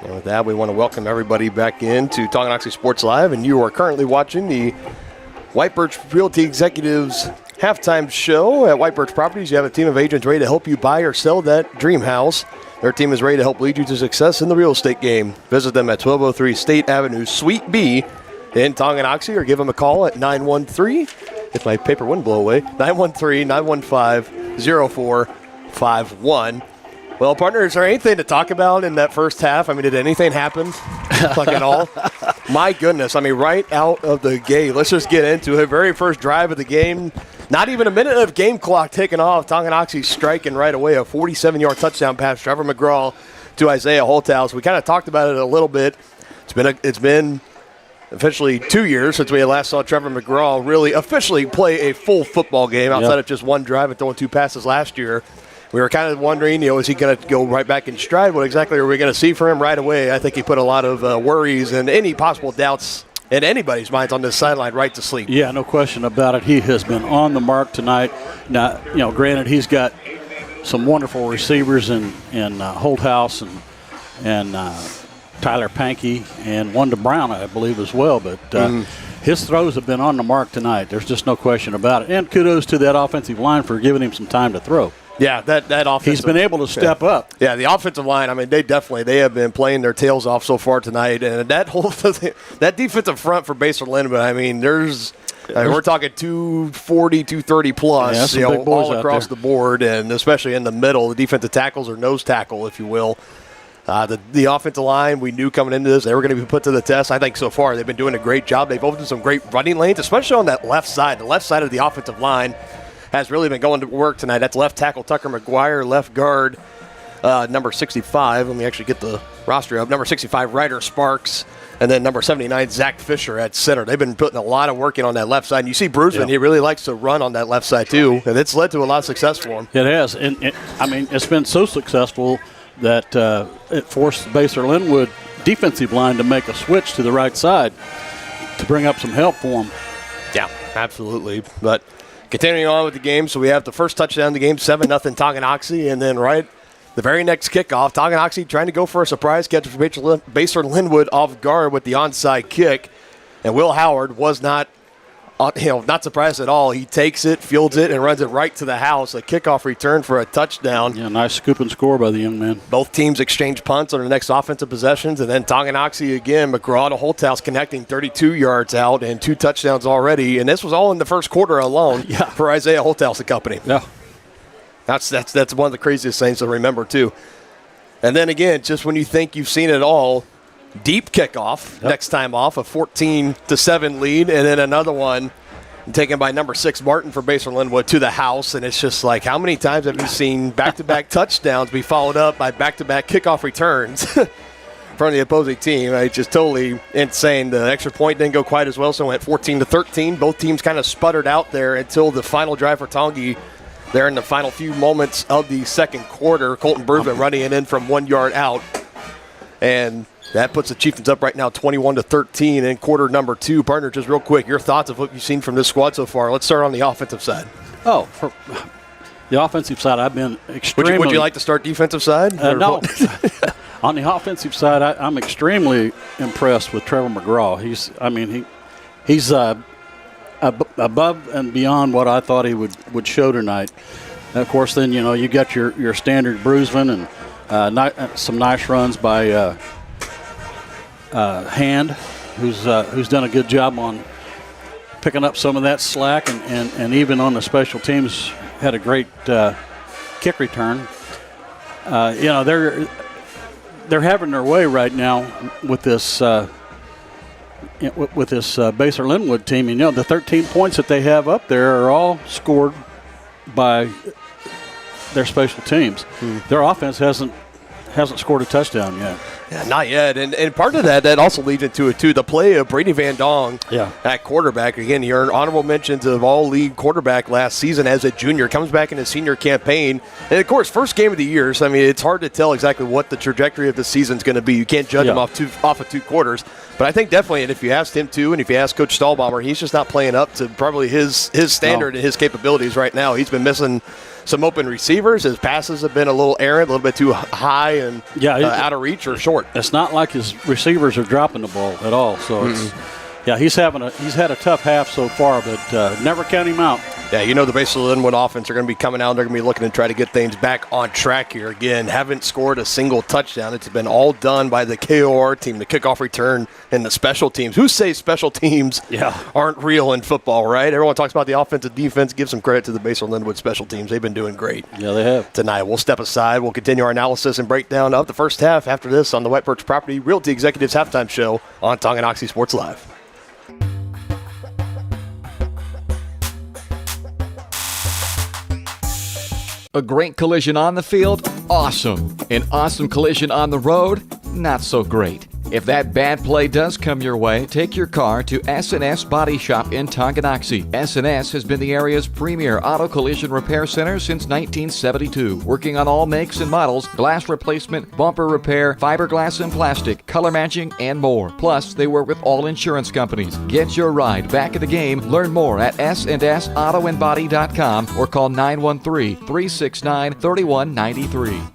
[SPEAKER 2] And with that, we want to welcome everybody back into Tonganoxie Sports Live, and you are currently watching the White Birch Realty Executives halftime show at White Birch Properties. You have a team of agents ready to help you buy or sell that dream house. Their team is ready to help lead you to success in the real estate game. Visit them at 1203 State Avenue, Suite B in Tonganoxie, or give them a call at 913, if my paper wouldn't blow away, 913-915-0451. Well, partner, is there anything to talk about in that first half? I mean, did anything happen, like at all? My goodness, I mean, right out of the gate, let's just get into it. Very first drive of the game, not even a minute of game clock taken off. Tonganoxie striking right away, a 47-yard touchdown pass, Trevor McGraw to Isaiah Holthouse. We kind of talked about it a little bit. It's been officially 2 years since we last saw Trevor McGraw really officially play a full football game outside of just one drive and throwing 2 passes last year. We were kind of wondering, is he going to go right back in stride? What exactly are we going to see from him right away? I think he put a lot of worries and any possible doubts in anybody's minds on this sideline right to sleep.
[SPEAKER 3] Yeah, no question about it. He has been on the mark tonight. Now, granted, he's got some wonderful receivers in Holthouse and Tyler Pankey and Wanda Brown, I believe, as well. But his throws have been on the mark tonight. There's just no question about it. And kudos to that offensive line for giving him some time to throw.
[SPEAKER 2] Yeah, that offensive.
[SPEAKER 3] He's been able to step up.
[SPEAKER 2] Yeah, the offensive line, I mean, they have been playing their tails off so far tonight. And that defensive front for Basehor-Linwood, I mean, we're talking 240, 230 plus, all across the board, and especially in the middle. The defensive tackles or nose tackle, if you will. The offensive line, we knew coming into this, they were going to be put to the test. I think so far they've been doing a great job. They've opened some great running lanes, especially on that left side. The left side of the offensive line has really been going to work tonight. That's left tackle Tucker McGuire, left guard number 65. Let me actually get the roster up. Number 65, Ryder Sparks, and then number 79, Zach Fisher at center. They've been putting a lot of work in on that left side. And you see Bruceman, he really likes to run on that left side too, and it's led to a lot of success for him.
[SPEAKER 3] It has. And it's been so successful that it forced the Basehor-Linwood defensive line to make a switch to the right side to bring up some help for him.
[SPEAKER 2] Yeah, absolutely. But continuing on with the game, so we have the first touchdown of the game, 7-0 Tonganoxie, and then right the very next kickoff, Tonganoxie trying to go for a surprise catch for Basehor-Linwood off guard with the onside kick, and Will Howard was not surprised at all. He takes it, fields it, and runs it right to the house. A kickoff return for a touchdown.
[SPEAKER 3] Yeah, nice scoop and score by the young man.
[SPEAKER 2] Both teams exchange punts on their next offensive possessions, and then Tonganoxie again, McGraw to Holthouse connecting 32 yards out and 2 touchdowns already. And this was all in the first quarter alone for Isaiah Holthouse and company.
[SPEAKER 3] Yeah. That's
[SPEAKER 2] one of the craziest things to remember, too. And then again, just when you think you've seen it all, deep kickoff next time off, a 14-7 lead, and then another one taken by number 6 Martin for Basehor-Linwood to the house. And it's just like, how many times have you seen back-to-back touchdowns be followed up by back-to-back kickoff returns from the opposing team? It's just totally insane. The extra point didn't go quite as well, so it went 14-13. Both teams kind of sputtered out there until the final drive for Tongi there in the final few moments of the second quarter. Colton Bergman running it in from 1 yard out. And that puts the Chieftains up right now 21-13 in quarter number 2. Partner, just real quick, your thoughts of what you've seen from this squad so far. Let's start on the offensive side.
[SPEAKER 3] Oh, for the offensive side, I've been extremely...
[SPEAKER 2] Would you like to start defensive side?
[SPEAKER 3] No. On the offensive side, I'm extremely impressed with Trevor McGraw. He's above and beyond what I thought he would show tonight. And of course, then, you got your standard Bruceman and some nice runs by Hand, who's done a good job on picking up some of that slack, and even on the special teams had a great kick return. they're having their way right now with this Basehor-Linwood team. And, the 13 points that they have up there are all scored by their special teams. Their offense hasn't scored a touchdown yet.
[SPEAKER 2] Yeah, not yet. And part of that also leads into it, too. The play of Brady Van Dong at quarterback. Again, he earned honorable mentions of all-league quarterback last season as a junior. Comes back in his senior campaign. And, of course, first game of the year. So, I mean, it's hard to tell exactly what the trajectory of the season's going to be. You can't judge him off of 2 quarters. But I think definitely, and if you asked him to, and if you asked Coach Stahlbaumer, he's just not playing up to probably his standard and his capabilities right now. He's been missing some open receivers. His passes have been a little errant, a little bit too high and out of reach or short.
[SPEAKER 3] It's not like his receivers are dropping the ball at all. So he's had a tough half so far, but never count him out.
[SPEAKER 2] Yeah, the Basehor-Linwood offense are going to be coming out. They're going to be looking to try to get things back on track here. Again, haven't scored a single touchdown. It's been all done by the KOR team, the kickoff return, and the special teams. Who says special teams aren't real in football, right? Everyone talks about the offensive defense. Give some credit to the Basehor-Linwood special teams. They've been doing great.
[SPEAKER 3] Yeah, they have.
[SPEAKER 2] Tonight, we'll step aside. We'll continue our analysis and breakdown of the first half after this on the White Birch Property Realty Executives Halftime Show on Tonganoxie Sports Live.
[SPEAKER 8] A great collision on the field? Awesome. An awesome collision on the road? Not so great. If that bad play does come your way, take your car to S&S Body Shop in Tonganoxie. S&S has been the area's premier auto collision repair center since 1972, working on all makes and models, glass replacement, bumper repair, fiberglass and plastic, color matching, and more. Plus, they work with all insurance companies. Get your ride back in the game. Learn more at S&SAutoandBody.com or call 913-369-3193.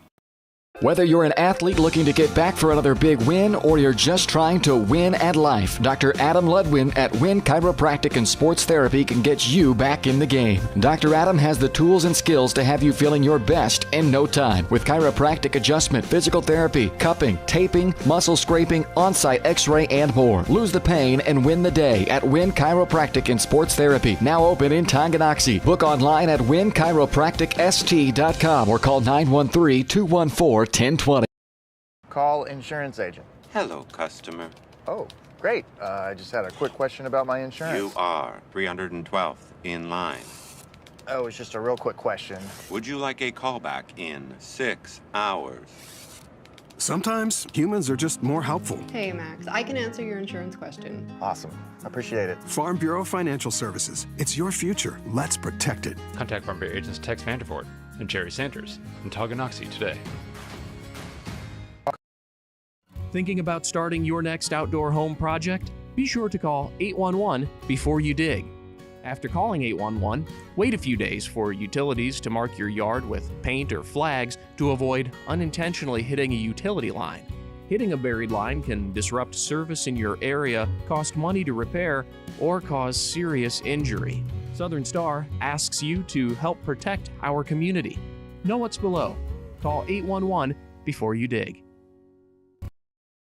[SPEAKER 8] Whether you're an athlete looking to get back for another big win or you're just trying to win at life, Dr. Adam Ludwin at Win Chiropractic and Sports Therapy can get you back in the game. Dr. Adam has the tools and skills to have you feeling your best in no time with chiropractic adjustment, physical therapy, cupping, taping, muscle scraping, on-site x-ray, and more. Lose the pain and win the day at Win Chiropractic and Sports Therapy, now open in Tonganoxie. Book online at winchiropracticst.com or call 913-214-1020.
[SPEAKER 13] Call insurance agent.
[SPEAKER 14] Hello, customer.
[SPEAKER 13] Oh, great. I just had a quick question about my insurance.
[SPEAKER 14] You are 312th in line.
[SPEAKER 13] Oh, it's just a real quick question.
[SPEAKER 14] Would you like a callback in 6 hours?
[SPEAKER 15] Sometimes humans are just more helpful.
[SPEAKER 16] Hey, Max, I can answer your insurance question.
[SPEAKER 13] Awesome. Appreciate it.
[SPEAKER 15] Farm Bureau Financial Services. It's your future. Let's protect it.
[SPEAKER 11] Contact Farm Bureau agents Tex Vandervoort and Jerry Sanders in Tonganoxie today.
[SPEAKER 6] Thinking about starting your next outdoor home project? Be sure to call 811 before you dig. After calling 811, wait a few days for utilities to mark your yard with paint or flags to avoid unintentionally hitting a utility line. Hitting a buried line can disrupt service in your area, cost money to repair, or cause serious injury. Southern Star asks you to help protect our community. Know what's below. Call 811 before you dig.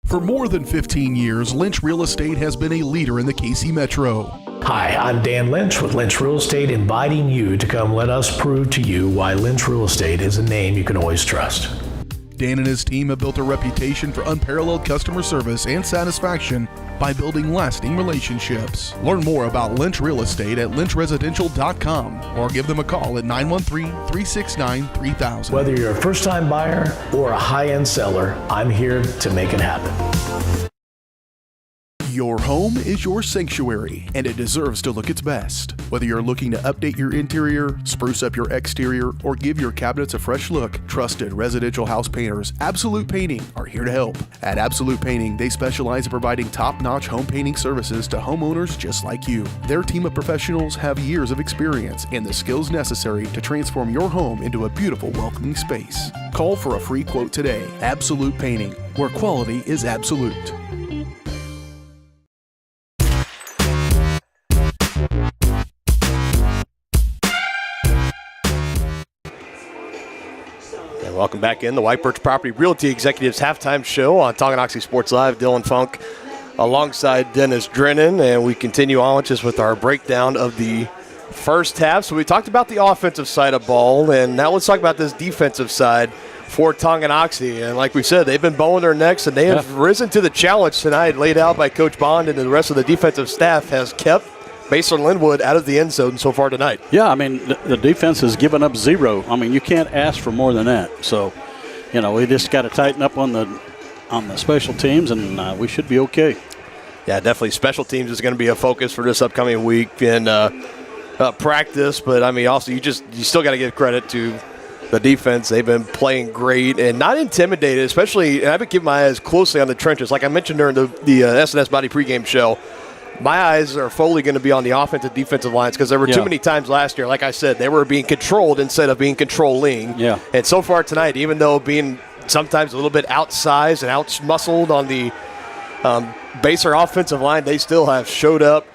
[SPEAKER 1] For more than 15 years, Lynch Real Estate has been a leader in the KC Metro.
[SPEAKER 5] Hi, I'm Dan Lynch with Lynch Real Estate, inviting you to come let us prove to you why Lynch Real Estate is a name you can always trust.
[SPEAKER 1] Dan and his team have built a reputation for unparalleled customer service and satisfaction by building lasting relationships. Learn more about Lynch Real Estate at lynchresidential.com or give them a call at 913-369-3000.
[SPEAKER 5] Whether you're a first-time buyer or a high-end seller, I'm here to make it happen.
[SPEAKER 1] Your home is your sanctuary, and it deserves to look its best. Whether you're looking to update your interior, spruce up your exterior, or give your cabinets a fresh look, trusted residential house painters Absolute Painting are here to help. At Absolute Painting, they specialize in providing top-notch home painting services to homeowners just like you. Their team of professionals have years of experience and the skills necessary to transform your home into a beautiful, welcoming space. Call for a free quote today. Absolute Painting, where quality is absolute.
[SPEAKER 2] Welcome back in the White Birch Property Realty Executives Halftime Show on Tonganoxie Sports Live. Dylan Funk alongside Dennis Drennan, and we continue on just with our breakdown of the first half. So we talked about the offensive side of ball, and now let's talk about this defensive side for Tonganoxie. And like we said, they've been bowing their necks, and they have risen to the challenge tonight laid out by Coach Bond, and the rest of the defensive staff has kept Basehor-Linwood out of the end zone so far tonight.
[SPEAKER 3] Yeah, I mean, the defense has given up 0. I mean, you can't ask for more than that. So, we just got to tighten up on the special teams, and we should be okay.
[SPEAKER 2] Yeah, definitely special teams is going to be a focus for this upcoming week in practice. But, I mean, also you still got to give credit to the defense. They've been playing great and not intimidated, especially, and I've been keeping my eyes closely on the trenches. Like I mentioned during the S&S Body pregame show, my eyes are fully going to be on the offensive defensive lines because there were too many times last year, like I said, they were being controlled instead of being controlling.
[SPEAKER 3] Yeah.
[SPEAKER 2] And so far tonight, even though being sometimes a little bit outsized and out-muscled on the Basehor offensive line, they still have showed up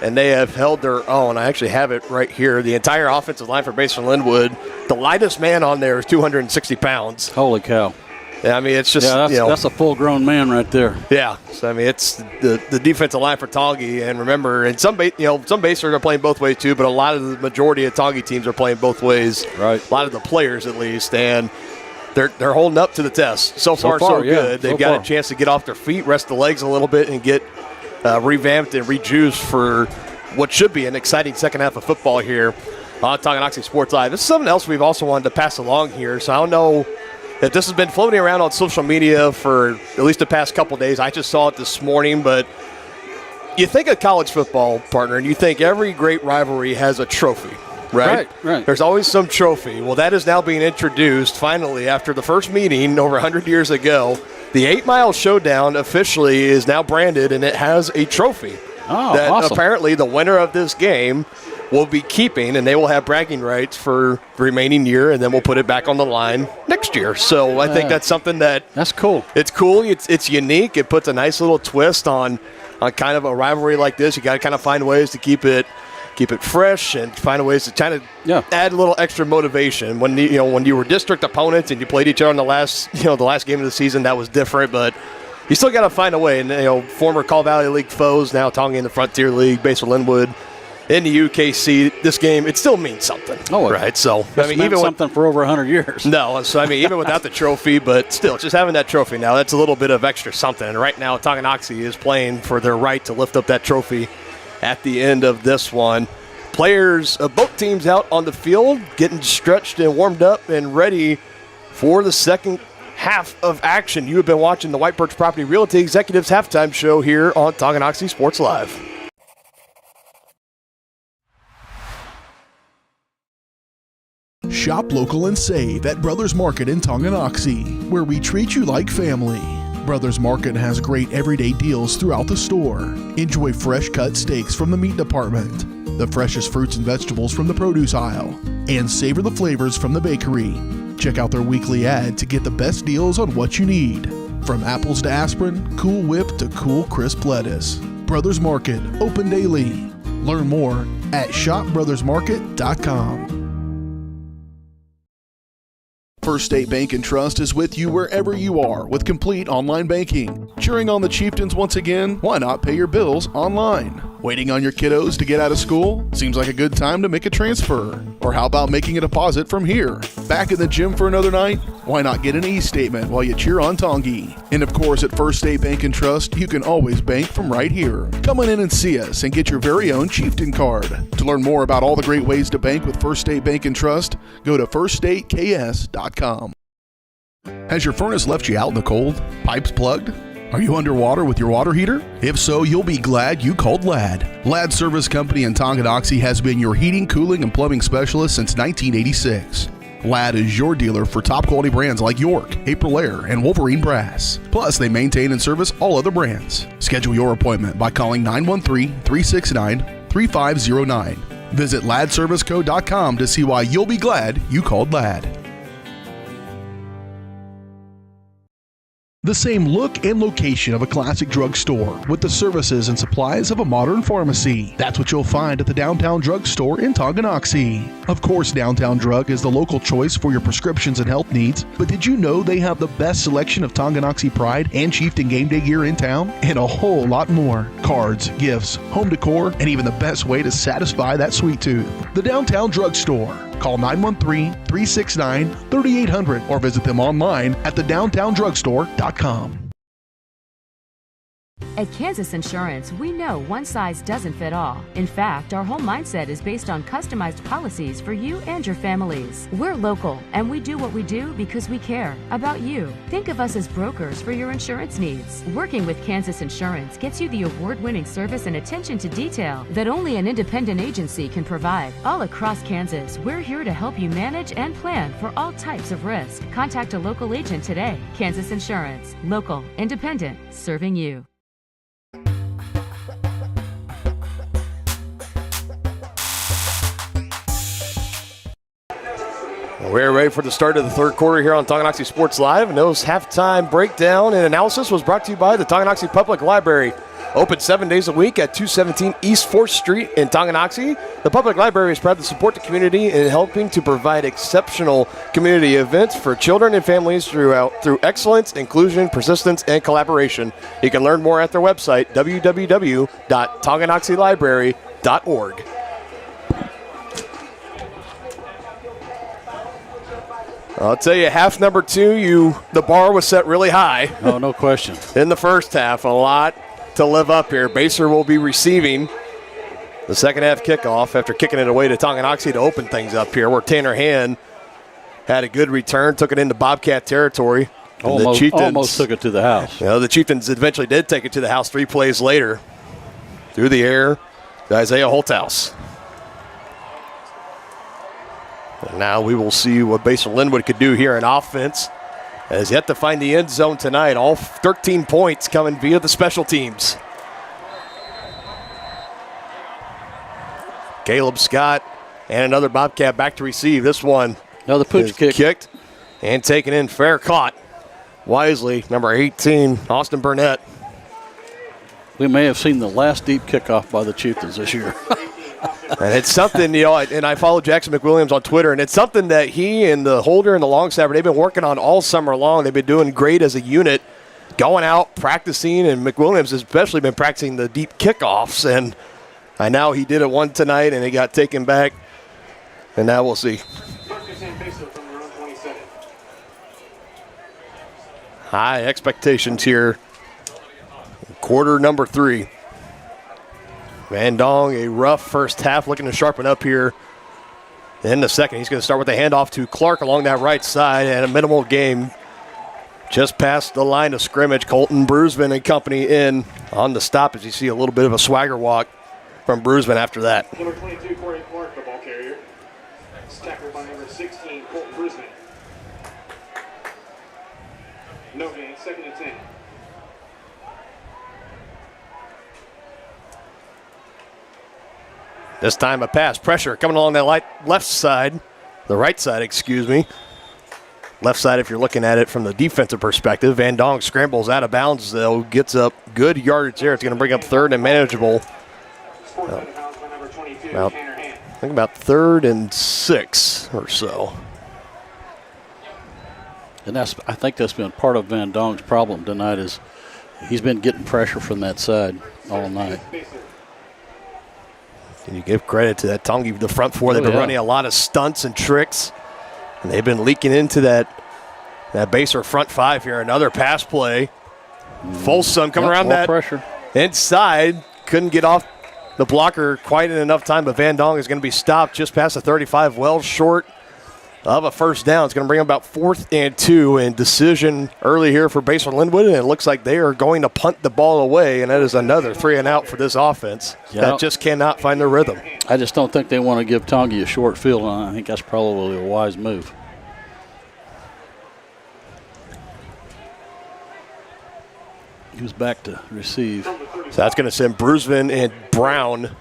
[SPEAKER 2] and they have held their own. I actually have it right here. The entire offensive line for Basehor-Linwood, the lightest man on there is 260 pounds.
[SPEAKER 3] Holy cow.
[SPEAKER 2] Yeah, I mean, it's just,
[SPEAKER 3] that's a full-grown man right there.
[SPEAKER 2] Yeah, so I mean, it's the defensive line for Tongi, and remember, and some Basehor are playing both ways too, but a lot of the majority of Tongi teams are playing both ways.
[SPEAKER 3] Right.
[SPEAKER 2] A lot of the players, at least, and they're holding up to the test. So far, so good. They've got a chance to get off their feet, rest the legs a little bit, and get revamped and rejuiced for what should be an exciting second half of football here on Tonganoxie Sports Live. This is something else we've also wanted to pass along here. So I don't know if this has been floating around on social media for at least the past couple days. I just saw it this morning, but you think of college football, partner, and you think every great rivalry has a trophy, right?
[SPEAKER 3] Right.
[SPEAKER 2] There's always some trophy. Well, that is now being introduced finally after the first meeting over 100 years ago. The 8 Mile Showdown officially is now branded, and it has a trophy that
[SPEAKER 3] awesome.
[SPEAKER 2] Apparently the winner of this game will be keeping, and they will have bragging rights for the remaining year, and then we'll put it back on the line next year. So I think that's something that's
[SPEAKER 3] cool.
[SPEAKER 2] It's cool. It's unique. It puts a nice little twist on kind of a rivalry like this. You got to kind of find ways to keep it fresh and find ways to kind of add a little extra motivation. When you were district opponents and you played each other in the last game of the season, that was different, but you still got to find a way. And former Call Valley League foes, now Tongi in the Frontier League, Basehor-Linwood in the UKC, this game, it still means something.
[SPEAKER 3] Oh,
[SPEAKER 2] right. So
[SPEAKER 3] I mean, even something for over 100 years.
[SPEAKER 2] No, so I mean, even without the trophy, but still, just having that trophy now, that's a little bit of extra something. And right now, Tonganoxie is playing for their right to lift up that trophy at the end of this one. Players of both teams out on the field, getting stretched and warmed up and ready for the second half of action. You have been watching the White Birch Property Realty Executives Halftime Show here on Tonganoxie Sports Live.
[SPEAKER 1] Shop local and save at Brothers Market in Tonganoxie, where we treat you like family. Brothers Market has great everyday deals throughout the store. Enjoy fresh cut steaks from the meat department, the freshest fruits and vegetables from the produce aisle, and savor the flavors from the bakery. Check out their weekly ad to get the best deals on what you need. From apples to aspirin, Cool Whip to cool crisp lettuce. Brothers Market, open daily. Learn more at shopbrothersmarket.com. First State Bank and Trust is with you wherever you are with complete online banking. Cheering on the Chieftains once again? Why not pay your bills online? Waiting on your kiddos to get out of school? Seems like a good time to make a transfer. Or how about making a deposit from here? Back in the gym for another night? Why not get an e-statement while you cheer on Tongi? And of course, at First State Bank and Trust, you can always bank from right here. Come on in and see us and get your very own Chieftain card. To learn more about all the great ways to bank with First State Bank and Trust, go to firststateks.com. Has your furnace left you out in the cold? Pipes plugged? Are you underwater with your water heater? If so, you'll be glad you called Ladd. Ladd Service Company in Tonganoxie has been your heating, cooling, and plumbing specialist since 1986. Ladd is your dealer for top quality brands like York, Aprilaire, and Wolverine Brass. Plus, they maintain and service all other brands. Schedule your appointment by calling 913-369-3509. Visit laddserviceco.com to see why you'll be glad you called Ladd. The same look and location of a classic drugstore with the services and supplies of a modern pharmacy. That's what you'll find at the Downtown Drug Store in Tonganoxie. Of course, Downtown Drug is the local choice for your prescriptions and health needs, but did you know they have the best selection of Tonganoxie Pride and Chieftain Game Day gear in town? And a whole lot more. Cards, gifts, home decor, and even the best way to satisfy that sweet tooth. The Downtown Drug Store. Call 913-369-3800 or visit them online at thedowntowndrugstore.com.
[SPEAKER 7] At Kansas Insurance, we know one size doesn't fit all. In fact, our whole mindset is based on customized policies for you and your families. We're local, and we do what we do because we care about you. Think of us as brokers for your insurance needs. Working with Kansas Insurance gets you the award-winning service and attention to detail that only an independent agency can provide. All across Kansas, we're here to help you manage and plan for all types of risk. Contact a local agent today. Kansas Insurance. Local, independent, serving you.
[SPEAKER 2] We're ready for the start of the third quarter here on Tonganoxie Sports Live. And those halftime breakdown and analysis was brought to you by the Tonganoxie Public Library. Open 7 days a week at 217 East 4th Street in Tonganoxie. The Public Library is proud to support the community in helping to provide exceptional community events for children and families through excellence, inclusion, persistence, and collaboration. You can learn more at their website, www.tonganoxielibrary.org. I'll tell you, half number two, the bar was set really high.
[SPEAKER 3] Oh, no question.
[SPEAKER 2] In the first half, a lot to live up here. Basehor will be receiving the second half kickoff after kicking it away to Tonganoxie to open things up here, where Tanner Hand had a good return, took it into Bobcat territory.
[SPEAKER 3] Almost took it to the house.
[SPEAKER 2] The Chieftains eventually did take it to the house 3 plays later. Through the air to Isaiah Holthouse. And now we will see what Basehor-Linwood could do here in offense. Has yet to find the end zone tonight. All 13 points coming via the special teams. Caleb Scott and another Bobcat back to receive. This one,
[SPEAKER 3] another pooch kick.
[SPEAKER 2] Kicked and taken in. Fair caught wisely. Number 18, Austin Burnett.
[SPEAKER 3] We may have seen the last deep kickoff by the Chieftains this year.
[SPEAKER 2] And it's something, and I follow Jackson McWilliams on Twitter, and it's something that he and the holder and the long snapper, they've been working on all summer long. They've been doing great as a unit, going out, practicing, and McWilliams has especially been practicing the deep kickoffs. And I know he did it one tonight, and it got taken back, and now we'll see. High expectations here. Quarter number 3. Van Dong, a rough first half, looking to sharpen up here in the second. He's going to start with a handoff to Clark along that right side, and a minimal game just past the line of scrimmage. Colton Bruisman and company in on the stop as you see a little bit of a swagger walk from Bruisman after that.
[SPEAKER 12] Number 22, Corey Clark, the ball carrier. It's tackled by number 16, Colton Bruisman. No gain, 2nd and 10.
[SPEAKER 2] This time a pass. Pressure coming along that left side. The right side, excuse me. Left side if you're looking at it from the defensive perspective. Van Dong scrambles out of bounds, though. Gets up good yardage there. It's going to bring up 3rd and manageable. I think about 3rd and 6 or so.
[SPEAKER 3] And I think that's been part of Van Dong's problem tonight is he's been getting pressure from that side all night.
[SPEAKER 2] And you give credit to that Tongi, the front four. They've been running a lot of stunts and tricks. And they've been leaking into that Basehor front 5 here. Another pass play. Folsom coming around that
[SPEAKER 3] pressure
[SPEAKER 2] inside. Couldn't get off the blocker quite in enough time, but Van Dong is going to be stopped just past the 35, well short of a first down. It's going to bring them about 4th and 2, and decision early here for Basehor-Linwood, and it looks like they are going to punt the ball away, and that is another 3 and out for this offense that just cannot find their rhythm.
[SPEAKER 3] I just don't think they want to give Tongi a short field, and I think that's probably a wise move. He was back to receive.
[SPEAKER 2] So that's going to send Bruisman and Brown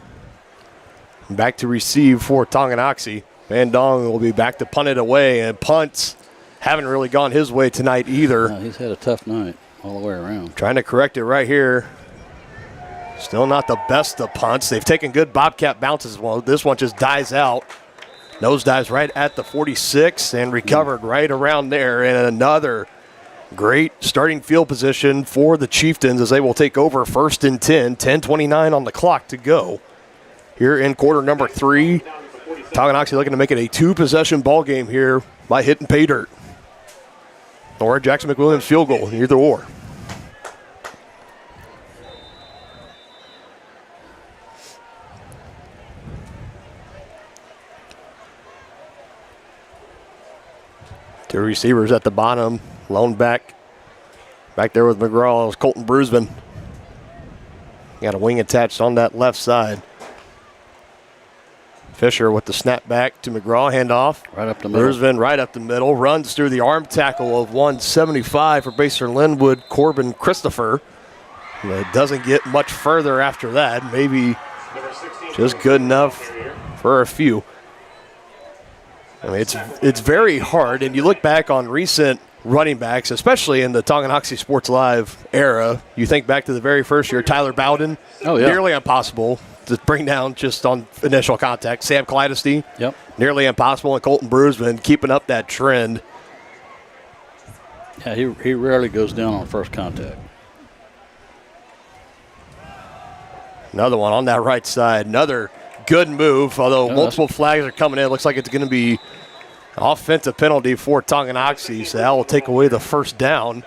[SPEAKER 2] back to receive for Tonganoxie. Van Dong will be back to punt it away, and punts haven't really gone his way tonight either.
[SPEAKER 3] No, he's had a tough night all the way around.
[SPEAKER 2] Trying to correct it right here. Still not the best of punts. They've taken good Bobcat bounces. Well, this one just dies out. Nose dives right at the 46 and recovered right around there. And another great starting field position for the Chieftains as they will take over 1st and 10. 10:29 on the clock to go here in quarter number 3. Tonganoxie looking to make it a 2-possession ball game here by hitting pay dirt. Or Jackson McWilliams field goal, either or. Two receivers at the bottom, lone back there with McGraw is Colton Brusman. Got a wing attached on that left side. Fisher with the snap back to McGraw, handoff.
[SPEAKER 3] Right up the middle.
[SPEAKER 2] Brusman right up the middle, runs through the arm tackle of 175 for Basehor-Linwood, Corbin Christopher. It doesn't get much further after that, maybe just good enough for a few. I mean, it's very hard, and you look back on recent running backs, especially in the Tonganoxie Sports Live era. You think back to the very first year, Tyler Bowden, nearly impossible to bring down just on initial contact. Sam Clydesty, nearly impossible, and Colton Brusman keeping up that trend.
[SPEAKER 3] Yeah, he rarely goes down on first contact.
[SPEAKER 2] Another one on that right side, another good move, although multiple flags are coming in. It looks like it's going to be an offensive penalty for Tonganoxie, so that will take away the first down.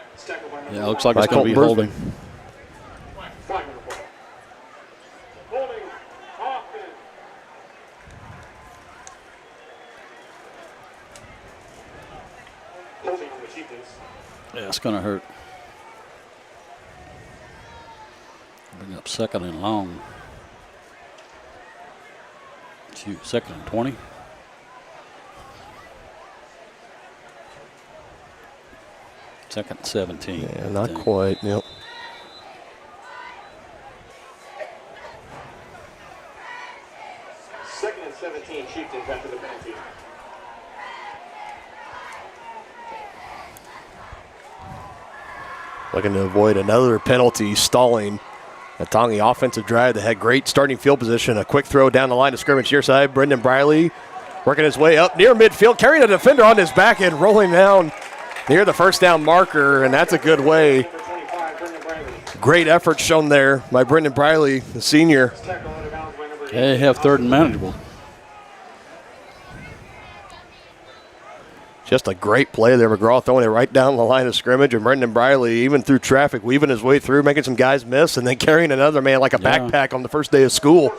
[SPEAKER 3] Yeah, it looks like it's going to be holding. Yeah, it's going to hurt. Bring up second and long. Shoot, second and 20. Second and 17.
[SPEAKER 2] Yeah, not quite. Yep.
[SPEAKER 12] Second and 17, Chieftains after the penalty.
[SPEAKER 2] Looking to avoid another penalty, stalling a Tongi offensive drive that had great starting field position. A quick throw down the line of scrimmage near side. Brendan Briley working his way up near midfield, carrying a defender on his back and rolling down near the first down marker, and that's a good way. Great effort shown there by Brendan Briley, the senior.
[SPEAKER 3] They have third and manageable.
[SPEAKER 2] Just a great play there. McGraw throwing it right down the line of scrimmage, and Brendan Briley, even through traffic, weaving his way through, making some guys miss, and then carrying another man like a backpack on the first day of school.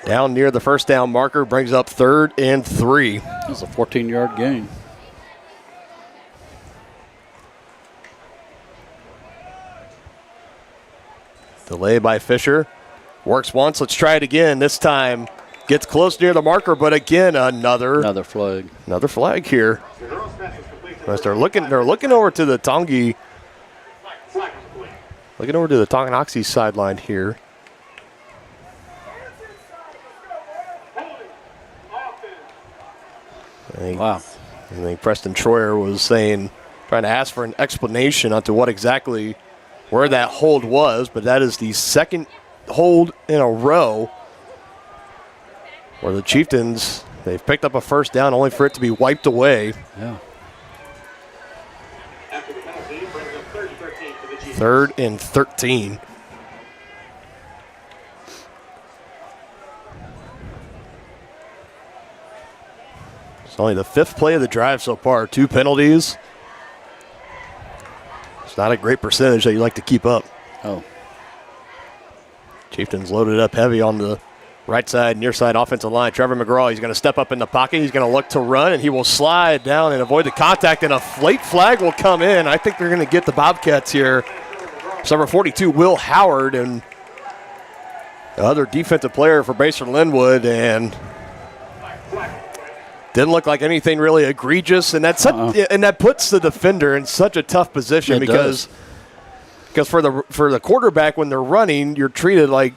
[SPEAKER 2] Down near the first down marker, brings up 3rd and 3.
[SPEAKER 3] That's a 14-yard gain.
[SPEAKER 2] Delay by Fisher. Works once. Let's try it again. This time gets close near the marker, but again, another
[SPEAKER 3] flag.
[SPEAKER 2] Another flag here. They're looking over to the Tongi. Looking over to the Tonganoxie sideline here. I think Preston Troyer was trying to ask for an explanation onto what exactly where that hold was, but that is the second hold in a row where the Chieftains, they've picked up a first down only for it to be wiped away.
[SPEAKER 3] Yeah.
[SPEAKER 2] 3rd and 13. It's only the 5th play of the drive so far. 2 penalties. It's not a great percentage that you like to keep up.
[SPEAKER 3] Oh.
[SPEAKER 2] Chieftains loaded up heavy on the right side, near side offensive line. Trevor McGraw, he's going to step up in the pocket. He's going to look to run, and he will slide down and avoid the contact, and a late flag will come in. I think they're going to get the Bobcats here. Number 42, Will Howard, and the other defensive player for Basehor-Linwood, and didn't look like anything really egregious, and that's and that puts the defender in such a tough position because for the quarterback, when they're running, you're treated like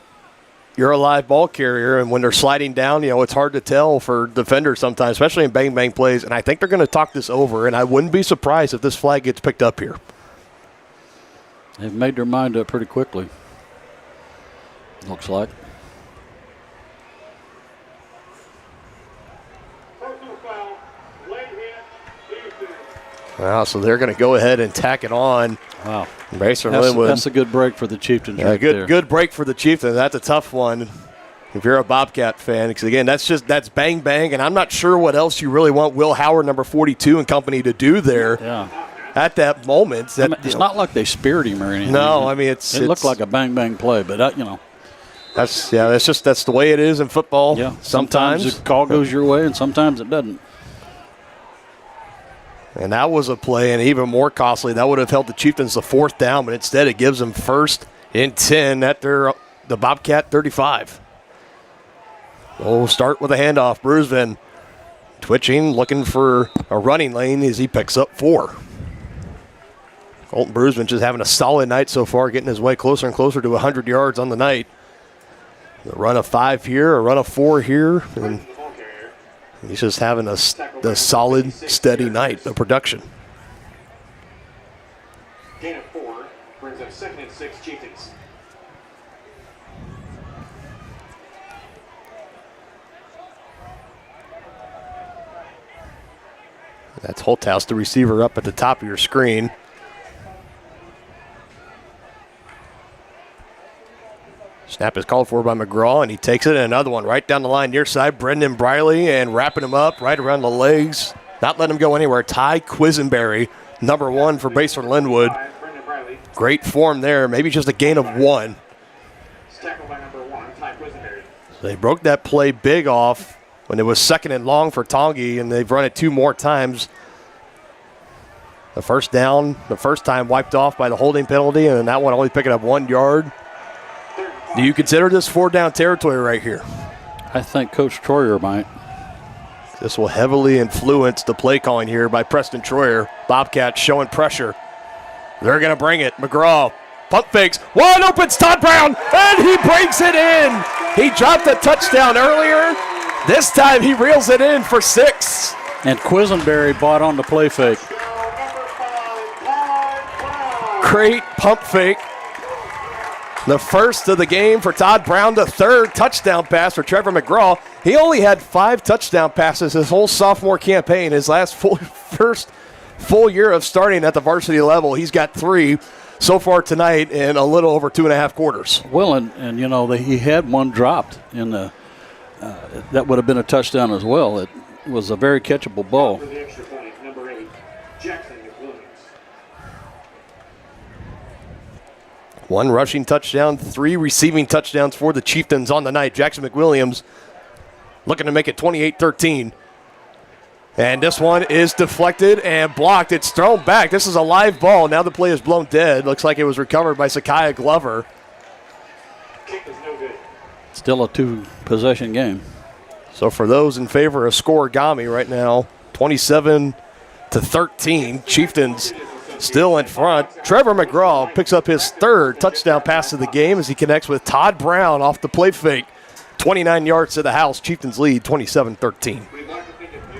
[SPEAKER 2] you're a live ball carrier, and when they're sliding down, it's hard to tell for defenders sometimes, especially in bang-bang plays, and I think they're going to talk this over, and I wouldn't be surprised if this flag gets picked up here.
[SPEAKER 3] They've made their mind up pretty quickly, looks like.
[SPEAKER 2] Wow, so they're going to go ahead and tack it on.
[SPEAKER 3] Wow.
[SPEAKER 2] Basehor-Linwood.
[SPEAKER 3] That's a good break for the Chieftains.
[SPEAKER 2] Good break for the Chieftains. That's a tough one. if you're a Bobcat fan, because again, that's bang bang, and I'm not sure what else you really want Will Howard, number 42, and company to do there at that moment.
[SPEAKER 3] It's not like they speared him or anything.
[SPEAKER 2] No,
[SPEAKER 3] it looked like a bang bang play, but
[SPEAKER 2] that's the way it is in football.
[SPEAKER 3] Yeah,
[SPEAKER 2] sometimes
[SPEAKER 3] the call goes your way, and sometimes it doesn't.
[SPEAKER 2] And that was a play, and even more costly. That would have held the Chieftains the fourth down, but instead it gives them 1st and 10 at the Bobcat 35. We'll start with a handoff. Brusvin twitching, looking for a running lane as he picks up 4. Colton Brusvin just having a solid night so far, getting his way closer and closer to 100 yards on the night. A run of 5 here, a run of 4 here, and he's just having a solid, steady night of production.
[SPEAKER 12] Gain of 4 brings up 2nd and 6 Chieftains.
[SPEAKER 2] That's Holthouse, the receiver, up at the top of your screen. Snap is called for by McGraw, and he takes it. And another one right down the line near side. Brendan Briley, and wrapping him up right around the legs. Not letting him go anywhere. Ty Quisenberry, number 1 for Basehor-Linwood. Great form there. Maybe just a gain of 1.
[SPEAKER 12] Tackled by number 1, Ty Quisenberry.
[SPEAKER 2] So they broke that play big off when it was 2nd and long for Tongi, and they've run it 2 more times. The first down, the first time wiped off by the holding penalty, and that one only picking up 1 yard. Do you consider this 4-down territory right here?
[SPEAKER 3] I think Coach Troyer might.
[SPEAKER 2] This will heavily influence the play calling here by Preston Troyer. Bobcats showing pressure. They're going to bring it. McGraw, pump fakes. Wide open, Todd Brown, and he breaks it in. He dropped a touchdown earlier. This time he reels it in for 6.
[SPEAKER 3] And Quisenberry bought on the play fake.
[SPEAKER 2] Great pump fake. The first of the game for Todd Brown, the 3rd touchdown pass for Trevor McGraw. He only had 5 touchdown passes his whole sophomore campaign, his first full year of starting at the varsity level. He's got 3 so far tonight in a little over 2.5 quarters.
[SPEAKER 3] Well, and he had one dropped in the that would have been a touchdown as well. It was a very catchable ball.
[SPEAKER 12] For the extra point, number 8, Jackson McWilliams.
[SPEAKER 2] 1 rushing touchdown, 3 receiving touchdowns for the Chieftains on the night. Jackson McWilliams looking to make it 28-13. And this one is deflected and blocked. It's thrown back. This is a live ball. Now the play is blown dead. Looks like it was recovered by Sakiah Glover.
[SPEAKER 12] Kick is no good.
[SPEAKER 3] Still a 2-possession game.
[SPEAKER 2] So for those in favor of Scorigami right now, 27-13. Chieftains still in front. Trevor McGraw picks up his 3rd touchdown pass of the game as he connects with Todd Brown off the play fake. 29 yards to the house. Chieftains lead 27-13.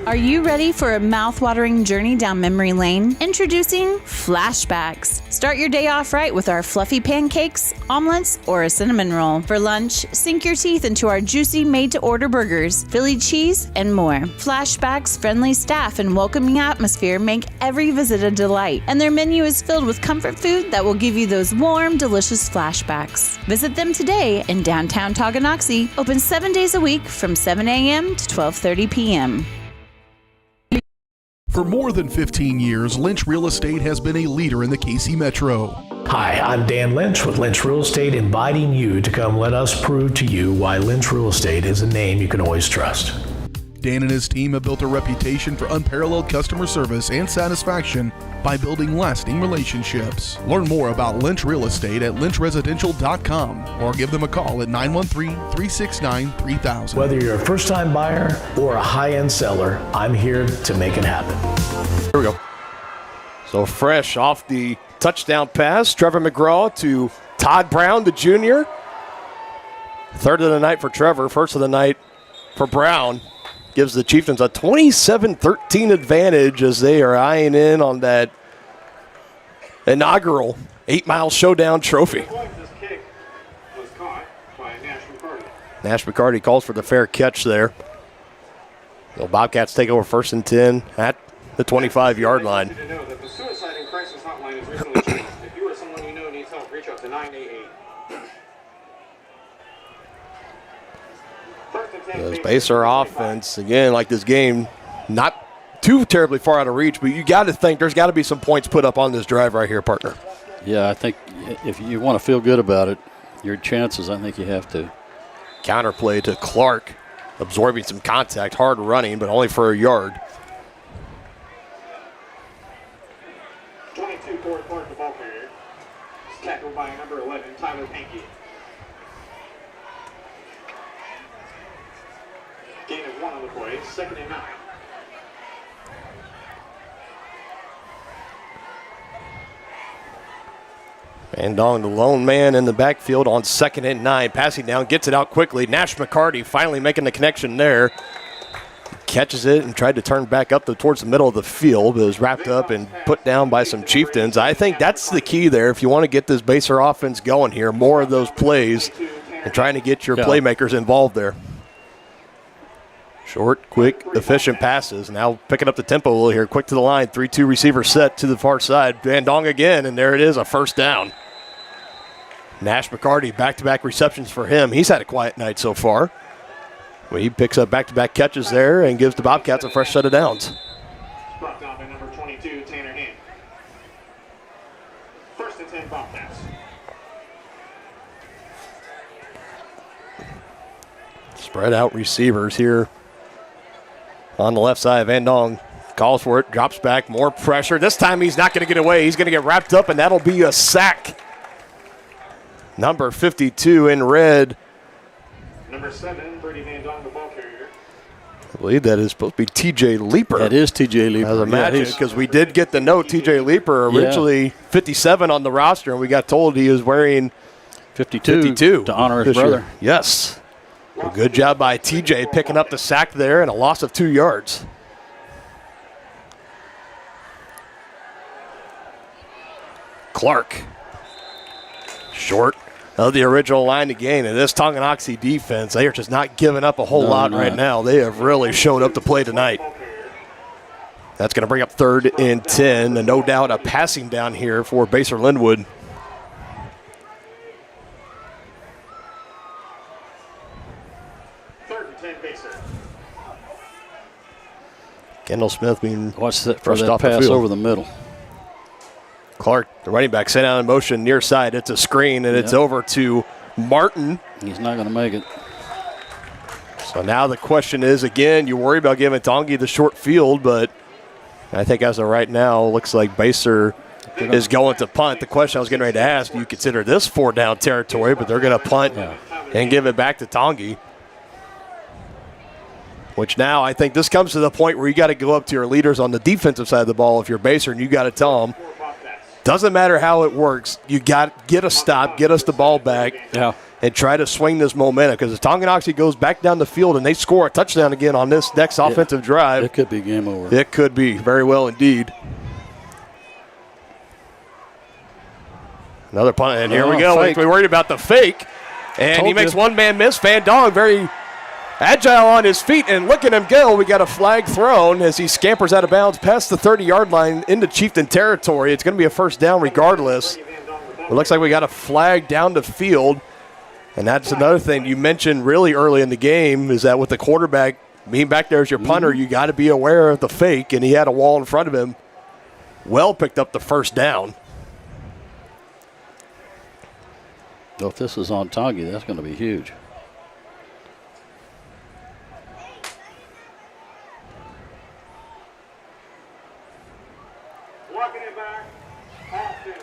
[SPEAKER 4] Are you ready for a mouth-watering journey down memory lane? Introducing Flashbacks. Start your day off right with our fluffy pancakes, omelets, or a cinnamon roll. For lunch, sink your teeth into our juicy made-to-order burgers, Philly cheese, and more. Flashbacks' friendly staff and welcoming atmosphere make every visit a delight, and their menu is filled with comfort food that will give you those warm, delicious flashbacks. Visit them today in downtown Tonganoxie, open 7 days a week from 7 a.m. to 12:30 p.m.
[SPEAKER 1] For more than 15 years, Lynch Real Estate has been a leader in the KC Metro.
[SPEAKER 5] Hi, I'm Dan Lynch with Lynch Real Estate, inviting you to come let us prove to you why Lynch Real Estate is a name you can always trust.
[SPEAKER 1] Dan and his team have built a reputation for unparalleled customer service and satisfaction by building lasting relationships. Learn more about Lynch Real Estate at lynchresidential.com or give them a call at 913-369-3000.
[SPEAKER 5] Whether you're a first-time buyer or a high-end seller, I'm here to make it happen.
[SPEAKER 2] Here we go. So fresh off the touchdown pass, Trevor McGraw to Todd Brown, the junior. 3rd of the night for Trevor, 1st of the night for Brown. Gives the Chieftains a 27-13 advantage as they are eyeing in on that inaugural 8-mile showdown trophy.
[SPEAKER 12] This kick was caught by
[SPEAKER 2] Nash McCarty calls for the fair catch there. The Bobcats take over 1st and 10 at the 25-yard line.
[SPEAKER 12] You to know that the suicide and crisis hotline is recently changed. If you or someone you know needs help, reach out to 988.
[SPEAKER 2] This Basehor offense, again, like this game, not too terribly far out of reach, but you got to think there's got to be some points put up on this drive right here, partner.
[SPEAKER 3] Yeah, I think if you want to feel good about it, your chances, I think you have to.
[SPEAKER 2] Counterplay to Clark, absorbing some contact, hard running, but only for a yard.
[SPEAKER 12] 22 Corey Clark, the ball carrier. It's tackled by number 11, Tyler Pankey. Gain of 1 on the play, 2nd and 9.
[SPEAKER 2] Van Dong, the lone man in the backfield on 2nd and 9. Passing down, gets it out quickly. Nash McCarty finally making the connection there. Catches it and tried to turn back up towards the middle of the field, but was wrapped up and put down by some Chieftains. I think that's the key there if you want to get this Basehor offense going here. More of those plays and trying to get your playmakers involved there. Short, quick, efficient passes. Now picking up the tempo a little here. Quick to the line. 3-2 receiver set to the far side. Van Dong again, and there it is, a first down. Nash McCarty, back-to-back receptions for him. He's had a quiet night so far. Well, he picks up back-to-back catches there and gives the Bobcats a fresh set of downs.
[SPEAKER 12] Brought down by number 22, Tanner Hand. 1st and 10 Bobcats.
[SPEAKER 2] Spread out receivers here on the left side. Van Dong calls for it, drops back, more pressure. This time he's not going to get away. He's going to get wrapped up, and that'll be a sack. Number 52 in red.
[SPEAKER 12] Number 7, Brady Van Dong, the ball carrier.
[SPEAKER 2] I believe that is supposed to be TJ Leeper.
[SPEAKER 3] That is TJ Leeper.
[SPEAKER 2] As imagine, because we did get the note, TJ Leeper, originally 57 on the roster, and we got told he was wearing 52
[SPEAKER 3] to honor his brother.
[SPEAKER 2] Year. Yes. Well, good job by TJ picking up the sack there and a loss of 2 yards. Clark. Short of the original line to gain. And this Tonganoxie defense, they are just not giving up a whole lot right now. They have really showed up to play tonight. That's going to bring up 3rd and 10, and no doubt a passing down here for Basehor-Linwood. Kendall Smith being
[SPEAKER 3] Watch that for
[SPEAKER 2] rushed
[SPEAKER 3] that
[SPEAKER 2] off the
[SPEAKER 3] pass
[SPEAKER 2] field.
[SPEAKER 3] over the middle.
[SPEAKER 2] Clark, the running back, sent out in motion near side. It's a screen, and it's over to Martin.
[SPEAKER 3] He's not going to make it.
[SPEAKER 2] So now the question is, again, you worry about giving Tongi the short field, but I think as of right now, looks like Basehor is going to punt. The question I was getting ready to ask, do you consider this 4-down territory? But they're going to punt and give it back to Tongi. Which now I think this comes to the point where you got to go up to your leaders on the defensive side of the ball if you're Basehor, and you got to tell them, doesn't matter how it works, you got to get a stop, get us the ball back, and try to swing this momentum. Because if Tonganoxie goes back down the field and they score a touchdown again on this next offensive drive,
[SPEAKER 3] it could be game over.
[SPEAKER 2] It could be, very well indeed. Another punt, and here we go. We worried about the fake, and he makes one man miss. Van Dong very agile on his feet, and look at him go. We got a flag thrown as he scampers out of bounds past the 30-yard line into Chieftain territory. It's going to be a first down regardless. It looks like we got a flag down the field, and that's another thing you mentioned really early in the game is that with the quarterback being back there as your punter, you got to be aware of the fake, and he had a wall in front of him. Well picked up the first down.
[SPEAKER 3] So if this is on Tongi, that's going to be huge.
[SPEAKER 12] Walking it back, Austin.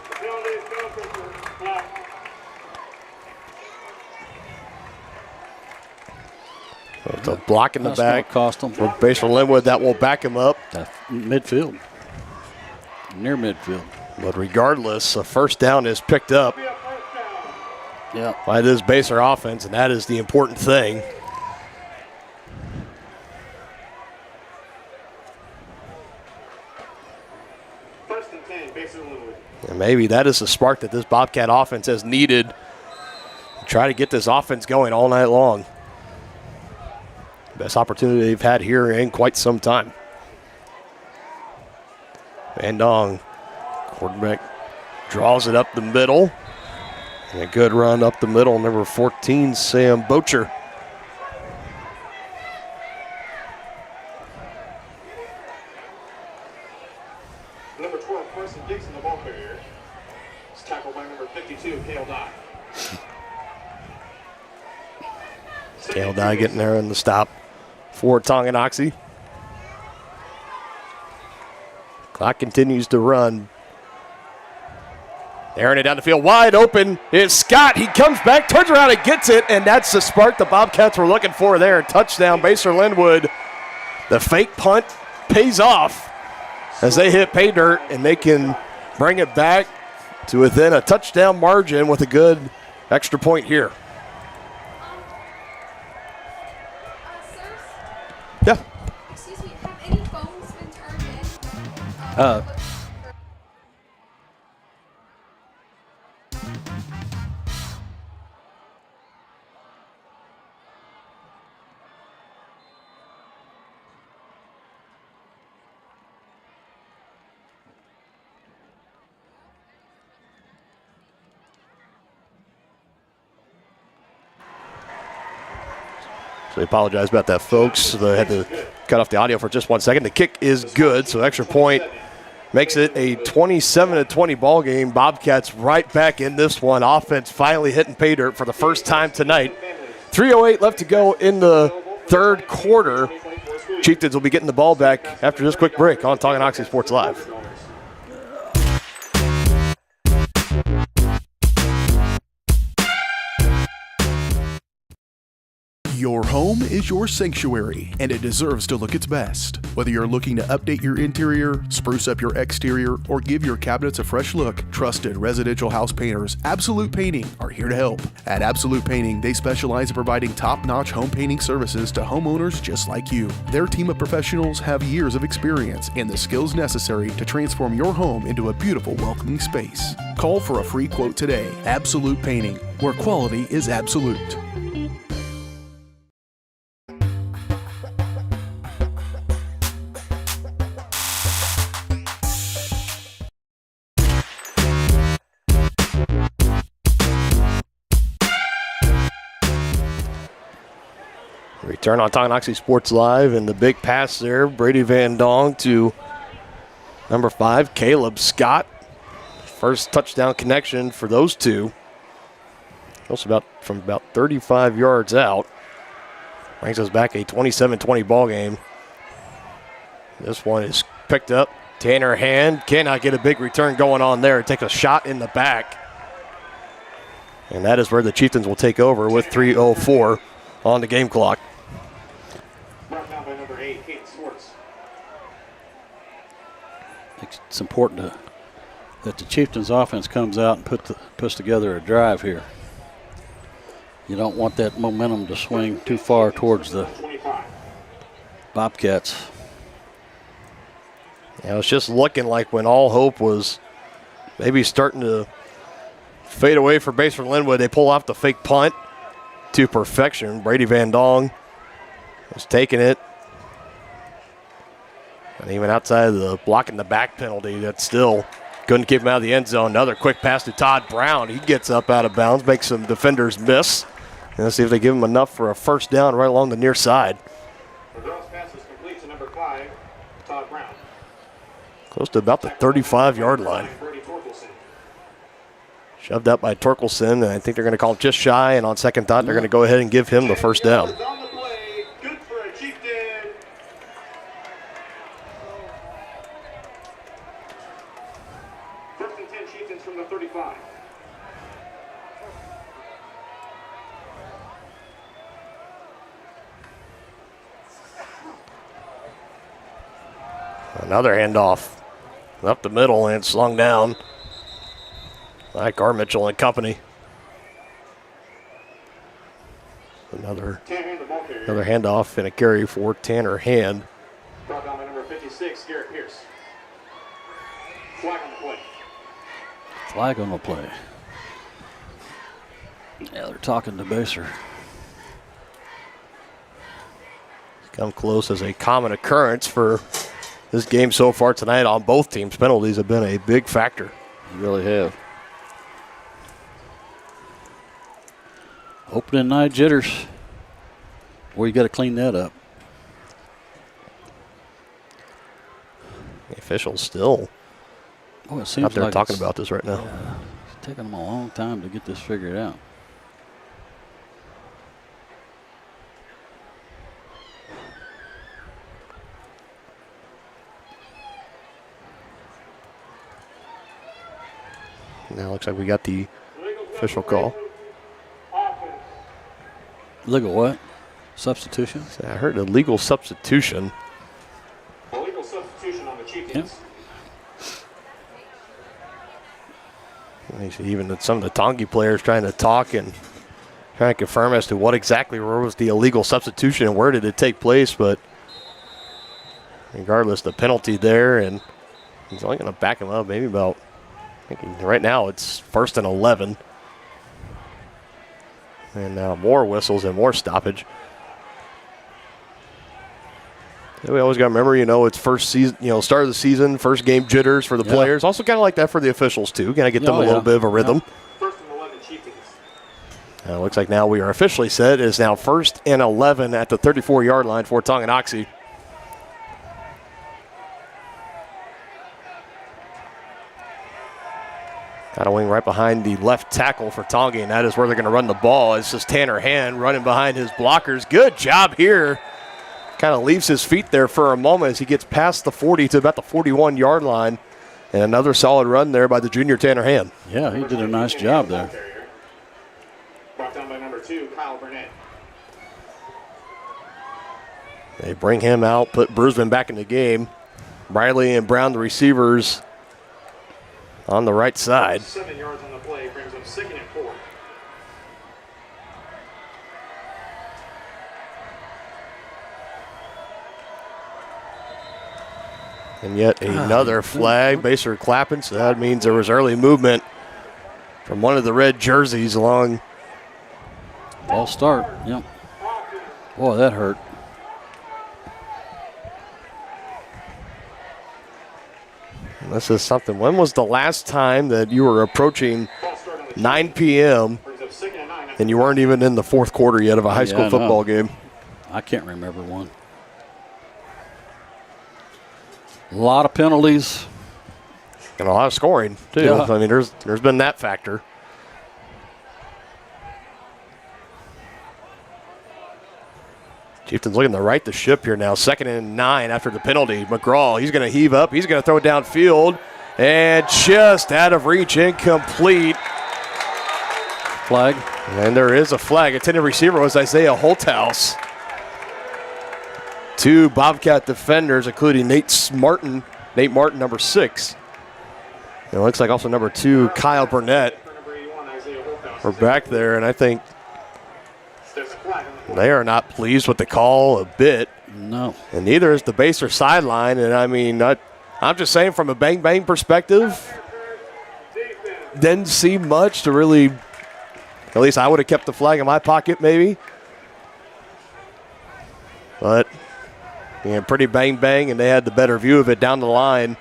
[SPEAKER 12] The penalty is going for flag.
[SPEAKER 2] It's a block in the
[SPEAKER 3] That's
[SPEAKER 2] back.
[SPEAKER 3] gonna cost them.
[SPEAKER 2] For Basehor-Linwood, that will back him up.
[SPEAKER 3] Midfield. Near midfield.
[SPEAKER 2] But regardless, a first down is picked up by this Basehor offense, and that is the important thing.
[SPEAKER 12] First and 10, Basehor-Linwood.
[SPEAKER 2] And maybe that is the spark that this Bobcat offense has needed to try to get this offense going all night long. Best opportunity they've had here in quite some time. Van Dong, quarterback, draws it up the middle. And a good run up the middle, number 14, Sam Bocher.
[SPEAKER 12] Number 12, Carson Dixon, the ball carrier. It's tackled by number 52, Kale Dye.
[SPEAKER 2] Kale Dye getting there in the stop for Tonganoxie. Clock continues to run. Airing it down the field, wide open is Scott. He comes back, turns around and gets it, and that's the spark the Bobcats were looking for there. Touchdown, Basehor-Linwood. The fake punt pays off as they hit pay dirt, and they can bring it back to within a touchdown margin with a good extra point here. Yeah.
[SPEAKER 17] Excuse me, have any phones been turned in?
[SPEAKER 2] So I apologize about that, folks. They had to cut off the audio for just 1 second. The kick is good, so extra point makes it a 27-20 ball game. Bobcats right back in this one. Offense finally hitting pay dirt for the first time tonight. 3:08 left to go in the third quarter. Chieftains will be getting the ball back after this quick break on Tonganoxie Sports Live.
[SPEAKER 1] Your home is your sanctuary, and it deserves to look its best. Whether you're looking to update your interior, spruce up your exterior, or give your cabinets a fresh look, trusted residential house painters Absolute Painting are here to help. At Absolute Painting, they specialize in providing top-notch home painting services to homeowners just like you. Their team of professionals have years of experience and the skills necessary to transform your home into a beautiful, welcoming space. Call for a free quote today. Absolute Painting, where quality is absolute.
[SPEAKER 2] Return on Tonganoxie Sports Live, and the big pass there, Brady Van Dong to number 5, Caleb Scott. First touchdown connection for those two. Also from about 35 yards out. Brings us back a 27-20 ball game. This one is picked up. Tanner Hand cannot get a big return going on there. Takes a shot in the back. And that is where the Chieftains will take over with 3:04 on the game clock.
[SPEAKER 12] Marked down by number 8, Kate Swartz.
[SPEAKER 3] It's important that the Chieftains offense comes out and puts together a drive here. You don't want that momentum to swing too far towards the Bobcats.
[SPEAKER 2] Yeah, it was just looking like when all hope was maybe starting to fade away for Basehor-Linwood, they pull off the fake punt to perfection. Brady Van Dong was taking it. And even outside of the blocking the back penalty, that still couldn't keep him out of the end zone. Another quick pass to Todd Brown. He gets up out of bounds, makes some defenders miss. And let's see if they give him enough for a first down right along the near side.
[SPEAKER 12] The draws pass is complete to number 5, Todd Brown.
[SPEAKER 2] Close to about the 35-yard line. Shoved up by Torkelson, and I think they're going to call it just shy, and on second thought, they're going to go ahead and give him the first down.
[SPEAKER 12] On the play, good for a Chieftain. First and 10 Chieftains from the 35.
[SPEAKER 2] Another handoff up the middle and slung down by Gar Mitchell and company. Another handoff and a carry for Tanner Hand.
[SPEAKER 12] Brought down by number 56, Garrett Pierce. Flag on the play.
[SPEAKER 3] Flag on the play. Yeah, they're talking to Baser.
[SPEAKER 2] Come close as a common occurrence for this game so far tonight on both teams. Penalties have been a big factor.
[SPEAKER 3] They really have. Opening night jitters. Well, you got to clean that up.
[SPEAKER 2] The officials still
[SPEAKER 3] it seems
[SPEAKER 2] out there
[SPEAKER 3] like
[SPEAKER 2] talking about this right now.
[SPEAKER 3] Yeah, it's taking them a long time to get this figured out.
[SPEAKER 2] Now it looks like we got the official call.
[SPEAKER 3] Legal what? Substitution?
[SPEAKER 2] I heard a legal substitution.
[SPEAKER 12] Illegal substitution on the Chieftains.
[SPEAKER 2] Even some of the Tongi players trying to talk and trying to confirm as to what exactly was the illegal substitution and where did it take place. But regardless, the penalty there, and he's only going to back him up maybe about, I think right now it's 1st and 11. And now more whistles and more stoppage. We always got to remember, it's first season, start of the season, first game jitters for the players. Also kind of like that for the officials too. Kind of get them a little bit of a rhythm.
[SPEAKER 12] First and 11 Chieftains.
[SPEAKER 2] Looks like now we are officially set. It is now 1st and 11 at the 34-yard line for Tonganoxie. Got a wing right behind the left tackle for Tongi, and that is where they're going to run the ball. It's just Tanner Hand running behind his blockers. Good job here. Kind of leaves his feet there for a moment as he gets past the 40 to about the 41-yard line. And another solid run there by the junior Tanner Hand.
[SPEAKER 3] Yeah, he did a nice job there.
[SPEAKER 12] Brought down by number 2, Kyle Burnett.
[SPEAKER 2] They bring him out, put Brusman back in the game. Briley and Brown, the receivers, on the right side.
[SPEAKER 12] 7 yards on the play, brings up 2nd and 4.
[SPEAKER 2] And yet another flag. Basehor clapping, so that means there was early movement from one of the red jerseys along.
[SPEAKER 3] Ball start, yep. Boy, that hurt.
[SPEAKER 2] This is something. When was the last time that you were approaching 9 p.m. and you weren't even in the fourth quarter yet of a high school football game?
[SPEAKER 3] I can't remember one. A lot of penalties.
[SPEAKER 2] And a lot of scoring, too.
[SPEAKER 3] Yeah.
[SPEAKER 2] I mean, there's been that factor. Chieftains looking to right the ship here now. 2nd and 9 after the penalty. McGraw, he's going to heave up. He's going to throw it downfield. And just out of reach, incomplete.
[SPEAKER 3] Flag.
[SPEAKER 2] And there is a flag. Intended receiver was Isaiah Holthouse. 2 Bobcat defenders, including Nate Martin, number 6. And it looks like also number 2, Kyle Burnett. We're back there, and I think they are not pleased with the call a bit.
[SPEAKER 3] No.
[SPEAKER 2] And neither is the Basehor sideline. And I mean, I'm just saying from a bang-bang perspective, didn't see much to really, at least I would have kept the flag in my pocket maybe. But, yeah, pretty bang-bang, and they had the better view of it down the line.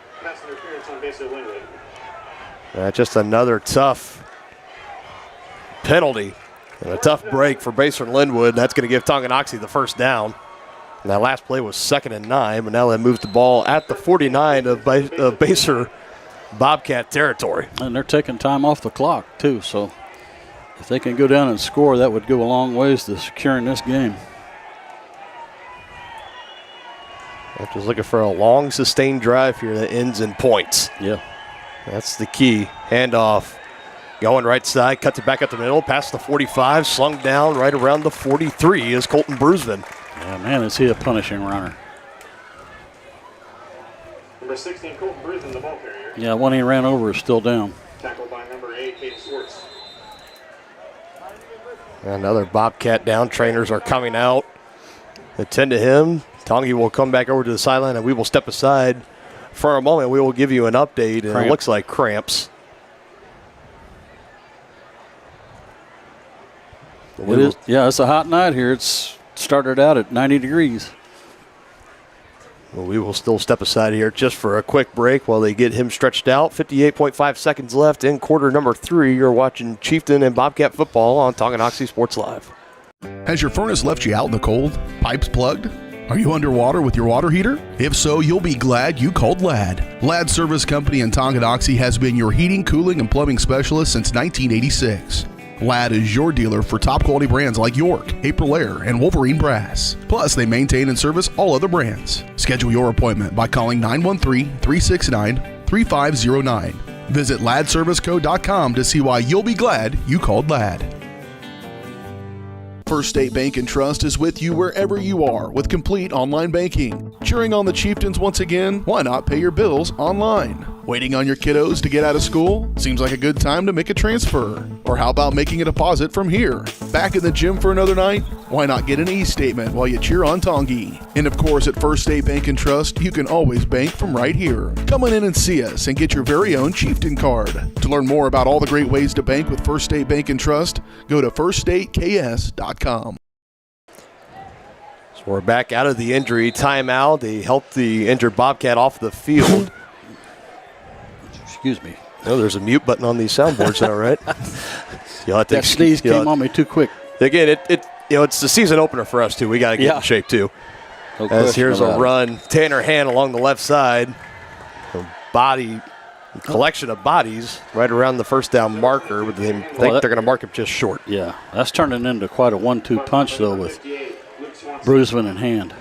[SPEAKER 2] Just another tough penalty. And a tough break for Basehor-Linwood. That's going to give Tonganoxie the first down. And that last play was 2nd and 9, but now they move the ball at the 49 of Basehor Bobcat territory.
[SPEAKER 3] And they're taking time off the clock, too. So if they can go down and score, that would go a long ways to securing this game.
[SPEAKER 2] They're just looking for a long, sustained drive here that ends in points.
[SPEAKER 3] Yeah.
[SPEAKER 2] That's the key. Handoff. Going right side, cuts it back up the middle, past the 45, slung down right around the 43 is Colton Brusman.
[SPEAKER 3] Yeah, man, is he a punishing runner.
[SPEAKER 12] Number 16, Colton Brusman, the ball carrier.
[SPEAKER 3] Yeah, one he ran over is still down.
[SPEAKER 12] Tackled by number 8, Caden Swartz.
[SPEAKER 2] Another Bobcat down. Trainers are coming out. Attend to him. Tongi will come back over to the sideline, and we will step aside for a moment. We will give you an update, and it looks like cramps.
[SPEAKER 3] It is, yeah, it's a hot night here. It's started out at 90 degrees.
[SPEAKER 2] Well, we will still step aside here just for a quick break while they get him stretched out. 58.5 seconds left in quarter number 3. You're watching Chieftain and Bobcat football on Tonganoxie Sports Live.
[SPEAKER 1] Has your furnace left you out in the cold? Pipes plugged? Are you underwater with your water heater? If so, you'll be glad you called Ladd. Ladd Service Company in Tonganoxie has been your heating, cooling, and plumbing specialist since 1986. Ladd is your dealer for top quality brands like York, Aprilaire, and Wolverine Brass. Plus, they maintain and service all other brands. Schedule your appointment by calling 913-369-3509. Visit laddserviceco.com to see why you'll be glad you called Ladd. First State Bank and Trust is with you wherever you are with complete online banking. Cheering on the Chieftains once again? Why not pay your bills online? Waiting on your kiddos to get out of school? Seems like a good time to make a transfer. Or how about making a deposit from here? Back in the gym for another night? Why not get an e-statement while you cheer on Tongi? And of course, at First State Bank and Trust, you can always bank from right here. Come on in and see us and get your very own Chieftain card. To learn more about all the great ways to bank with First State Bank and Trust, go to firststateks.com.
[SPEAKER 2] So we're back out of the injury timeout. They helped the injured Bobcat off the field.
[SPEAKER 3] Excuse me.
[SPEAKER 2] No, there's a mute button on these soundboards now, right?
[SPEAKER 3] That sneeze came on me too quick.
[SPEAKER 2] Again, it's the season opener for us too. We got to get in shape too.
[SPEAKER 3] No
[SPEAKER 2] As here's a
[SPEAKER 3] about
[SPEAKER 2] run, Tanner Hand along the left side, collection of bodies right around the first down marker, but they think they're going to mark him just short.
[SPEAKER 3] Yeah, that's turning into quite a 1-2 punch though with Bruisman in hand.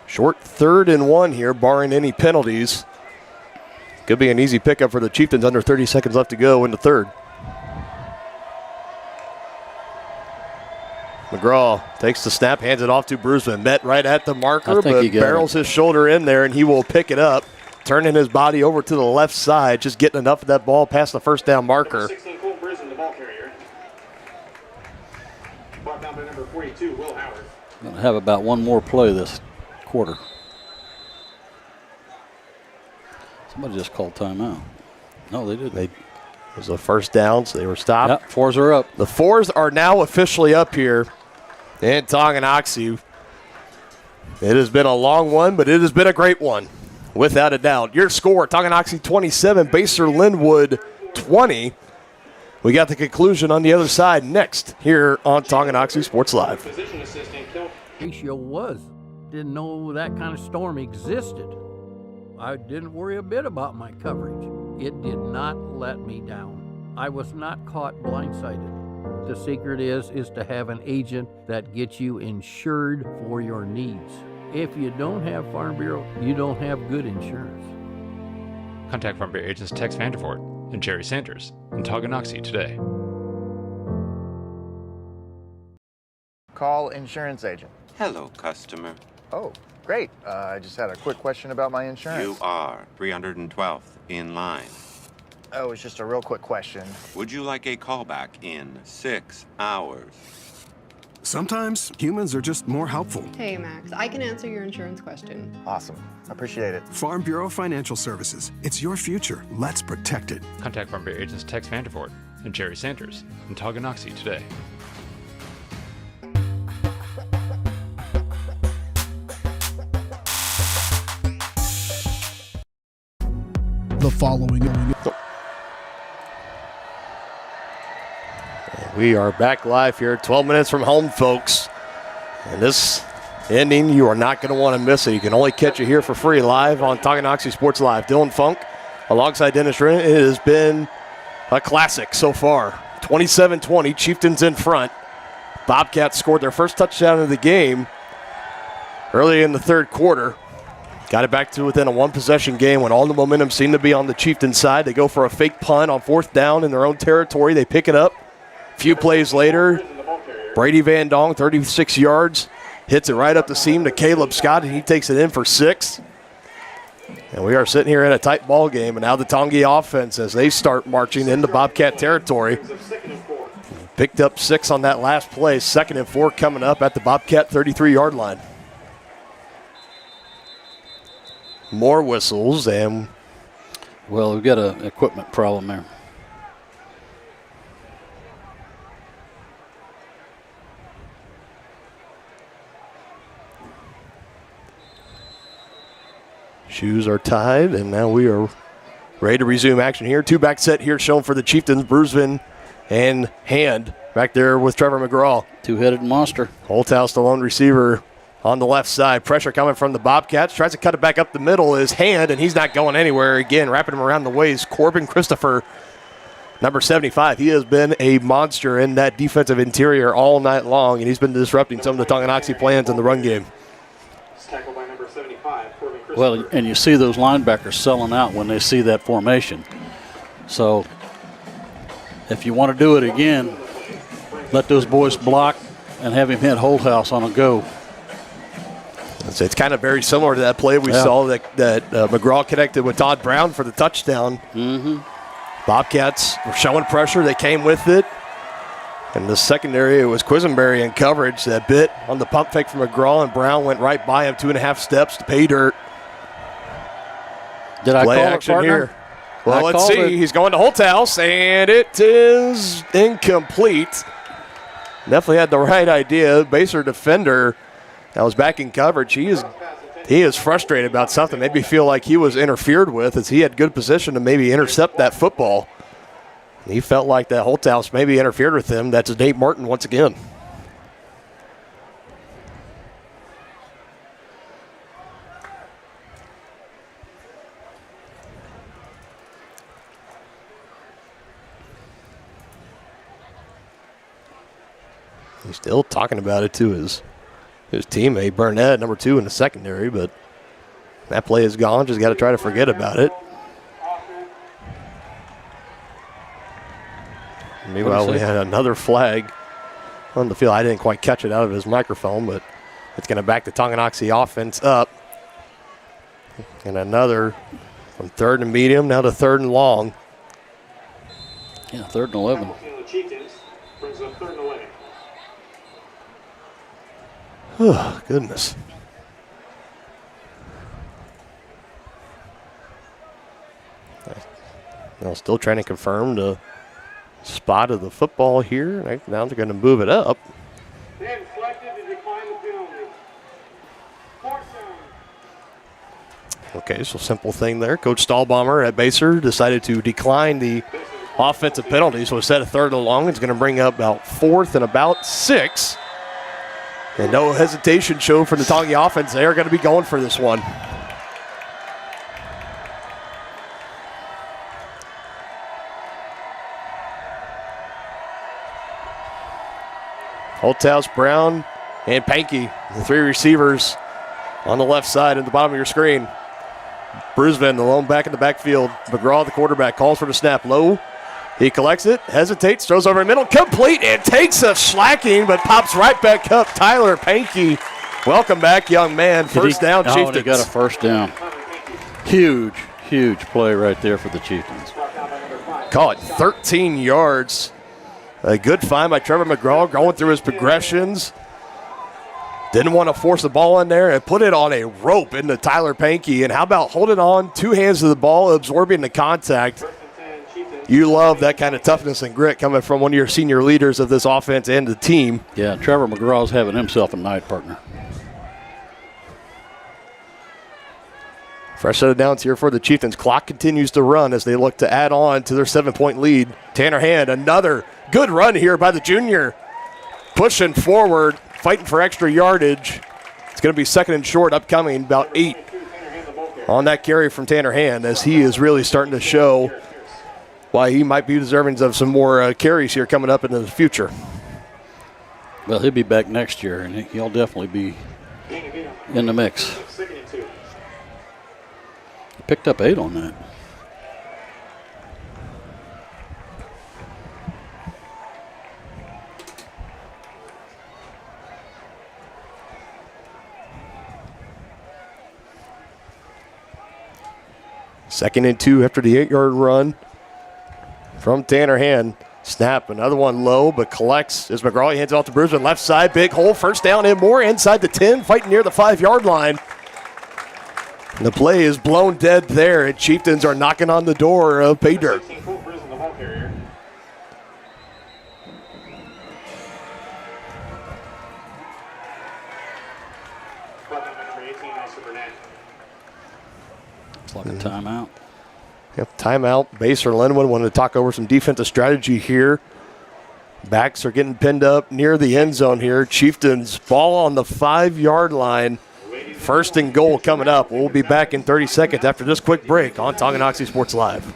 [SPEAKER 2] Short 3rd and 1 here, barring any penalties. Could be an easy pickup for the Chieftains. Under 30 seconds left to go in the third. McGraw takes the snap, hands it off to Bruisman. Met right at the marker, but barrels his shoulder in there, and he will pick it up, turning his body over to the left side, just getting enough of that ball past the first down marker.
[SPEAKER 12] 16, Cole Bruisman, the ball carrier. Brought down by number 42, Will Howard.
[SPEAKER 3] Going to have about one more play this quarter. Somebody just called timeout. No, they didn't.
[SPEAKER 2] It was a first down, so they were stopped.
[SPEAKER 3] Yep, 4s are up.
[SPEAKER 2] The 4s are now officially up here in Tonganoxie. It has been a long one, but it has been a great one, without a doubt. Your score, Tonganoxie 27, Basehor-Linwood 20. We got the conclusion on the other side next here on Tonganoxie Sports Live.
[SPEAKER 12] Position assistant, Kill.
[SPEAKER 10] Ratio was. Didn't know that kind of storm existed. I didn't worry a bit about my coverage. It did not let me down. I was not caught blindsided. The secret is to have an agent that gets you insured for your needs. If you don't have Farm Bureau, you don't have good insurance.
[SPEAKER 11] Contact Farm Bureau agents Tex Vandervoort and Jerry Sanders in Tonganoxie today.
[SPEAKER 13] Call insurance agent.
[SPEAKER 14] Hello, customer.
[SPEAKER 13] Oh, great. I just had a quick question about my insurance.
[SPEAKER 14] You are 312th in line.
[SPEAKER 13] Oh, it's just a real quick question.
[SPEAKER 14] Would you like a callback in 6 hours?
[SPEAKER 15] Sometimes humans are just more helpful.
[SPEAKER 16] Hey, Max, I can answer your insurance question.
[SPEAKER 13] Awesome. Appreciate it.
[SPEAKER 15] Farm Bureau Financial Services. It's your future. Let's protect it.
[SPEAKER 11] Contact Farm Bureau agents Tex Vandervoort and Jerry Sanders in Tonganoxie today.
[SPEAKER 1] The following.
[SPEAKER 2] We are back live here, 12 minutes from home, folks. And this ending, you are not going to want to miss it. You can only catch it here for free live on Tonganoxie Sports Live. Dylan Funk alongside Dennis Wren. It has been a classic so far. 27-20, Chieftains in front. Bobcats scored their first touchdown of the game early in the third quarter. Got it back to within a one-possession game when all the momentum seemed to be on the Chieftains side. They go for a fake punt on 4th down in their own territory. They pick it up. A few plays later, Brady Van Dong, 36 yards, hits it right up the seam to Caleb Scott, and he takes it in for 6. And we are sitting here in a tight ball game, and now the Tongi offense, as they start marching into Bobcat territory, picked up 6 on that last play. 2nd and 4 coming up at the Bobcat 33-yard line. More whistles, and
[SPEAKER 3] well, we've got an equipment problem there.
[SPEAKER 2] Shoes are tied, and now we are ready to resume action here. 2-back set here shown for the Chieftains. Brusvin and Hand back there with Trevor McGraw.
[SPEAKER 3] Two-headed monster.
[SPEAKER 2] Holthouse, the lone receiver on the left side. Pressure coming from the Bobcats. Tries to cut it back up the middle is Hand, and he's not going anywhere. Again, wrapping him around the waist. Corbin Christopher, number 75. He has been a monster in that defensive interior all night long, and he's been disrupting some of the Tonganoxie plans in the run game.
[SPEAKER 12] Tackled by number 75, Corbin Christopher.
[SPEAKER 3] Well, and you see those linebackers selling out when they see that formation. So if you want to do it again, let those boys block and have him hit Holthouse on a go.
[SPEAKER 2] It's kind of very similar to that play we saw that McGraw connected with Todd Brown for the touchdown.
[SPEAKER 3] Mm-hmm.
[SPEAKER 2] Bobcats were showing pressure. They came with it. In the secondary, it was Quisenberry in coverage that bit on the pump fake from McGraw, and Brown went right by him 2.5 steps to pay dirt.
[SPEAKER 3] Did I
[SPEAKER 2] play
[SPEAKER 3] call
[SPEAKER 2] action
[SPEAKER 3] it, partner?
[SPEAKER 2] Here. Well, let's see. He's going to Holthouse, and it is incomplete. Definitely had the right idea. Baser defender that was back in coverage. He is frustrated about something. Maybe feel like he was interfered with, as he had good position to maybe intercept that football. He felt like that Holthouse maybe interfered with him. That's Nate Martin once again. He's still talking about it to his teammate, Burnett, number 2 in the secondary, but that play is gone. Just got to try to forget about it. Meanwhile, we had another flag on the field. I didn't quite catch it out of his microphone, but it's going to back the Tonganoxie offense up. And another from 3rd and medium, now to 3rd and long.
[SPEAKER 3] Yeah, 3rd and 11.
[SPEAKER 12] The Chieftains brings up 3rd and 11.
[SPEAKER 2] Oh, goodness. Well, still trying to confirm the spot of the football here. Now they're going to move it up.
[SPEAKER 12] They inflected to decline the penalty.
[SPEAKER 2] Okay, so simple thing there. Coach Stahlbaumer at Baser decided to decline the offensive penalty, so instead of 3rd and long, it's going to bring up about 4th and about 6. And no hesitation shown from the Tongi offense. They are going to be going for this one. Holthouse, Brown, and Pankey, the 3 receivers on the left side at the bottom of your screen. Brusvin, the lone back in the backfield. McGraw, the quarterback, calls for the snap low. He collects it, hesitates, throws over the middle, complete, and takes a slacking, but pops right back up. Tyler Pankey, welcome back, young man. First down, Chieftains.
[SPEAKER 3] Oh, he got a first down. Huge, huge play right there for the Chieftains.
[SPEAKER 2] Caught 13 yards. A good find by Trevor McGraw, going through his progressions. Didn't want to force the ball in there and put it on a rope into Tyler Pankey. And how about holding on, 2 hands to the ball, absorbing the contact. You love that kind of toughness and grit coming from one of your senior leaders of this offense and the team.
[SPEAKER 3] Yeah, Trevor McGraw's having himself a night, partner.
[SPEAKER 2] Fresh set of downs here for the Chieftains. Clock continues to run as they look to add on to their 7-point lead. Tanner Hand, another good run here by the junior. Pushing forward, fighting for extra yardage. It's going to be 2nd and short upcoming, about 8 on that carry from Tanner Hand, as he is really starting to show why he might be deserving of some more carries here coming up into the future.
[SPEAKER 3] Well, he'll be back next year, and he'll definitely be in the mix. He picked up 8 on that.
[SPEAKER 2] Second and 2 after the 8-yard run from Tanner Hand. Snap, another one low, but collects as McGraw hands off to Brusvin. Left side, big hole, first down and more inside the 10, fighting near the 5-yard line. The play is blown dead there, and Chieftains are knocking on the door of pay dirt.
[SPEAKER 3] Looks like a timeout.
[SPEAKER 2] Yep, timeout. Basehor-Linwood wanted to talk over some defensive strategy here. Backs are getting pinned up near the end zone here. Chieftains ball on the 5-yard line. First and goal coming up. We'll be back in 30 seconds after this quick break on Tonganoxie Sports Live.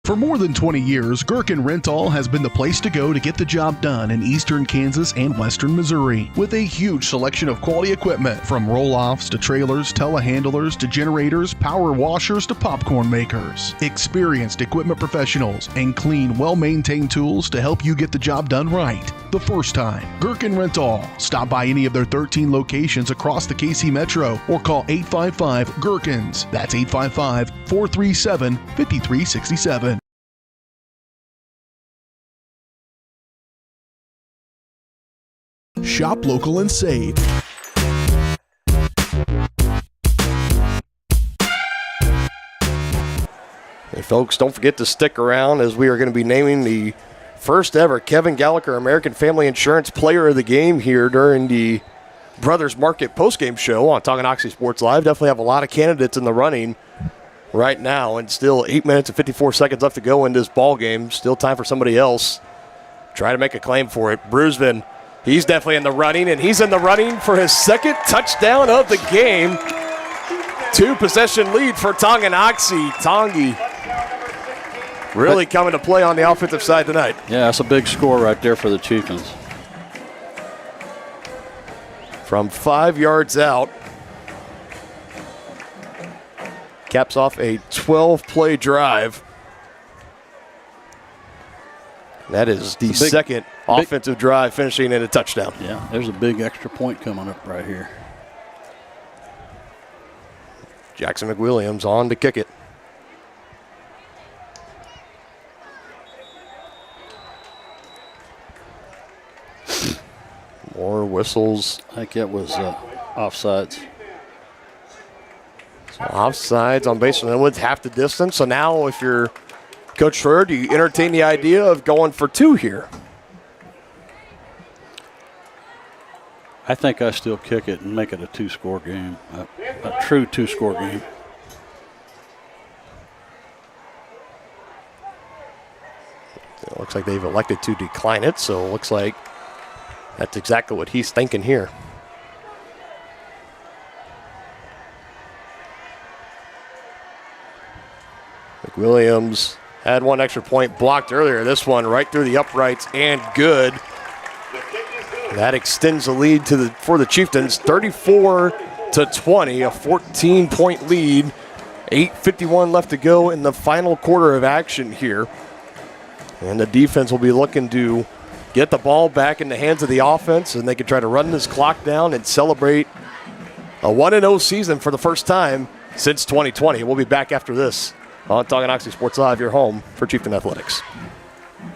[SPEAKER 1] For more than 20 years, Gherkin Rental has been the place to go to get the job done in eastern Kansas and western Missouri. With a huge selection of quality equipment, from roll-offs to trailers, telehandlers to generators, power washers to popcorn makers. Experienced equipment professionals and clean, well-maintained tools to help you get the job done right. The first time, Gherkin Rental. Stop by any of their 13 locations across the KC Metro or call 855-GHERKINS. That's 855-437-5367. Shop local and save.
[SPEAKER 2] Hey folks, don't forget to stick around as we are going to be naming the first ever Kevin Gallagher American Family Insurance Player of the Game here during the Brothers Market postgame show on Tonganoxie Sports Live. Definitely have a lot of candidates in the running right now, and still 8 minutes and 54 seconds left to go in this ball game. Still time for somebody else. Try to make a claim for it. Bruisman, he's definitely in the running, and he's in the running for his second touchdown of the game. 2-possession lead for Tonganoxie. Tongi really coming to play on the offensive side tonight.
[SPEAKER 3] Yeah, that's a big score right there for the Chieftains.
[SPEAKER 2] From 5 yards out. Caps off a 12-play drive. That is the second offensive drive finishing in a touchdown.
[SPEAKER 3] Yeah, there's a big extra point coming up right here.
[SPEAKER 2] Jackson McWilliams on to kick it. More whistles.
[SPEAKER 3] I think it was offsides.
[SPEAKER 2] So offsides on Basehor-Linwood, half the distance. So now if you're Coach Schroeder, do you entertain the idea of going for 2 here?
[SPEAKER 3] I think I still kick it and make it a 2-score game, a true 2-score game.
[SPEAKER 2] It looks like they've elected to decline it, so it looks like that's exactly what he's thinking here. McWilliams had one extra point blocked earlier. This one right through the uprights and good. That extends the lead for the Chieftains, 34-20, a 14-point lead. 8:51 left to go in the final quarter of action here. And the defense will be looking to get the ball back in the hands of the offense, and they can try to run this clock down and celebrate a 1-0 season for the first time since 2020. We'll be back after this on Tonganoxie Sports Live, your home for Chieftain Athletics.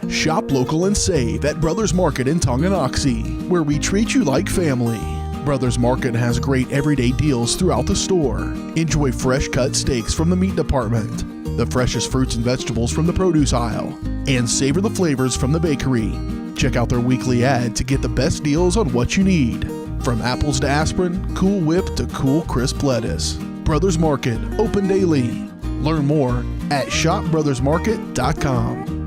[SPEAKER 1] Shop local and save at Brothers Market in Tonganoxie, where we treat you like family. Brothers Market has great everyday deals throughout the store. Enjoy fresh cut steaks from the meat department, the freshest fruits and vegetables from the produce aisle, and savor the flavors from the bakery. Check out their weekly ad to get the best deals on what you need. From apples to aspirin, Cool Whip to cool crisp lettuce. Brothers Market, open daily. Learn more at shopbrothersmarket.com.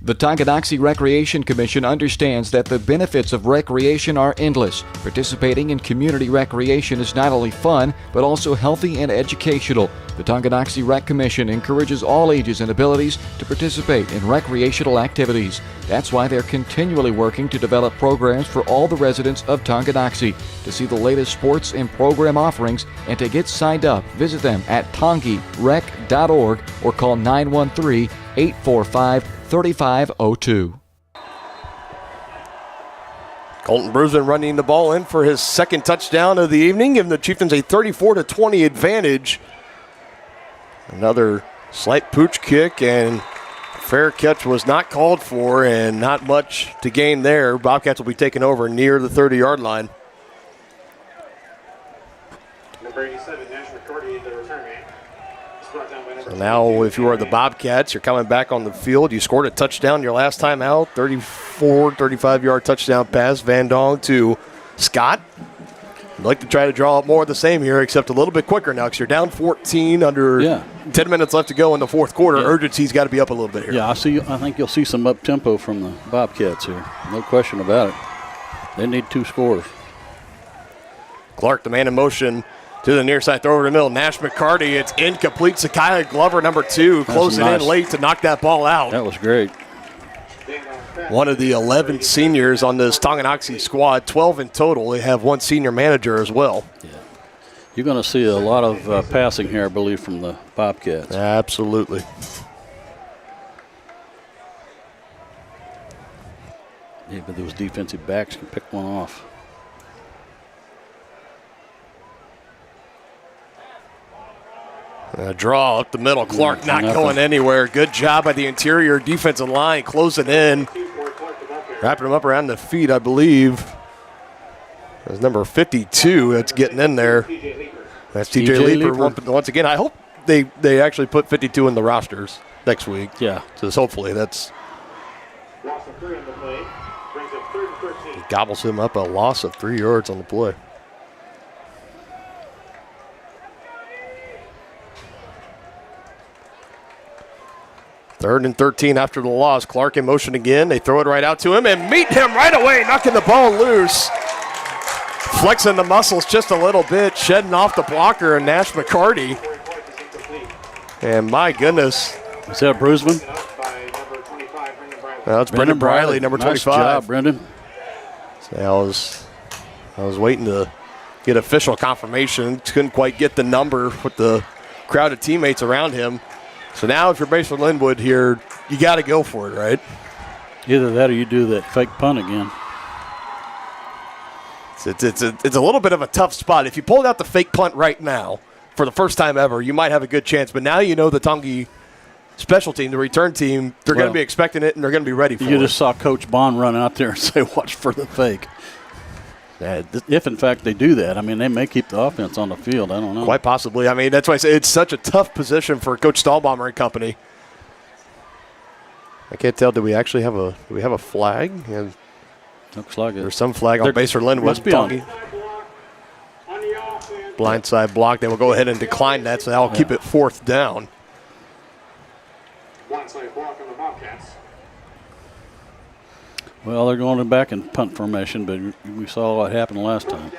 [SPEAKER 8] The Tonganoxie Recreation Commission understands that the benefits of recreation are endless. Participating in community recreation is not only fun, but also healthy and educational. The Tonganoxie Rec Commission encourages all ages and abilities to participate in recreational activities. That's why they're continually working to develop programs for all the residents of Tonganoxie. To see the latest sports and program offerings and to get signed up, visit them at tongirec.org or call 913-845-3502.
[SPEAKER 2] Colton Bruisman running the ball in for his second touchdown of the evening, giving the Chieftains a 34-20 advantage. Another slight pooch kick, and fair catch was not called for, and not much to gain there. Bobcats will be taking over near the 30-yard line.
[SPEAKER 12] Number 87, Nash McCarty, the return man. It's brought down by number
[SPEAKER 2] And now if you are the Bobcats, you're coming back on the field. You scored a touchdown your last time out, 35-yard touchdown pass, Van Dong to Scott. I'd like to try to draw up more of the same here, except a little bit quicker now because you're down 14 under 10 minutes left to go in the fourth quarter. Urgency's got to be up a little bit here.
[SPEAKER 3] Yeah, I think you'll see some up-tempo from the Bobcats here. No question about it. They need 2 scores.
[SPEAKER 2] Clark, the man in motion to the near side, throw over the middle. Nash McCarty, it's incomplete. Sakai Glover, number 2, closing in late to knock that ball out.
[SPEAKER 3] That was great.
[SPEAKER 2] One of the 11 seniors on this Tonganoxie squad, 12 in total. They have 1 senior manager as well.
[SPEAKER 3] Yeah. You're going to see a lot of passing here, I believe, from the Bobcats.
[SPEAKER 2] Absolutely.
[SPEAKER 3] Yeah, but those defensive backs can pick one off.
[SPEAKER 2] A draw up the middle. Clark not going anywhere. Good job by the interior defensive line, closing in. Wrapping him up around the feet, I believe. That's number 52 that's getting in there. That's TJ Leeper once again. I hope they actually put 52 in the rosters next week.
[SPEAKER 3] Yeah.
[SPEAKER 2] So hopefully that's. He gobbles him up a loss of 3 yards on the play. Third and 13 after the loss. Clark in motion again. They throw it right out to him and meet him right away, knocking the ball loose. Flexing the muscles just a little bit, shedding off the blocker and Nash McCarty. And my goodness.
[SPEAKER 3] Is that Bruceman?
[SPEAKER 2] No, it's Brendan Briley, number 25.
[SPEAKER 3] Nice job, Brendan.
[SPEAKER 2] So I was waiting to get official confirmation. Couldn't quite get the number with the crowd of teammates around him. So now if you're Basehor-Linwood here, you got to go for it, right?
[SPEAKER 3] Either that or you do that fake punt again.
[SPEAKER 2] It's a little bit of a tough spot. If you pulled out the fake punt right now for the first time ever, you might have a good chance. But now you know the Tongi special team, the return team, they're going to be expecting it and they're going to be ready for it.
[SPEAKER 3] You just saw Coach Bond run out there and say, watch for the fake. If, in fact, they do that, I mean, they may keep the offense on the field. I don't know.
[SPEAKER 2] Quite possibly. I mean, that's why I say it's such a tough position for Coach Stahlbaumer and company. I can't tell. Do we actually have a flag? Yeah.
[SPEAKER 3] Looks like it.
[SPEAKER 2] There's some flag on Basehor-Linwood.
[SPEAKER 3] Must be on.
[SPEAKER 2] Blindside block. They will go ahead and decline that, so that'll keep it 4th down.
[SPEAKER 12] Blindside block on the Bobcats.
[SPEAKER 3] Well, they're going back in punt formation, but we saw what happened last time.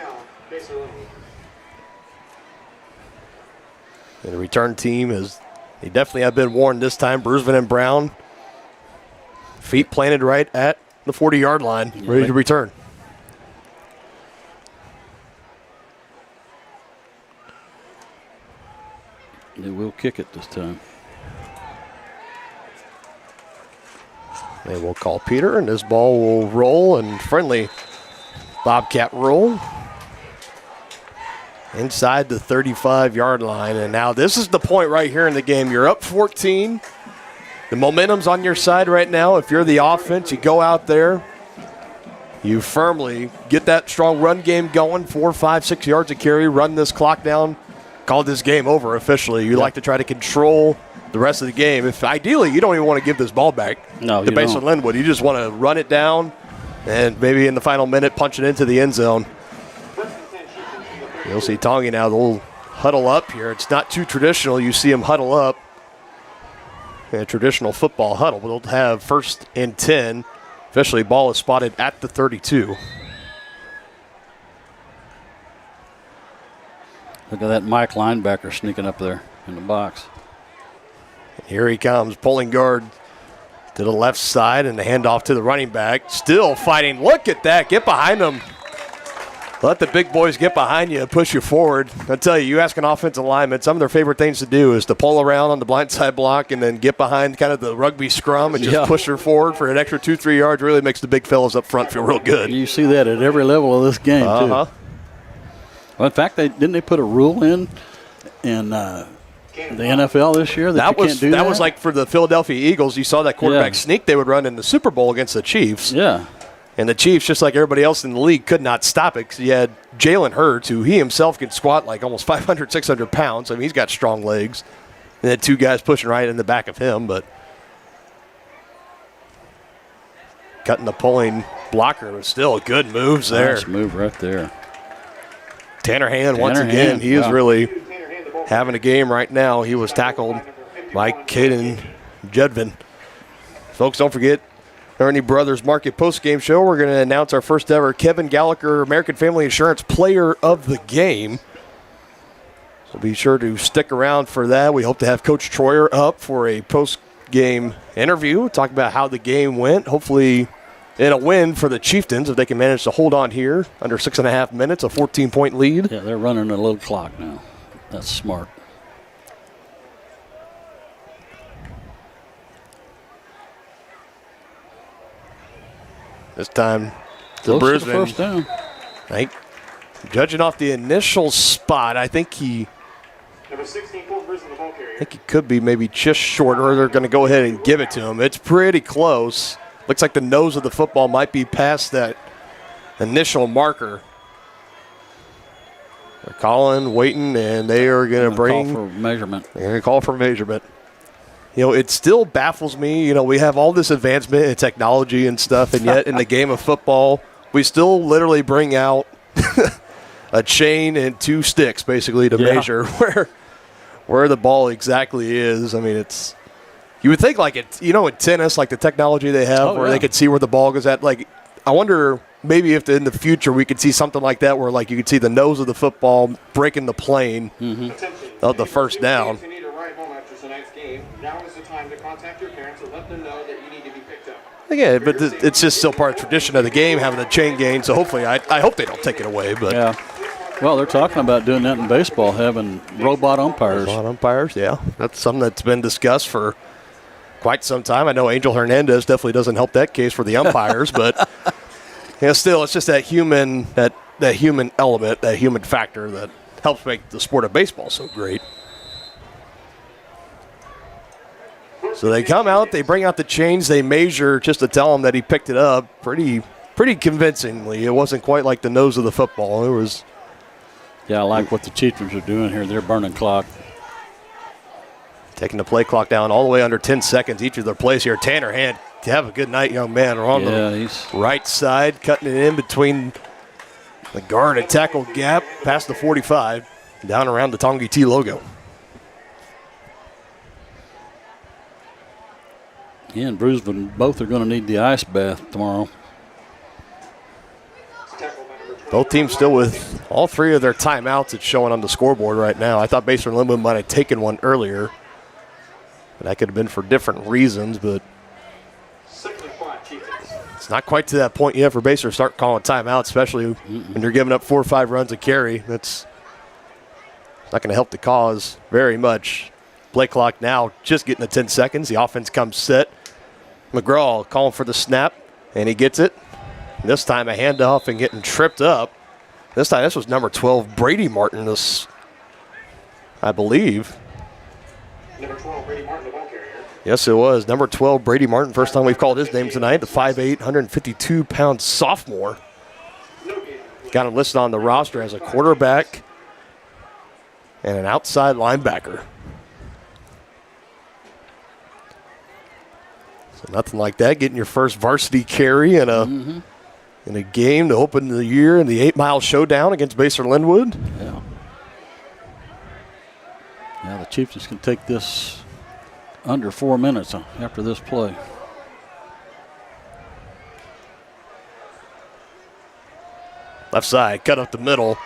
[SPEAKER 2] And the return team they definitely have been warned this time. Bruceman and Brown, feet planted right at the 40-yard line, ready to return.
[SPEAKER 3] They will kick it this time.
[SPEAKER 2] They will call Peter, and this ball will roll, and friendly Bobcat roll inside the 35-yard line. And now this is the point right here in the game. You're up 14. The momentum's on your side right now. If you're the offense, you go out there. You firmly get that strong run game going, 4, 5, 6 yards of carry, run this clock down, call this game over officially. You like to try to control the rest of the game. If ideally, you don't even want to give this ball back to Basehor-Linwood. You just want to run it down and maybe in the final minute punch it into the end zone. You'll see Tongi now. They'll huddle up here. It's not too traditional. You see them huddle up in a traditional football huddle. But they'll have 1st and 10. Officially, ball is spotted at the 32.
[SPEAKER 3] Look at that Mike linebacker sneaking up there in the box.
[SPEAKER 2] Here he comes, pulling guard to the left side, and the handoff to the running back. Still fighting. Look at that. Get behind him. Let the big boys get behind you and push you forward. I tell you ask an offensive lineman, some of their favorite things to do is to pull around on the blind side block and then get behind kind of the rugby scrum and just push her forward for an extra 2-3 yards. Really makes the big fellas up front feel real good.
[SPEAKER 3] You see that at every level of this game, too. Well, in fact, didn't they put a rule in the NFL this year that you can't do that?
[SPEAKER 2] That was like for the Philadelphia Eagles. You saw that quarterback sneak they would run in the Super Bowl against the Chiefs.
[SPEAKER 3] Yeah.
[SPEAKER 2] And the Chiefs, just like everybody else in the league, could not stop it because you had Jalen Hurts, who he himself can squat like almost 500, 600 pounds. I mean, he's got strong legs. And then 2 guys pushing right in the back of him, but cutting the pulling blocker, but still good moves there.
[SPEAKER 3] Nice move right there.
[SPEAKER 2] Tanner Hand, once again, he is really having a game right now. He was tackled by Caden Judvin. Folks, don't forget, Ernie Brothers Market Post-Game Show. We're going to announce our first ever Kevin Gallagher American Family Insurance Player of the Game. So be sure to stick around for that. We hope to have Coach Troyer up for a post-game interview, talk about how the game went. Hopefully in a win for the Chieftains if they can manage to hold on here under 6.5 minutes, a 14-point lead.
[SPEAKER 3] Yeah, they're running a little clock now. That's smart.
[SPEAKER 2] This time
[SPEAKER 3] Close
[SPEAKER 2] to
[SPEAKER 3] to the first down.
[SPEAKER 2] Judging off the initial spot, I think he could be maybe just short, or they're going to go ahead and give it to him. It's pretty close. Looks like the nose of the football might be past that initial marker. They're calling, waiting, and they are going to bring
[SPEAKER 3] call for measurement.
[SPEAKER 2] They're going to call for measurement. You know, it still baffles me. You know, we have all this advancement in technology and stuff, and yet in the game of football, we still literally bring out a chain and 2 sticks basically to measure where the ball exactly is. I mean, it's you would think like it, you know, in tennis, like the technology they have where they could see where the ball goes at. Like, I wonder maybe if in the future we could see something like that where like you could see the nose of the football breaking the plane of the first down.
[SPEAKER 12] Now is the time to contact your parents and let them know that you need to be picked up.
[SPEAKER 2] Yeah, but it's just still part of tradition of the game, having the chain gang. So hopefully, I hope they don't take it away. But
[SPEAKER 3] yeah, well, they're talking about doing that in baseball, having robot umpires.
[SPEAKER 2] Robot umpires, yeah, that's something that's been discussed for quite some time. I know Angel Hernandez definitely doesn't help that case for the umpires, but still, it's just that human human element, that human factor that helps make the sport of baseball so great. So they come out, they bring out the chains, they measure just to tell him that he picked it up pretty convincingly. It wasn't quite like the nose of the football. It was.
[SPEAKER 3] Yeah, I like what the Chieftains are doing here. They're burning clock.
[SPEAKER 2] Taking the play clock down all the way under 10 seconds each of their plays here. Tanner Hand, have a good night, young man. We're on the right side, cutting it in between the guard and tackle gap, past the 45, down around the Tongi T logo.
[SPEAKER 3] He and Bruceman both are going to need the ice bath tomorrow.
[SPEAKER 2] Both teams still with all 3 of their timeouts. It's showing on the scoreboard right now. I thought Basehor-Linwood might have taken one earlier. That could have been for different reasons, but it's not quite to that point yet for Basehor to start calling timeouts, especially when you're giving up 4 or 5 runs a carry. That's not going to help the cause very much. Play clock now just getting to 10 seconds. The offense comes set. McGraw calling for the snap, and he gets it. This time a handoff and getting tripped up. This time this was number 12, Brady Martin, I believe.
[SPEAKER 12] Number 12, Brady Martin, the ball carrier.
[SPEAKER 2] Yes, it was. Number 12, Brady Martin. First time we've called his name tonight. The 5'8", 152-pound sophomore. Got him listed on the roster as a quarterback and an outside linebacker. So nothing like that. Getting your first varsity carry in a game to open the year in the 8 Mile Showdown against Basehor-Linwood.
[SPEAKER 3] Yeah. Yeah, the Chieftains can take this under 4 minutes after this play.
[SPEAKER 2] Left side, cut up the middle.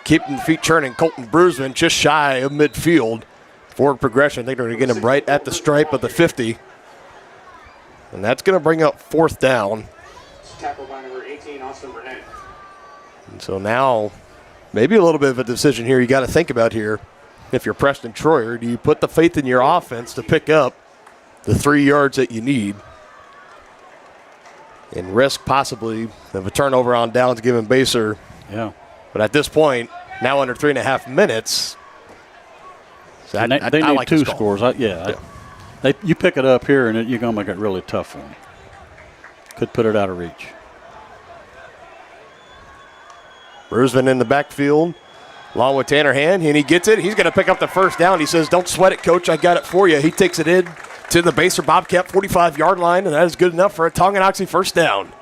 [SPEAKER 2] Keeping the feet turning. Colton Bruceman just shy of midfield. Forward progression. I think they're going to get him right at the stripe of the 50. And that's going to bring up 4th down.
[SPEAKER 12] Tackled by number 18, Austin Burnett.
[SPEAKER 2] And so now, maybe a little bit of a decision here you got to think about here. If you're Preston Troyer, do you put the faith in your offense to pick up the 3 yards that you need and risk possibly of a turnover on downs given Basehor?
[SPEAKER 3] Yeah.
[SPEAKER 2] But at this point, now under 3.5 minutes,
[SPEAKER 3] they need
[SPEAKER 2] like
[SPEAKER 3] 2 scores. You pick it up here, and you're going to make it really tough for them. Could put it out of reach.
[SPEAKER 2] Bruceman in the backfield. Along with Tanner Hand, and he gets it. He's going to pick up the first down. He says, don't sweat it, Coach. I got it for you. He takes it in to the Basehor Bobcat 45-yard line, and that is good enough for a Tonganoxie first down.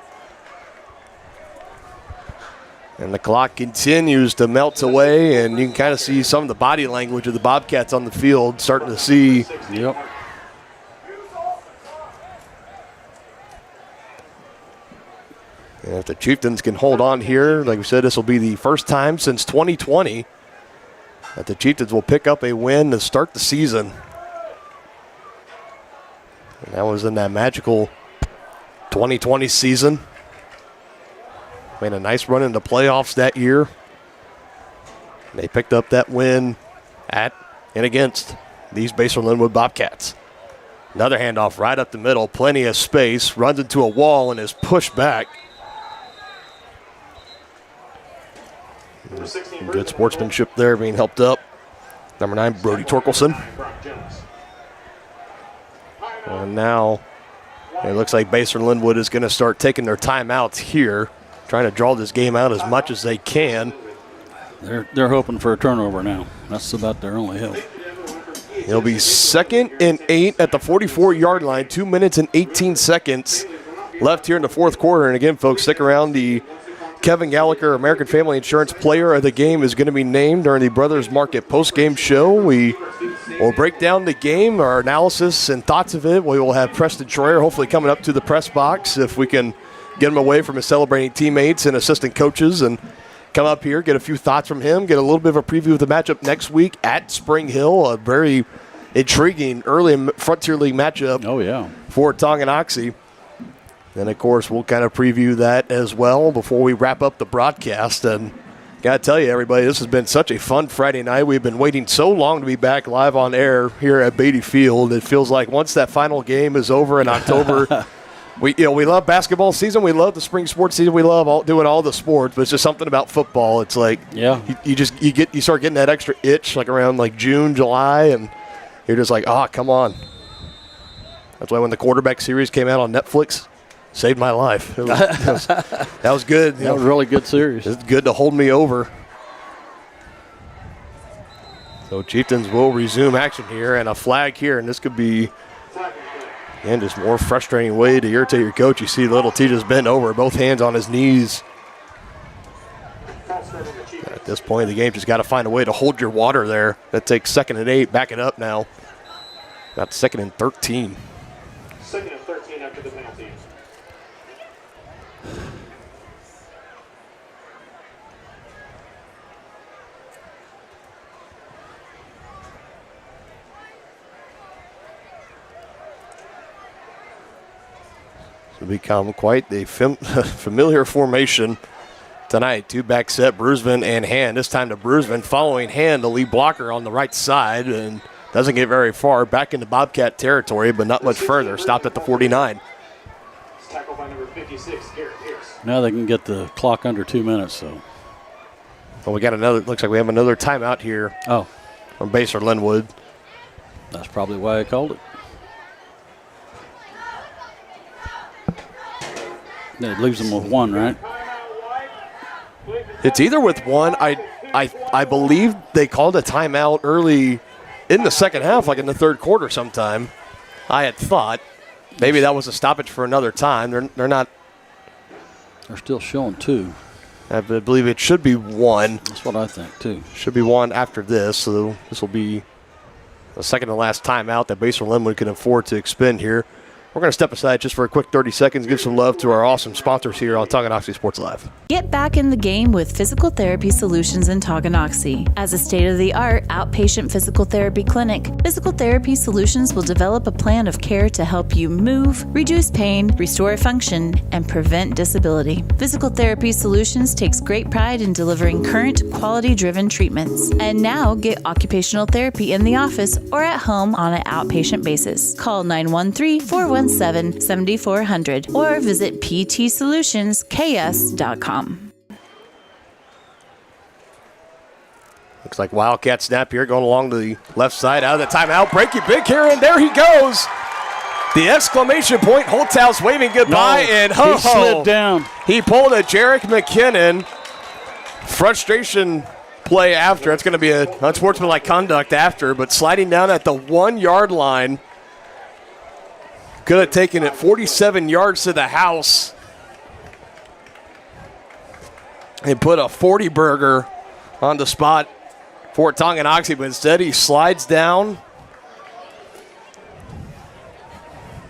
[SPEAKER 2] And the clock continues to melt away, and you can kind of see some of the body language of the Bobcats on the field starting to see.
[SPEAKER 3] Yep.
[SPEAKER 2] And if the Chieftains can hold on here, like we said, this will be the first time since 2020 that the Chieftains will pick up a win to start the season. And that was in that magical 2020 season. Made a nice run in the playoffs that year. They picked up that win at and against these Basehor-Linwood Bobcats. Another handoff right up the middle, plenty of space, runs into a wall and is pushed back. Good sportsmanship there, being helped up. Number 9, Brody Torkelson. And now it looks like Basehor-Linwood is going to start taking their timeouts here, trying to draw this game out as much as they can.
[SPEAKER 3] They're hoping for a turnover now. That's about their only hope.
[SPEAKER 2] It'll be 2nd and 8 at the 44-yard line. 2 minutes and 18 seconds left here in the fourth quarter. And again, folks, stick around. The Kevin Gallagher American Family Insurance Player of the Game is going to be named during the Brothers Market postgame show. We will break down the game, our analysis and thoughts of it. We will have Preston Troyer hopefully coming up to the press box if we can get him away from his celebrating teammates and assistant coaches and come up here, get a few thoughts from him, get a little bit of a preview of the matchup next week at Spring Hill, a very intriguing early Frontier League matchup for Tonganoxie. And, of course, we'll kind of preview that as well before we wrap up the broadcast. And got to tell you, everybody, this has been such a fun Friday night. We've been waiting so long to be back live on air here at Beatty Field. It feels like once that final game is over in October, we love basketball season. We love the spring sports season. We love doing all the sports, but it's just something about football. It's like you start getting that extra itch like around like June, July, and you're just like, come on. That's why when the quarterback series came out on Netflix, saved my life. That was good.
[SPEAKER 3] That was a really good series.
[SPEAKER 2] It's good to hold me over. So Chieftains will resume action here, and a flag here, and this could be, again, just more frustrating way to irritate your coach. You see little T just bent over, both hands on his knees. At this point in the game, just got to find a way to hold your water there. That takes 2nd and 8. Back it up now. Got 2nd and 13.
[SPEAKER 12] 2nd and 13 after the penalty.
[SPEAKER 2] It's become quite the familiar formation tonight. 2-back set, Brusman and Hand. This time to Brusman, following Hand, the lead blocker on the right side, and doesn't get very far. Back into Bobcat territory, but not much further. Stopped at the 49.
[SPEAKER 12] Tackled by number 56, Garrett Pierce.
[SPEAKER 3] Now they can get the clock under 2 minutes, so.
[SPEAKER 2] Well, we got another, looks like we have another timeout here. From Basehor-Linwood.
[SPEAKER 3] That's probably why I called it. It leaves them with 1, right?
[SPEAKER 2] It's either with 1. I believe they called a timeout early in the second half, like in the third quarter sometime. I had thought maybe that was a stoppage for another time. They're not.
[SPEAKER 3] They're still showing 2.
[SPEAKER 2] I believe it should be 1.
[SPEAKER 3] That's what I think, too.
[SPEAKER 2] Should be 1 after this, so this will be the second to last timeout that Basehor-Linwood can afford to expend here. We're going to step aside just for a quick 30 seconds, give some love to our awesome sponsors here on Tonganoxie Sports Live.
[SPEAKER 4] Get back in the game with Physical Therapy Solutions in Tonganoxie. As a state-of-the-art outpatient physical therapy clinic, Physical Therapy Solutions will develop a plan of care to help you move, reduce pain, restore function, and prevent disability. Physical Therapy Solutions takes great pride in delivering current, quality-driven treatments. And now get occupational therapy in the office or at home on an outpatient basis. Call 913-417-7400 or visit ptsolutionsks.com.
[SPEAKER 2] Looks like Wildcat snap here going along to the left side out of the timeout. Breaky big here, and there he goes. The exclamation point. Holthouse waving goodbye, and
[SPEAKER 3] he slid down.
[SPEAKER 2] He pulled a Jarek McKinnon. Frustration play after. It's going to be an unsportsmanlike conduct after, but sliding down at the 1 yard line. Could have taken it 47 yards to the house and put a 40 burger on the spot for Tonganoxie, but instead he slides down.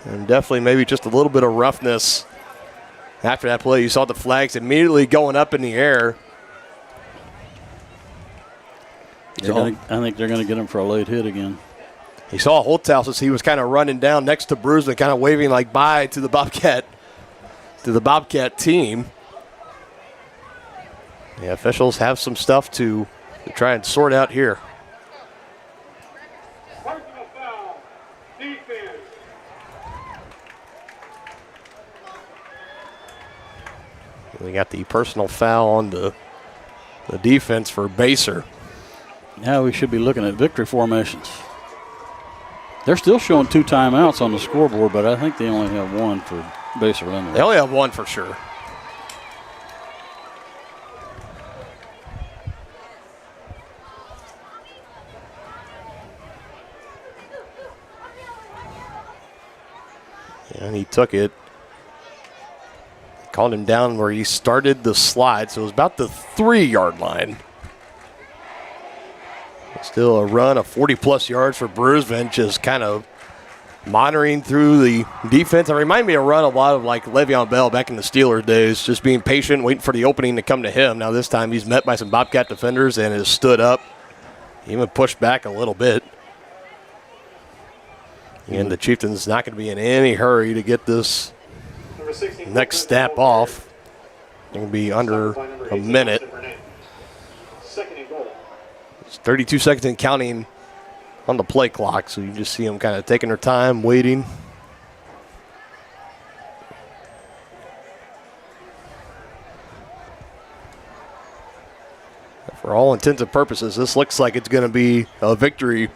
[SPEAKER 2] And definitely maybe just a little bit of roughness after that play. You saw the flags immediately going up in the air.
[SPEAKER 3] I think they're going to get him for a late hit again.
[SPEAKER 2] He saw Holthouse as he was kind of running down next to Bruceman, kind of waving like bye to the Bobcat team. The officials have some stuff to try and sort out here.
[SPEAKER 12] Personal foul. Defense.
[SPEAKER 2] We got the personal foul on the defense for Baser.
[SPEAKER 3] Now we should be looking at victory formations. They're still showing 2 timeouts on the scoreboard, but I think they only have 1 for Basehor-Linwood.
[SPEAKER 2] They only have 1 for sure. And he took it. Called him down where he started the slide, so it was about the 3 yard line. Still a run of 40-plus yards for Bruceman, just kind of monitoring through the defense. It reminded me of a run a lot of like Le'Veon Bell back in the Steelers days, just being patient, waiting for the opening to come to him. Now this time he's met by some Bobcat defenders and has stood up, even pushed back a little bit. And the Chieftains not going to be in any hurry to get this next snap off. It's going to be under a minute. It's 32 seconds and counting on the play clock, so you just see them kind of taking their time, waiting. For all intents and purposes, this looks like it's going to be a victory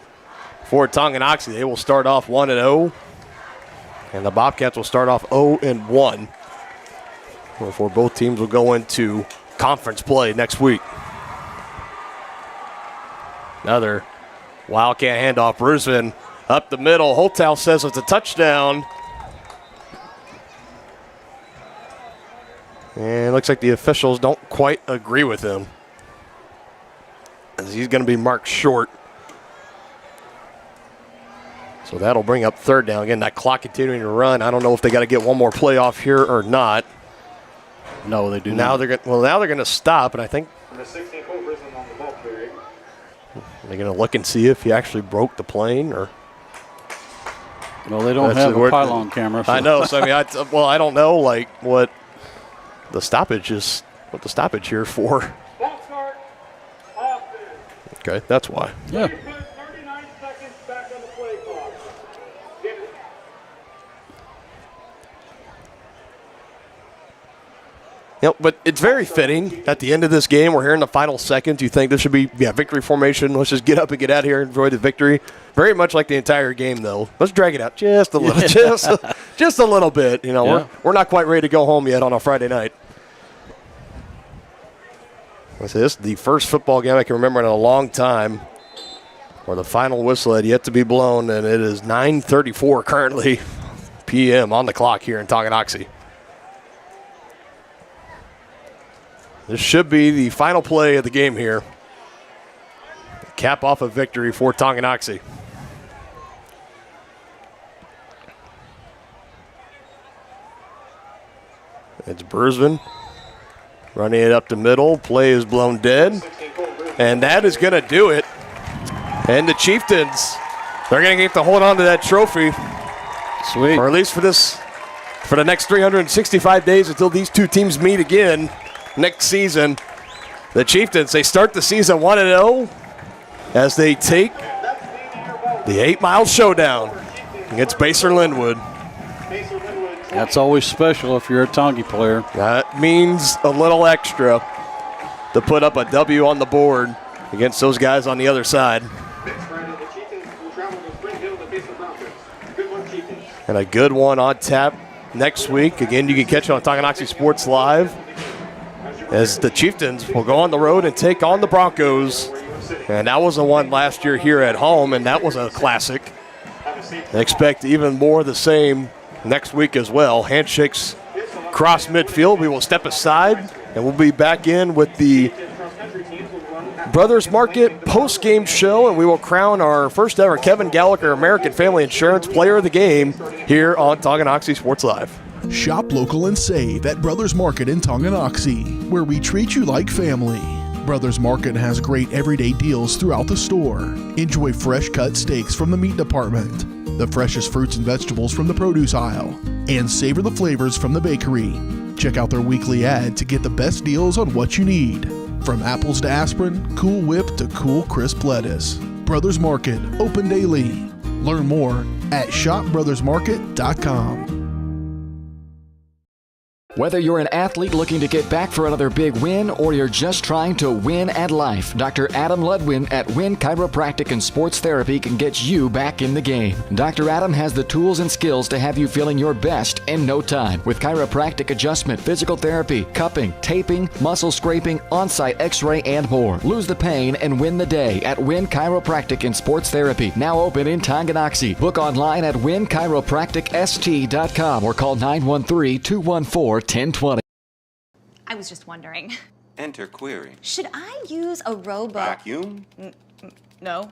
[SPEAKER 2] for Tonganoxie. They will start off 1-0, and the Bobcats will start off 0-1 before both teams will go into conference play next week. Another Wildcat handoff. Bruceman up the middle. Holthouse says it's a touchdown. And it looks like the officials don't quite agree with him, as he's going to be marked short. So that'll bring up 3rd down. Again, that clock continuing to run. I don't know if they got to get one more play off here or not.
[SPEAKER 3] No, they do
[SPEAKER 2] now
[SPEAKER 3] not.
[SPEAKER 2] Now they're going to stop, and I think
[SPEAKER 12] The 16-foot risen on the ball carrier.
[SPEAKER 2] they're going to look and see if he actually broke the plane or.
[SPEAKER 3] Well, they don't have a pylon camera. So.
[SPEAKER 2] I know. So I mean, I don't know like what the stoppage is. What the stoppage here for?
[SPEAKER 12] Ball start. Offense.
[SPEAKER 2] Okay, that's why.
[SPEAKER 3] Yeah.
[SPEAKER 12] 39 seconds back on the play clock. Get it.
[SPEAKER 2] Yep, but it's very fitting at the end of this game. We're here in the final seconds. You think this should be victory formation. Let's just get up and get out of here and enjoy the victory. Very much like the entire game, though. Let's drag it out just a little, just a little bit. You know,
[SPEAKER 3] Yeah.
[SPEAKER 2] we're not quite ready to go home yet on a Friday night. This is the first football game I can remember in a long time where the final whistle had yet to be blown, and it is 9:34 currently p.m. on the clock here in Tonganoxie. This should be the final play of the game here. Cap off a victory for Tonganoxie. It's Bruceman running it up the middle. Play is blown dead. And that is going to do it. And the Chieftains, they're going to get to hold on to that trophy.
[SPEAKER 3] Sweet.
[SPEAKER 2] Or at least for the next 365 days until these two teams meet again next season. The Chieftains, they start the season 1-0 as they take the 8 Mile Showdown against Basehor-Linwood.
[SPEAKER 3] That's always special if you're a Tongi player.
[SPEAKER 2] That means a little extra to put up a W on the board against those guys on the other side. And a good one on tap next week. Again, you can catch it on Tonganoxie Sports Live as the Chieftains will go on the road and take on the Broncos. And that was the one last year here at home, and that was a classic. I expect even more of the same next week as well. Handshakes cross midfield. We will step aside, and we'll be back in with the Brothers Market post-game show, and we will crown our first ever Kevin Gallagher American Family Insurance Player of the Game here on Tonganoxie Sports Live.
[SPEAKER 1] Shop local and save at Brothers Market in Tonganoxie, where we treat you like family. Brothers Market has great everyday deals throughout the store. Enjoy fresh cut steaks from the meat department, the freshest fruits and vegetables from the produce aisle, and savor the flavors from the bakery. Check out their weekly ad to get the best deals on what you need. From apples to aspirin, Cool Whip to cool crisp lettuce. Brothers Market, open daily. Learn more at shopbrothersmarket.com.
[SPEAKER 8] Whether you're an athlete looking to get back for another big win or you're just trying to win at life, Dr. Adam Ludwin at Win Chiropractic and Sports Therapy can get you back in the game. Dr. Adam has the tools and skills to have you feeling your best in no time with chiropractic adjustment, physical therapy, cupping, taping, muscle scraping, on-site x-ray, and more. Lose the pain and win the day at Win Chiropractic and Sports Therapy, now open in Tonganoxie. Book online at winchiropracticst.com or call 913-214-1020.
[SPEAKER 18] I was just wondering.
[SPEAKER 14] Enter query.
[SPEAKER 18] Should I use a robot?
[SPEAKER 14] Vacuum?
[SPEAKER 18] No.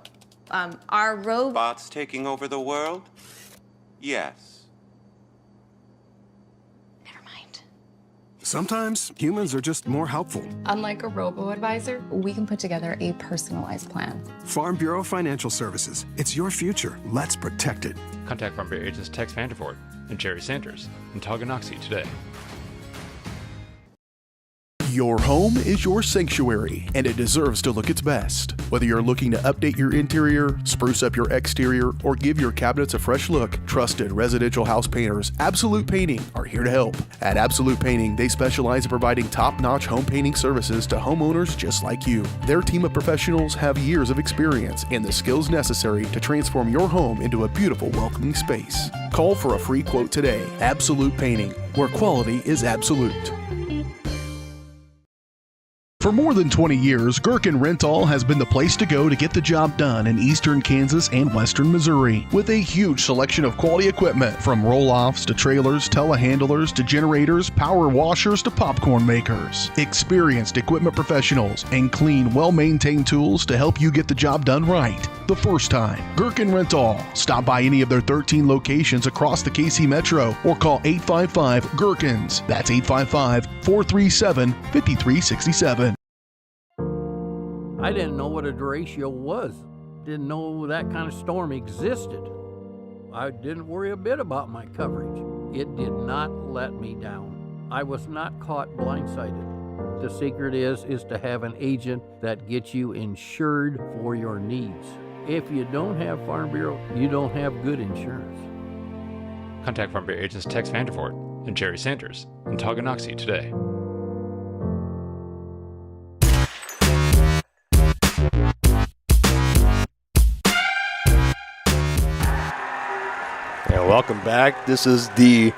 [SPEAKER 18] Are
[SPEAKER 14] Bots taking over the world? Yes.
[SPEAKER 18] Never mind.
[SPEAKER 15] Sometimes humans are just more helpful.
[SPEAKER 17] Unlike a robo-advisor, we can put together a personalized plan.
[SPEAKER 15] Farm Bureau Financial Services. It's your future. Let's protect it.
[SPEAKER 11] Contact Farm Bureau agents Tex Vandervoort and Jerry Sanders in Tonganoxie today.
[SPEAKER 1] Your home is your sanctuary, and it deserves to look its best. Whether you're looking to update your interior, spruce up your exterior, or give your cabinets a fresh look, trusted residential house painters Absolute Painting are here to help. At Absolute Painting, they specialize in providing top-notch home painting services to homeowners just like you. Their team of professionals have years of experience and the skills necessary to transform your home into a beautiful, welcoming space. Call for a free quote today. Absolute Painting, where quality is absolute. For more than 20 years, Gherkin Rental has been the place to go to get the job done in eastern Kansas and western Missouri. With a huge selection of quality equipment, from roll-offs to trailers, telehandlers to generators, power washers to popcorn makers. Experienced equipment professionals and clean, well-maintained tools to help you get the job done right the first time. Gherkin Rental. Stop by any of their 13 locations across the KC Metro or call 855-GHERKINS. That's 855-437-5367.
[SPEAKER 10] I didn't know what a derecho was. Didn't know that kind of storm existed. I didn't worry a bit about my coverage. It did not let me down. I was not caught blindsided. The secret is to have an agent that gets you insured for your needs. If you don't have Farm Bureau, you don't have good insurance.
[SPEAKER 11] Contact Farm Bureau agents Tex Vandervoort and Jerry Sanders in Tonganoxie today.
[SPEAKER 2] And welcome back. This is the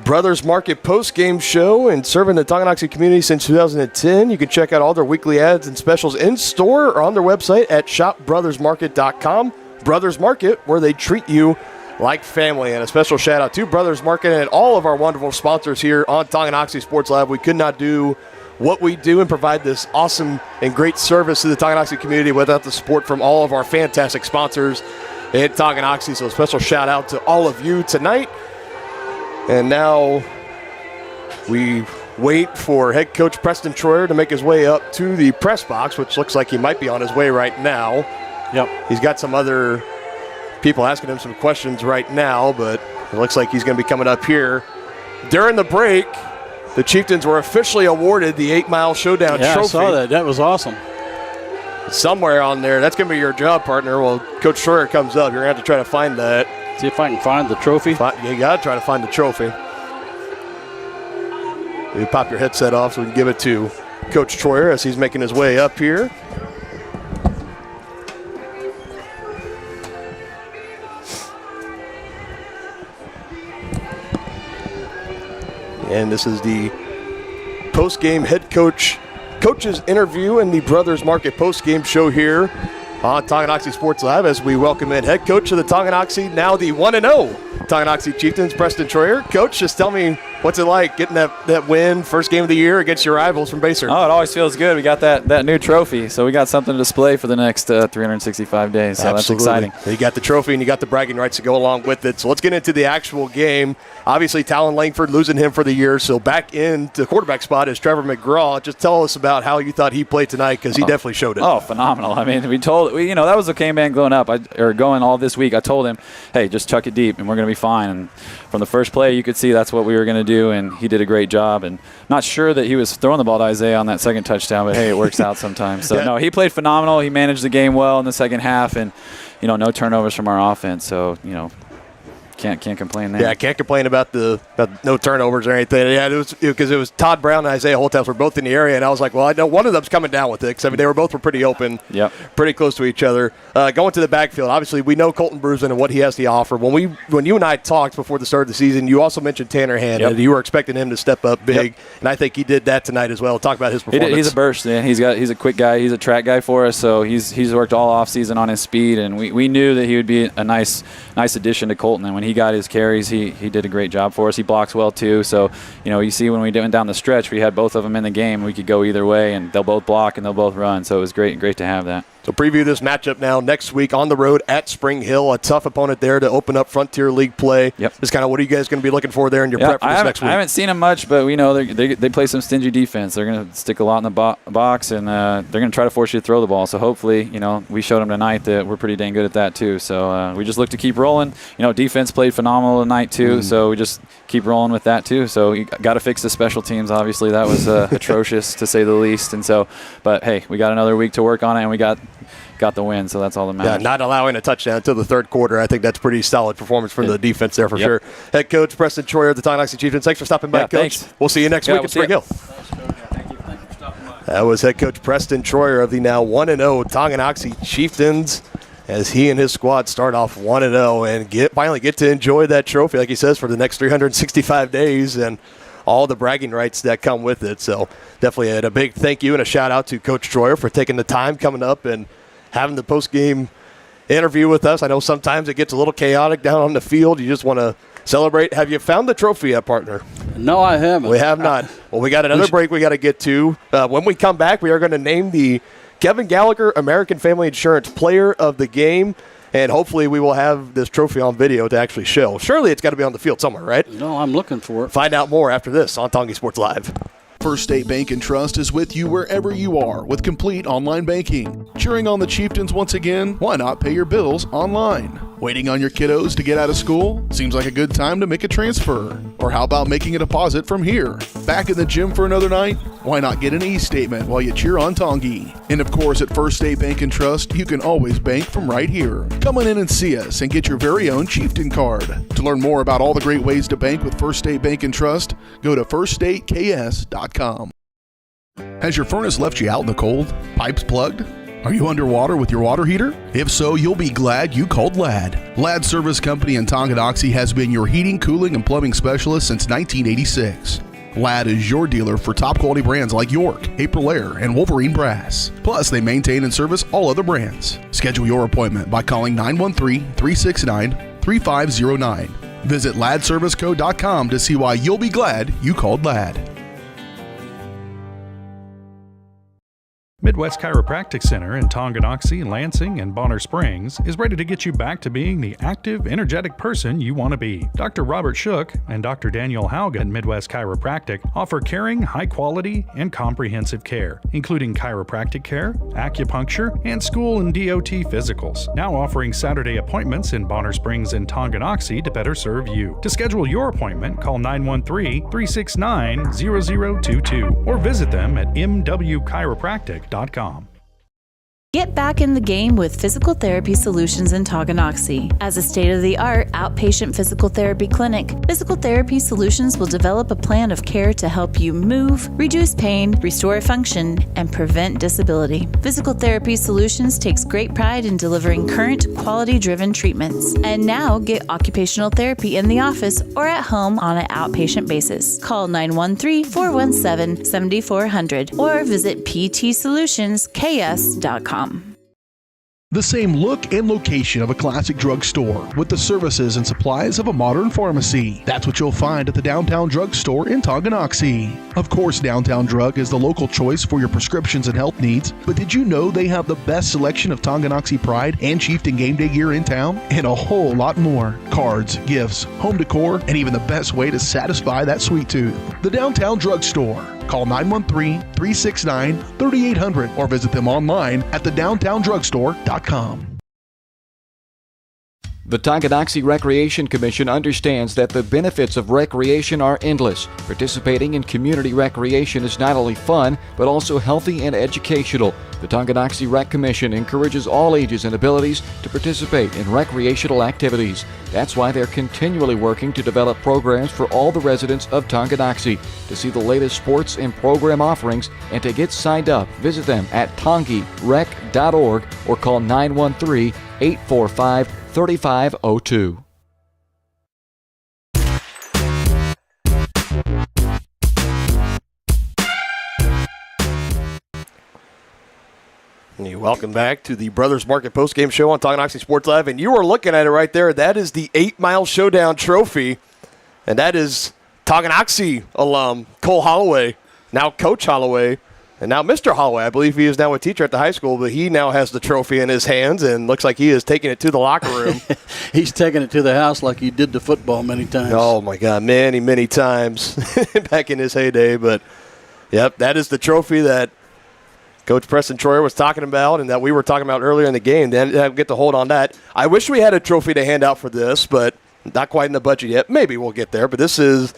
[SPEAKER 2] Brothers Market post-game show, and serving the Tonganoxie community since 2010. You can check out all their weekly ads and specials in store or on their website at shopbrothersmarket.com. Brothers Market, where they treat you like family. And a special shout out to Brothers Market and all of our wonderful sponsors here on Tonganoxie Sports Live. We could not do what we do and provide this awesome and great service to the Tonganoxie community without the support from all of our fantastic sponsors in Tonganoxie. So a special shout out to all of you tonight. And now we wait for head coach Preston Troyer to make his way up to the press box, which looks like he might be on his way right now.
[SPEAKER 3] Yep.
[SPEAKER 2] He's got some other people asking him some questions right now, but it looks like he's going to be coming up here. During the break, the Chieftains were officially awarded the 8 Mile Showdown trophy.
[SPEAKER 3] I saw that. That was awesome.
[SPEAKER 2] Somewhere on there. That's going to be your job, partner. Well, Coach Troyer comes up. You're going to have to try to find that.
[SPEAKER 3] See if I can find the trophy.
[SPEAKER 2] You got to try to find the trophy. You pop your headset off so we can give it to Coach Troyer as he's making his way up here. And this is the post-game head coach's interview and the Brothers Market post-game show here on Tonganoxie Sports Live as we welcome in head coach of the Tonganoxie, now the 1-0 Tonganoxie Chieftains, Preston Troyer. Coach, just tell me, what's it like getting that win, first game of the year against your rivals from Basehor?
[SPEAKER 19] Oh, it always feels good. We got that new trophy, so we got something to display for the next 365 days, so
[SPEAKER 2] Absolutely.
[SPEAKER 19] That's exciting.
[SPEAKER 2] You got the trophy and you got the bragging rights to go along with it. So let's get into the actual game. Obviously, Talon Langford losing him for the year, so back in the quarterback spot is Trevor McGraw. Just tell us about how you thought he played tonight, because he definitely showed it.
[SPEAKER 19] Oh, phenomenal. I mean, that was a game man going up, going all this week. I told him, hey, just chuck it deep and we're going to be fine. And from the first play, you could see that's what we were going to do, and he did a great job. And not sure that he was throwing the ball to Isaiah on that second touchdown, but hey, it works out sometimes. So, no, he played phenomenal. He managed the game well in the second half, and, no turnovers from our offense. So, can't complain there.
[SPEAKER 2] Yeah, I can't complain about no turnovers or anything. Yeah, it was because it was Todd Brown and Isaiah Holthouse were both in the area, and I was like, well, I know one of them's coming down with it, because I mean they were both pretty open, pretty close to each other. Going to the backfield, obviously we know Colton Brusen and what he has to offer. When you and I talked before the start of the season, you also mentioned Tanner Hand, and you were expecting him to step up big, and I think he did that tonight as well. Talk about his performance.
[SPEAKER 19] He's a burst, man. He's a quick guy. He's a track guy for us, so he's worked all off season on his speed, and we knew that he would be a nice addition to Colton. And when he got his carries, he did a great job for us. He blocks well too. So, you see when we went down the stretch, we had both of them in the game. We could go either way, and they'll both block and they'll both run. So it was great to have that.
[SPEAKER 2] So preview this matchup now next week on the road at Spring Hill, a tough opponent there to open up Frontier League play. Just kind of what are you guys going to be looking for there in your prep for this next week?
[SPEAKER 19] I haven't seen them much, but we know they play some stingy defense. They're going to stick a lot in the box, and they're going to try to force you to throw the ball. So hopefully, we showed them tonight that we're pretty dang good at that too. So we just look to keep rolling. Defense played phenomenal tonight too, so we just keep rolling with that too. So you got to fix the special teams. Obviously, that was atrocious to say the least. And so, but hey, we got another week to work on it, and we got the win, so that's all that matters.
[SPEAKER 2] Yeah, not allowing a touchdown until the third quarter. I think that's pretty solid performance from the defense there for sure. Head coach Preston Troyer of the Tonganoxie Chieftains, thanks for stopping by, Coach.
[SPEAKER 19] Thanks.
[SPEAKER 2] We'll see you next week at Spring Hill.
[SPEAKER 19] Thank you for stopping by.
[SPEAKER 2] That was head coach Preston Troyer of the now 1-0 Tonganoxie Chieftains, as he and his squad start off 1-0 and finally get to enjoy that trophy, like he says, for the next 365 days and all the bragging rights that come with it. So definitely a big thank you and a shout out to Coach Troyer for taking the time coming up and having the post-game interview with us. I know sometimes it gets a little chaotic down on the field. You just want to celebrate. Have you found the trophy yet, partner?
[SPEAKER 3] No, I haven't.
[SPEAKER 2] We have not. Well, we got another break we got to get to. When we come back, we are going to name the Kevin Gallagher American Family Insurance Player of the Game, and hopefully we will have this trophy on video to actually show. Surely it's got to be on the field somewhere, right?
[SPEAKER 3] No, I'm looking for it.
[SPEAKER 2] Find out more after this on Tongi Sports Live.
[SPEAKER 1] First State Bank and Trust is with you wherever you are with complete online banking. Cheering on the Chieftains once again? Why not pay your bills online? Waiting on your kiddos to get out of school? Seems like a good time to make a transfer. Or how about making a deposit from here? Back in the gym for another night? Why not get an e-statement while you cheer on Tongi? And of course, at First State Bank and Trust, you can always bank from right here. Come on in and see us and get your very own Chieftain card. To learn more about all the great ways to bank with First State Bank and Trust, go to firststateks.com. Has your furnace left you out in the cold? Pipes plugged? Are you underwater with your water heater? If so, you'll be glad you called Ladd. Ladd Service Company in Tonganoxie has been your heating, cooling, and plumbing specialist since 1986. Ladd is your dealer for top quality brands like York, April and Wolverine Brass. Plus, they maintain and service all other brands. Schedule your appointment by calling 913-369-3509. Visit laddserviceco.com to see why you'll be glad you called Ladd.
[SPEAKER 9] Midwest Chiropractic Center in Tonganoxie, Lansing, and Bonner Springs is ready to get you back to being the active, energetic person you want to be. Dr. Robert Shook and Dr. Daniel Haugen at Midwest Chiropractic offer caring, high-quality, and comprehensive care, including chiropractic care, acupuncture, and school and DOT physicals. Now offering Saturday appointments in Bonner Springs and Tonganoxie to better serve you. To schedule your appointment, call 913-369-0022 or visit them at mwchiropractic.com.
[SPEAKER 4] Get back in the game with Physical Therapy Solutions in Tonganoxie. As a state-of-the-art outpatient physical therapy clinic, Physical Therapy Solutions will develop a plan of care to help you move, reduce pain, restore function, and prevent disability. Physical Therapy Solutions takes great pride in delivering current, quality-driven treatments. And now get occupational therapy in the office or at home on an outpatient basis. Call 913-417-7400 or visit ptsolutionsks.com.
[SPEAKER 1] The same look and location of a classic drugstore with the services and supplies of a modern pharmacy. That's what you'll find at the Downtown Drug Store in Tonganoxie. Of course, Downtown Drug is the local choice for your prescriptions and health needs, but did you know they have the best selection of Tonganoxie Pride and Chieftain game day gear in town? And a whole lot more. Cards, gifts, home decor, and even the best way to satisfy that sweet tooth. The Downtown Drug Store. Call 913-369-3800 or visit them online at thedowntowndrugstore.com.
[SPEAKER 8] The Tonganoxie Recreation Commission understands that the benefits of recreation are endless. Participating in community recreation is not only fun, but also healthy and educational. The Tonganoxie Rec Commission encourages all ages and abilities to participate in recreational activities. That's why they're continually working to develop programs for all the residents of Tonganoxie. To see the latest sports and program offerings and to get signed up, visit them at tongirec.org or call 913-845-3502.
[SPEAKER 2] Welcome back to the Brothers Market postgame show on Tonganoxie Sports Live. And you are looking at it right there. That is the 8 Mile Showdown trophy. And that is Tonganoxie alum Cole Holloway, now Coach Holloway, and now Mr. Holloway. I believe he is now a teacher at the high school, but he now has the trophy in his hands and looks like he is taking it to the locker room.
[SPEAKER 3] He's taking it to the house like he did the football many times.
[SPEAKER 2] Oh, my God, many times back in his heyday. But, yep, that is the trophy that Coach Preston Troyer was talking about and that we were talking about earlier in the game. Then I get to hold on that. I wish we had a trophy to hand out for this, but not quite in the budget yet. Maybe we'll get there. But this is,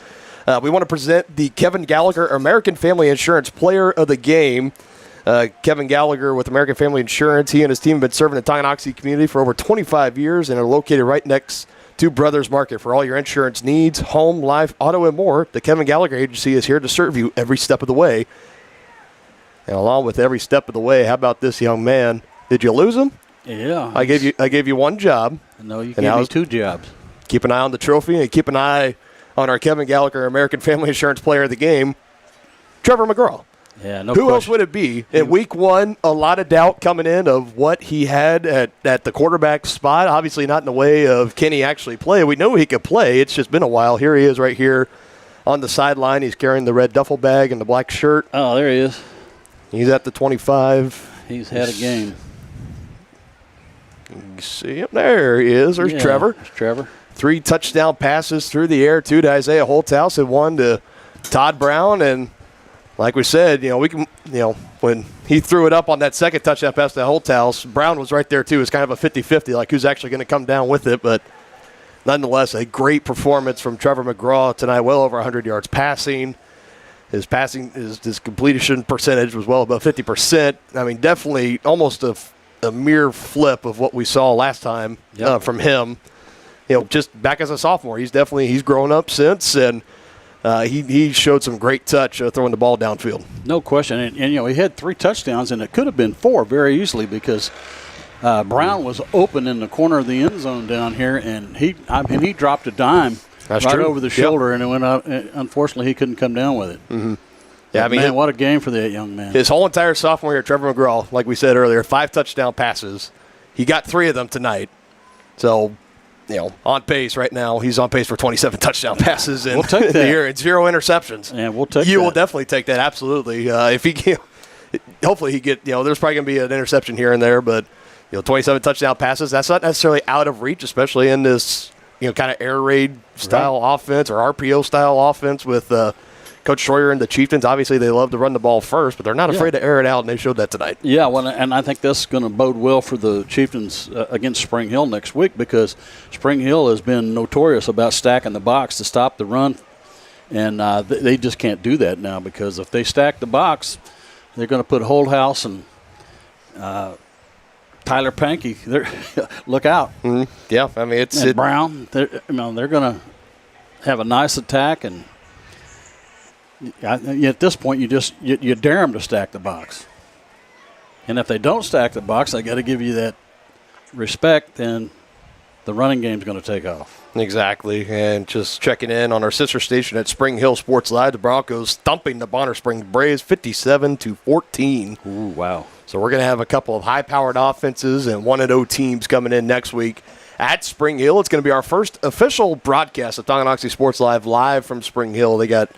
[SPEAKER 2] we want to present the Kevin Gallagher American Family Insurance Player of the Game. Kevin Gallagher with American Family Insurance. He and his team have been serving the Tonganoxie community for over 25 years and are located right next to Brothers Market. For all your insurance needs, home, life, auto, and more, the Kevin Gallagher Agency is here to serve you every step of the way. And along with every step of the way, how about this young man? Did you lose him?
[SPEAKER 3] Yeah.
[SPEAKER 2] I gave you one job.
[SPEAKER 3] No, you gave me two jobs.
[SPEAKER 2] Keep an eye on the trophy and keep an eye on our Kevin Gallagher American Family Insurance Player of the Game, Trevor McGraw.
[SPEAKER 3] Yeah, no
[SPEAKER 2] Who
[SPEAKER 3] question.
[SPEAKER 2] else would it be? In week one, a lot of doubt coming in of what he had at the quarterback spot. Obviously not in the way of can he actually play. We know he could play. It's just been a while. Here he is right here on the sideline. He's carrying the red duffel bag and the black shirt.
[SPEAKER 3] Oh, there he is.
[SPEAKER 2] He's at the 25.
[SPEAKER 3] He's had a game.
[SPEAKER 2] You see him? There he is. There's Trevor.
[SPEAKER 3] There's Trevor.
[SPEAKER 2] 3 touchdown passes through the air, 2 to Isaiah Holthouse and 1 to Todd Brown. And like we said, when he threw it up on that second touchdown pass to Holthouse, Brown was right there too. It's kind of a 50-50, like who's actually going to come down with it. But nonetheless, a great performance from Trevor McGraw tonight, well over 100 yards passing. His completion percentage was well above 50%. I mean, definitely almost a mere flip of what we saw last time from him. Just back as a sophomore, he's grown up since, and he showed some great touch throwing the ball downfield.
[SPEAKER 3] No question, and he had 3 touchdowns, and it could have been 4 very easily because Brown was open in the corner of the end zone down here, and he dropped a dime. That's right true. Over the shoulder, and it went out. Unfortunately, he couldn't come down with it.
[SPEAKER 2] Mm-hmm. Yeah,
[SPEAKER 3] man, what a game for that young man.
[SPEAKER 2] His whole entire sophomore year, Trevor McGraw, like we said earlier, 5 touchdown passes. He got 3 of them tonight. So, on pace right now. He's on pace for 27 touchdown passes in the year and 0 interceptions.
[SPEAKER 3] Yeah, we'll take that.
[SPEAKER 2] You will definitely take that, absolutely. If he can, hopefully he get. There's probably going to be an interception here and there, but 27 touchdown passes. That's not necessarily out of reach, especially in this. Kind of air raid style offense or RPO style offense with Coach Troyer and the Chieftains. Obviously, they love to run the ball first, but they're not afraid to air it out, and they showed that tonight.
[SPEAKER 3] Yeah, well, and I think that's going to bode well for the Chieftains against Spring Hill next week because Spring Hill has been notorious about stacking the box to stop the run, and they just can't do that now because if they stack the box, they're going to put Holthouse and Tyler Pankey, look out.
[SPEAKER 2] Yeah, I mean,
[SPEAKER 3] and Brown, they're going to have a nice attack, and at this point, you dare them to stack the box. And if they don't stack the box, they got to give you that respect, then the running game's going to take off.
[SPEAKER 2] Exactly, and just checking in on our sister station at Spring Hill Sports Live, the Broncos thumping the Bonner Springs Braves 57-14.
[SPEAKER 3] Ooh, wow.
[SPEAKER 2] So we're going to have a couple of high-powered offenses and 1-0 teams coming in next week at Spring Hill. It's going to be our first official broadcast of Tonganoxie Sports live from Spring Hill. They got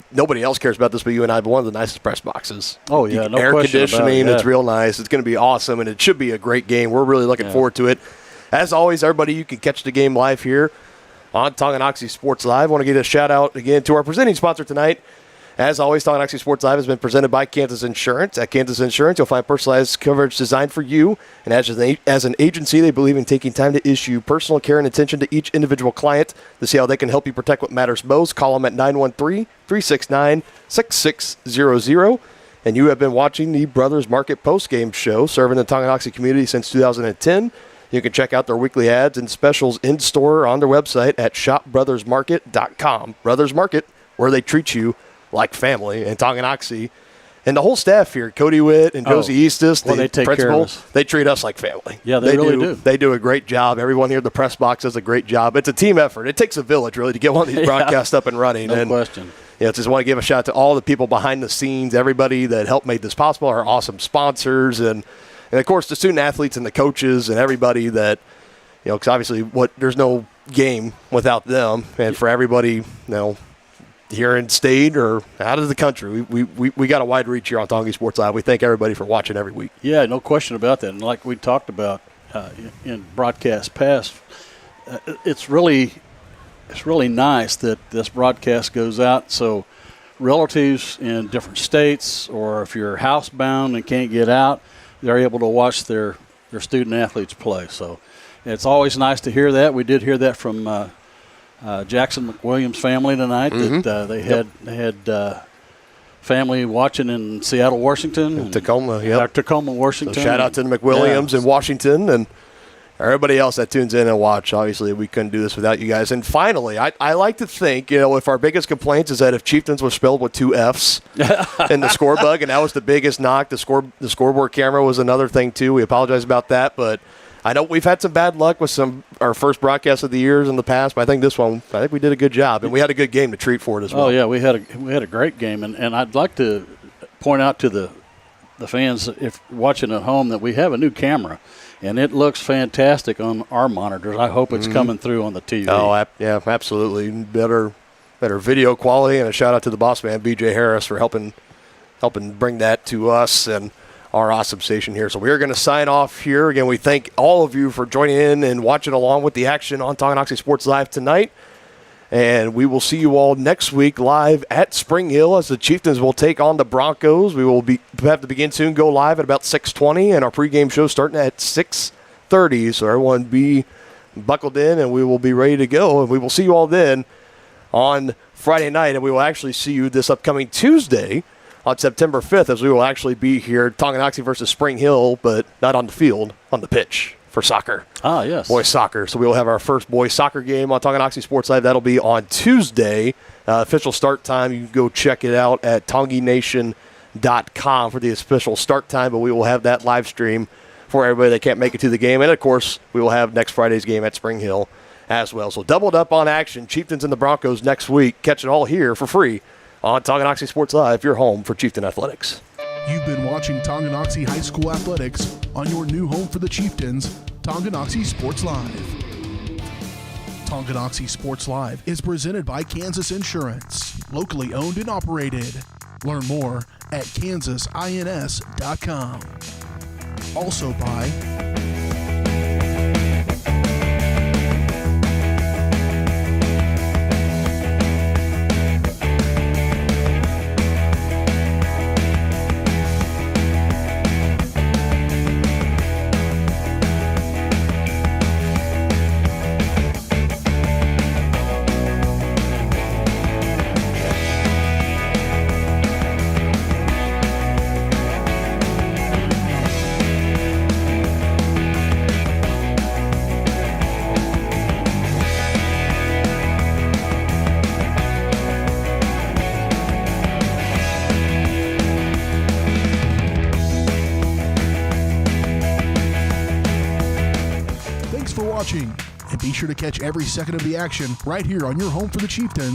[SPEAKER 2] nobody else cares about this but you and I, but one of the nicest press boxes.
[SPEAKER 3] Oh, yeah, no
[SPEAKER 2] air
[SPEAKER 3] question
[SPEAKER 2] conditioning,
[SPEAKER 3] about it,
[SPEAKER 2] it's real nice. It's going to be awesome, and it should be a great game. We're really looking forward to it. As always, everybody, you can catch the game live here on Tonganoxie Sports Live. I want to give a shout-out again to our presenting sponsor tonight. As always, Tonganoxie Sports Live has been presented by Kansas Insurance. At Kansas Insurance, you'll find personalized coverage designed for you. And as an agency, they believe in taking time to issue personal care and attention to each individual client to see how they can help you protect what matters most. Call them at 913-369-6600. And you have been watching the Brothers Market postgame show, serving the Tonganoxie community since 2010. You can check out their weekly ads and specials in-store on their website at shopbrothersmarket.com. Brothers Market, where they treat you like family. And Tonganoxie and the whole staff here, Cody Witt and Josie Eastis,
[SPEAKER 3] they take
[SPEAKER 2] principal,
[SPEAKER 3] care of us.
[SPEAKER 2] they treat us like family.
[SPEAKER 3] Yeah, they really do.
[SPEAKER 2] They do a great job. Everyone here at the press box does a great job. It's a team effort. It takes a village, really, to get one of these broadcasts up and running.
[SPEAKER 3] No question.
[SPEAKER 2] Yeah, just want to give a shout out to all the people behind the scenes, everybody that helped make this possible, our awesome sponsors, and of course the student athletes and the coaches and everybody that, because obviously there's no game without them. And for everybody, here in state or out of the country, we got a wide reach here on Tonganoxie Sports Live. We thank everybody for watching every week.
[SPEAKER 3] Yeah, no question about that. And like we talked about in broadcast past, it's really nice that this broadcast goes out so relatives in different states, or if you're housebound and can't get out, they're able to watch their student athletes play. So it's always nice to hear that. We did hear that from Jackson McWilliams' family tonight, that they had family watching in Seattle, Washington.
[SPEAKER 2] Tacoma,
[SPEAKER 3] Tacoma, Washington.
[SPEAKER 2] So shout out to the McWilliams in Washington and everybody else that tunes in and watch. Obviously, we couldn't do this without you guys. And finally, I like to think, if our biggest complaints is that if Chieftains was spelled with 2 Fs in the score bug, and that was the biggest knock, the scoreboard camera was another thing too. We apologize about that, but I know we've had some bad luck with our first broadcast of the years in the past, but I think this one, we did a good job, and we had a good game to treat for it as well.
[SPEAKER 3] Oh yeah, we had a great game, and I'd like to point out to the fans, if watching at home, that we have a new camera. And it looks fantastic on our monitors. I hope it's coming through on the TV.
[SPEAKER 2] Oh, yeah, absolutely. Better video quality, and a shout-out to the boss man, B.J. Harris, for helping bring that to us and our awesome station here. So we are going to sign off here. Again, we thank all of you for joining in and watching along with the action on Tonganoxie Sports Live tonight. And we will see you all next week live at Spring Hill as the Chieftains will take on the Broncos. We will have to begin soon, go live at about 6:20, and our pregame show starting at 6:30. So everyone be buckled in, and we will be ready to go. And we will see you all then on Friday night, and we will actually see you this upcoming Tuesday on September 5th, as we will actually be here, Tonganoxie versus Spring Hill, but not on the field, on the pitch for soccer.
[SPEAKER 3] Ah, yes.
[SPEAKER 2] Boys soccer. So we will have our first boys soccer game on Tonganoxie Sports Live. That'll be on Tuesday. Official start time, you can go check it out at TongyNation.com for the official start time, but we will have that live stream for everybody that can't make it to the game. And, of course, we will have next Friday's game at Spring Hill as well. So doubled up on action. Chieftains and the Broncos next week. Catch it all here for free on Tonganoxie Sports Live, your home for Chieftain Athletics.
[SPEAKER 1] You've been watching Tonganoxie High School Athletics on your new home for the Chieftains, Tonganoxie Sports Live. Tonganoxie Sports Live is presented by Kansas Insurance, locally owned and operated. Learn more at kansasins.com. Also by watching. And be sure to catch every second of the action right here on your home for the Chieftains,